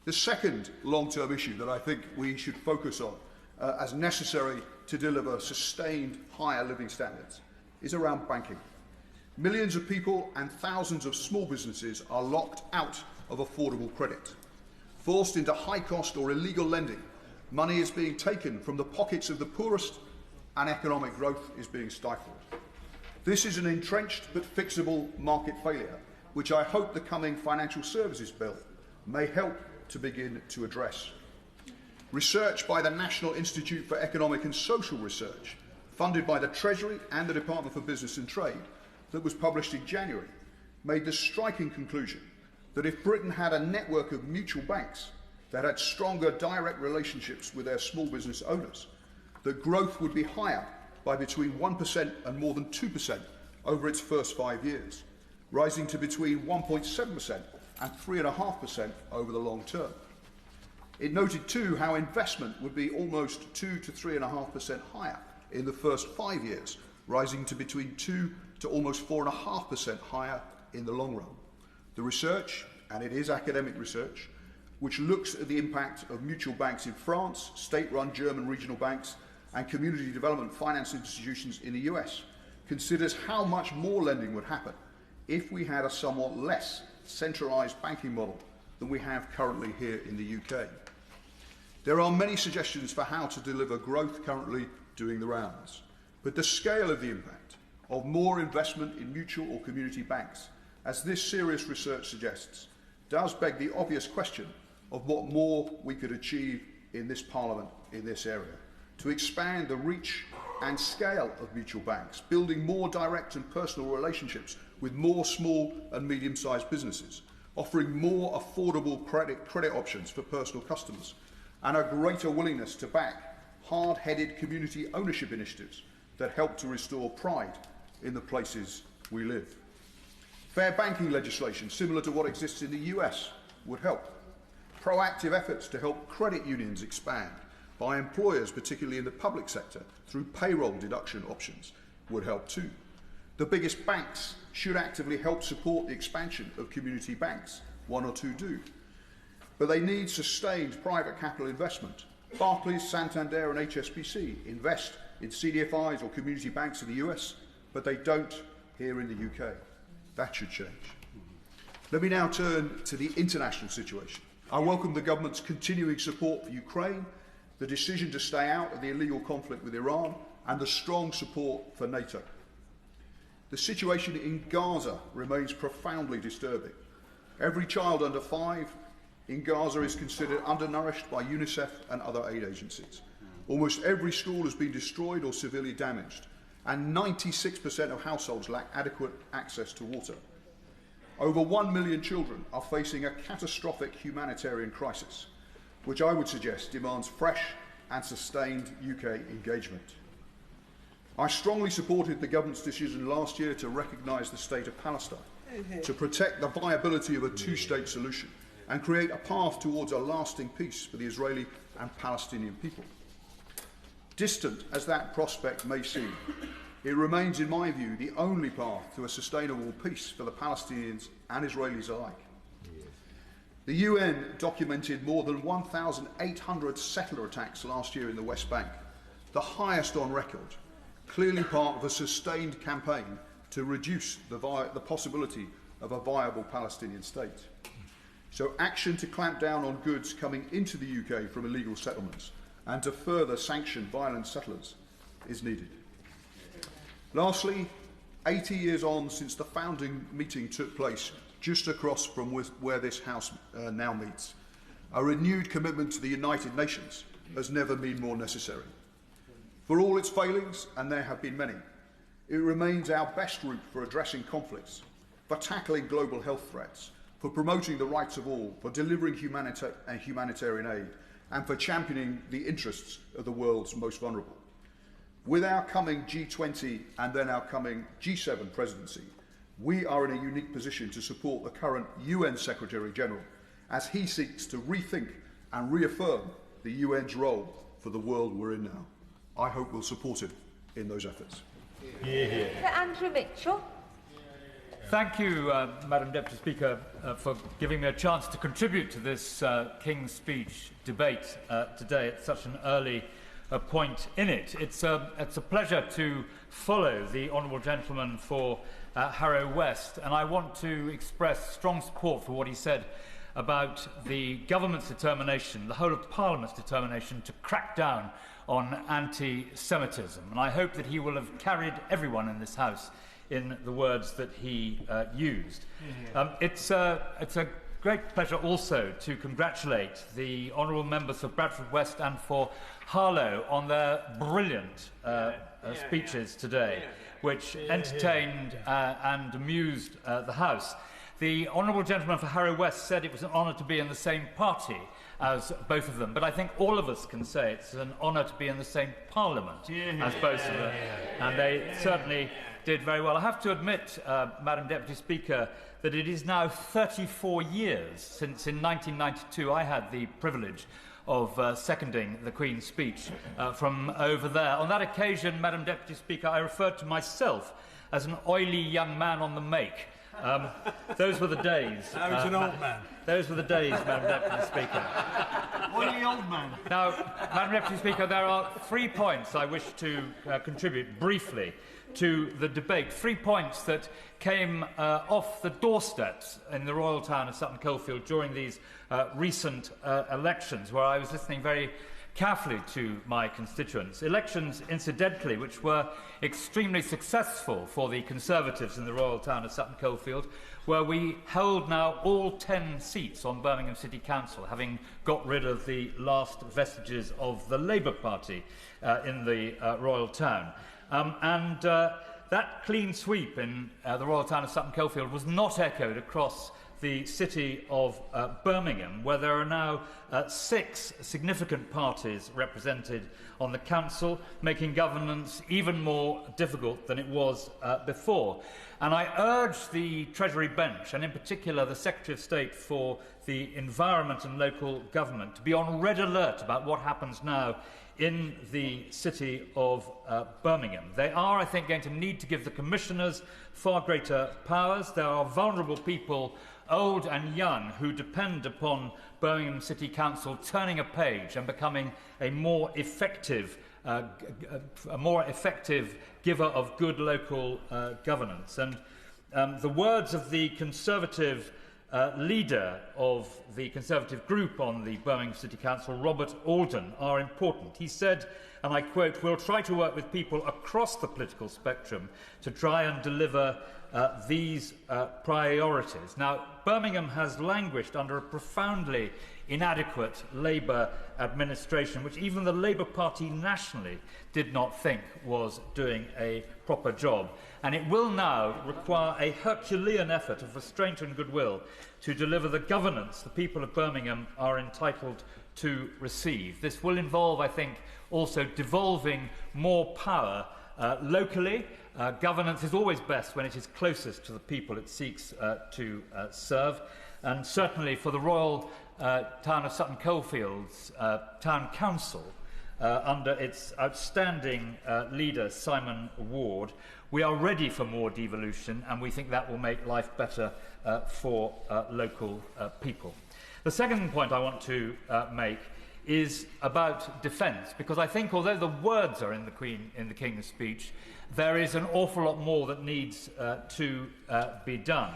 The second long-term issue that I think we should focus on as necessary to deliver sustained higher living standards is around banking. Millions of people and thousands of small businesses are locked out of affordable credit. Forced into high-cost or illegal lending, money is being taken from the pockets of the poorest and economic growth is being stifled. This is an entrenched but fixable market failure, which I hope the coming Financial Services Bill may help to begin to address. Research by the National Institute for Economic and Social Research, funded by the Treasury and the Department for Business and Trade, that was published in January, made the striking conclusion that if Britain had a network of mutual banks that had stronger direct relationships with their small business owners, that growth would be higher by between 1% and more than 2% over its first 5 years, rising to between 1.7% and 3.5% over the long term. It noted too how investment would be almost 2 to 3.5% higher in the first 5 years, rising to between 2 to almost 4.5% higher in the long run. The research, and it is academic research, which looks at the impact of mutual banks in France, state-run German regional banks, and community development finance institutions in the US, considers how much more lending would happen if we had a somewhat less centralised banking model than we have currently here in the UK. There are many suggestions for how to deliver growth currently doing the rounds, but the scale of the impact of more investment in mutual or community banks, as this serious research suggests, does beg the obvious question of what more we could achieve in this Parliament in this area, to expand the reach and scale of mutual banks, building more direct and personal relationships with more small and medium-sized businesses, offering more affordable credit options for personal customers, and a greater willingness to back hard-headed community ownership initiatives that help to restore pride in the places we live. Fair banking legislation, similar to what exists in the US, would help. Proactive efforts to help credit unions expand by employers, particularly in the public sector, through payroll deduction options, would help too. The biggest banks should actively help support the expansion of community banks. One or two do. But they need sustained private capital investment. Barclays, Santander and HSBC invest in CDFIs or community banks in the US, but they don't here in the UK. That should change. Let me now turn to the international situation. I welcome the government's continuing support for Ukraine, the decision to stay out of the illegal conflict with Iran, and the strong support for NATO. The situation in Gaza remains profoundly disturbing. Every child under 5 in Gaza is considered undernourished by UNICEF and other aid agencies. Almost every school has been destroyed or severely damaged, and 96% of households lack adequate access to water. Over 1 million children are facing a catastrophic humanitarian crisis, which I would suggest demands fresh and sustained UK engagement. I strongly supported the government's decision last year to recognise the state of Palestine, to protect the viability of a two-state solution and create a path towards a lasting peace for the Israeli and Palestinian people. Distant as that prospect may seem, it remains, in my view, the only path to a sustainable peace for the Palestinians and Israelis alike. The UN documented more than 1,800 settler attacks last year in the West Bank, the highest on record, clearly part of a sustained campaign to reduce the possibility of a viable Palestinian state. So action to clamp down on goods coming into the UK from illegal settlements and to further sanction violent settlers is needed. Lastly, 80 years on since the founding meeting took place just across from where this House now meets, a renewed commitment to the United Nations has never been more necessary. For all its failings, and there have been many, it remains our best route for addressing conflicts, for tackling global health threats, for promoting the rights of all, for delivering humanitarian aid, and for championing the interests of the world's most vulnerable. With our coming G20 and then our coming G7 presidency, we are in a unique position to support the current UN Secretary-General as he seeks to rethink and reaffirm the UN's role for the world we're in now. I hope we'll support him in those efforts. Andrew Mitchell. Thank you, Madam Deputy Speaker, for giving me a chance to contribute to this King's Speech debate today at such an early point in it. It's a pleasure to follow the Honourable Gentleman for Harrow West, and I want to express strong support for what he said about the government's determination, the whole of Parliament's determination to crack down on anti-Semitism. And I hope that he will have carried everyone in this House in the words that he used. It's a great pleasure also to congratulate the honourable members for Bradford West and for Harlow on their brilliant speeches today, which entertained and amused the House. The honourable gentleman for Harrow West said it was an honour to be in the same party as both of them, but I think all of us can say it's an honour to be in the same parliament as both of them, and they certainly did very well. I have to admit, Madam Deputy Speaker, that it is now 34 years since in 1992 I had the privilege of seconding the Queen's speech from over there. On that occasion, Madam Deputy Speaker, I referred to myself as an oily young man on the make. Those were the days. Now he's an old man. Those were the days, Madam Deputy Speaker. Oily old man. Now, Madam Deputy Speaker, there are 3 points I wish to contribute briefly to the debate. 3 points that came off the doorsteps in the royal town of Sutton Coldfield during these recent elections, where I was listening very carefully to my constituents. Elections, incidentally, which were extremely successful for the Conservatives in the royal town of Sutton Coldfield, where we held now all 10 seats on Birmingham City Council, having got rid of the last vestiges of the Labour Party in the royal town. That clean sweep in the royal town of Sutton Coldfield was not echoed across the city of Birmingham, where there are now 6 significant parties represented on the council, making governance even more difficult than it was before. And I urge the Treasury bench, and in particular the Secretary of State for the Environment and Local Government, to be on red alert about what happens now in the city of Birmingham. They are, I think, going to need to give the commissioners far greater powers. There are vulnerable people, old and young, who depend upon Birmingham City Council turning a page and becoming a more effective giver of good local governance. And the words of the Conservative leader of the Conservative group on the Birmingham City Council, Robert Alden, are important. He said, and I quote, "We'll try to work with people across the political spectrum to try and deliver these priorities." Now, Birmingham has languished under a profoundly inadequate Labour administration, which even the Labour Party nationally did not think was doing a proper job. And it will now require a Herculean effort of restraint and goodwill to deliver the governance the people of Birmingham are entitled to receive. This will involve, I think, also devolving more power locally. Governance is always best when it is closest to the people it seeks to serve. And certainly for the Royal Town of Sutton Coldfield's Town Council, under its outstanding leader, Simon Ward, we are ready for more devolution, and we think that will make life better for local people. The second point I want to make is about defence, because I think although the words are in the King's speech, there is an awful lot more that needs to be done.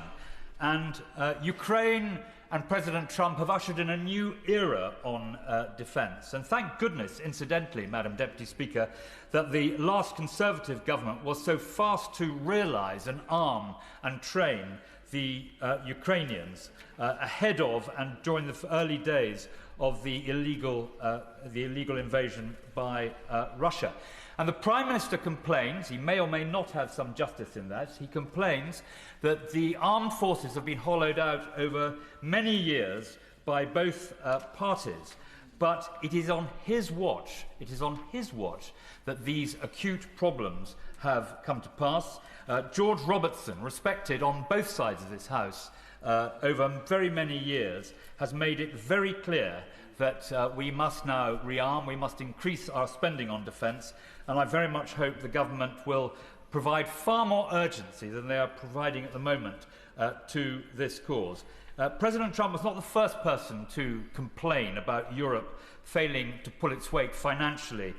And Ukraine and President Trump have ushered in a new era on defence. And thank goodness, incidentally, Madam Deputy Speaker, that the last Conservative government was so fast to realise and arm and train the Ukrainians ahead of and during the early days of the illegal invasion by Russia. And the Prime Minister complains, he may or may not have some justice in that, he complains that the armed forces have been hollowed out over many years by both parties. But it is on his watch, that these acute problems have come to pass. George Robertson, respected on both sides of this House over very many years, has made it very clear that we must now rearm, we must increase our spending on defence, and I very much hope the government will provide far more urgency than they are providing at the moment to this cause. President Trump was not the first person to complain about Europe failing to pull its weight financially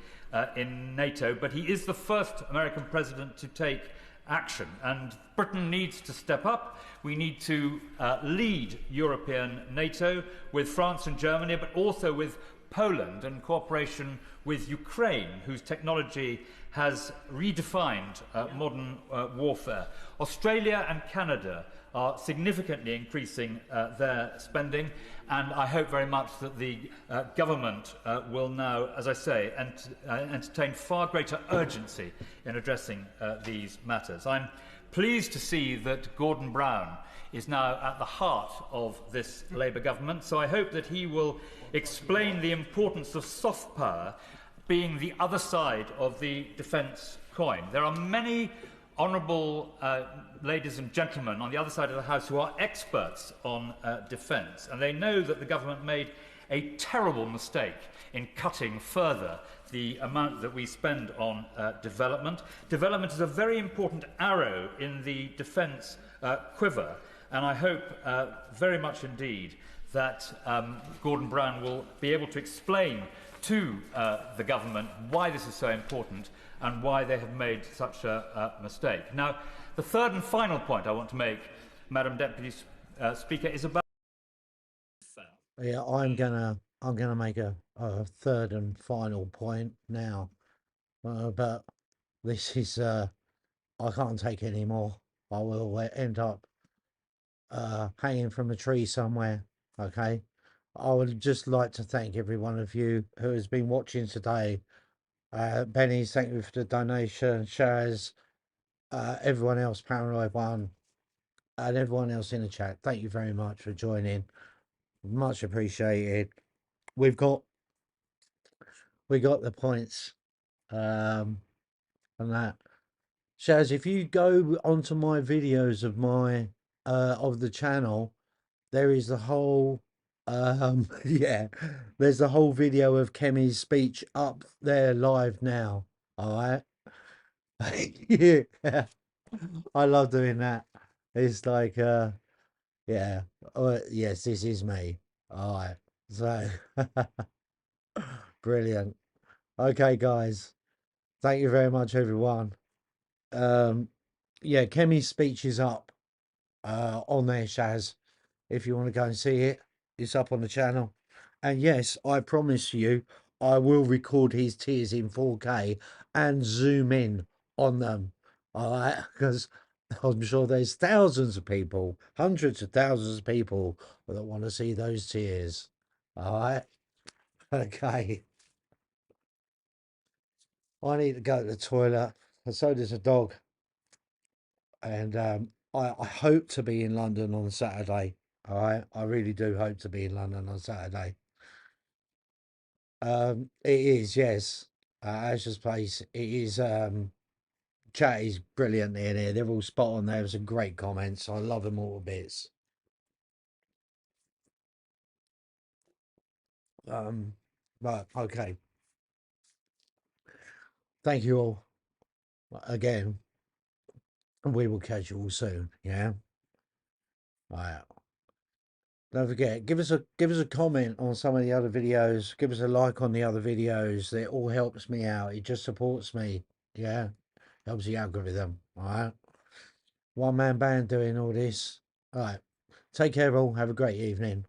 in NATO, but he is the first American president to take action, and Britain needs to step up. We need to lead European NATO with France and Germany, but also with Poland and cooperation with Ukraine, whose technology has redefined modern warfare. Australia and Canada are significantly increasing their spending, and I hope very much that the government will now, as I say, entertain far greater urgency in addressing these matters. I'm pleased to see that Gordon Brown is now at the heart of this Labour government, so I hope that he will explain the importance of soft power being the other side of the defence coin. There are many honourable ladies and gentlemen on the other side of the House who are experts on defence, and they know that the government made a terrible mistake in cutting further the amount that we spend on development. Development is a very important arrow in the defence quiver, and I hope very much indeed that Gordon Brown will be able to explain to the government why this is so important and why they have made such a mistake. Now, the third and final point I want to make, Madam Deputy Speaker, is about... Yeah, I'm going to I'm going to make a third and final point now. But this is, I can't take any more. I will end up hanging from a tree somewhere. Okay. I would just like to thank every one of you who has been watching today. Benny, thank you for the donation. Shaz, everyone else, Paranoid One, and everyone else in the chat. Thank you very much for joining. Much appreciated. We got the points. And that. Shaz, if you go onto my videos of my of the channel, there is the whole yeah, there's the whole video of Kemi's speech up there live now. All right. Yeah. I love doing that. It's like yeah. Yes, this is me. All right. So brilliant. Okay, guys. Thank you very much, everyone. Yeah, Kemi's speech is up on there, Shaz. If you want to go and see it, it's up on the channel. And yes, I promise you, I will record his tears in 4K and zoom in on them. All right, because I'm sure there's thousands of people, hundreds of thousands of people that want to see those tears. All right, okay. I need to go to the toilet, and so does a dog. And I hope to be in London on Saturday. All right, I really do hope to be in London on Saturday. It is, yes. Asher's place. It is. Chat is brilliant in here. They're all spot on. There was some great comments. I love them all to bits. Right, okay. Thank you all again. We will catch you all soon. Yeah. Right. Don't forget, give us a comment on some of the other videos. Give us a like on the other videos. It all helps me out. It just supports me. Yeah. Helps the algorithm. All right. One man band doing all this. All right. Take care, all. Have a great evening.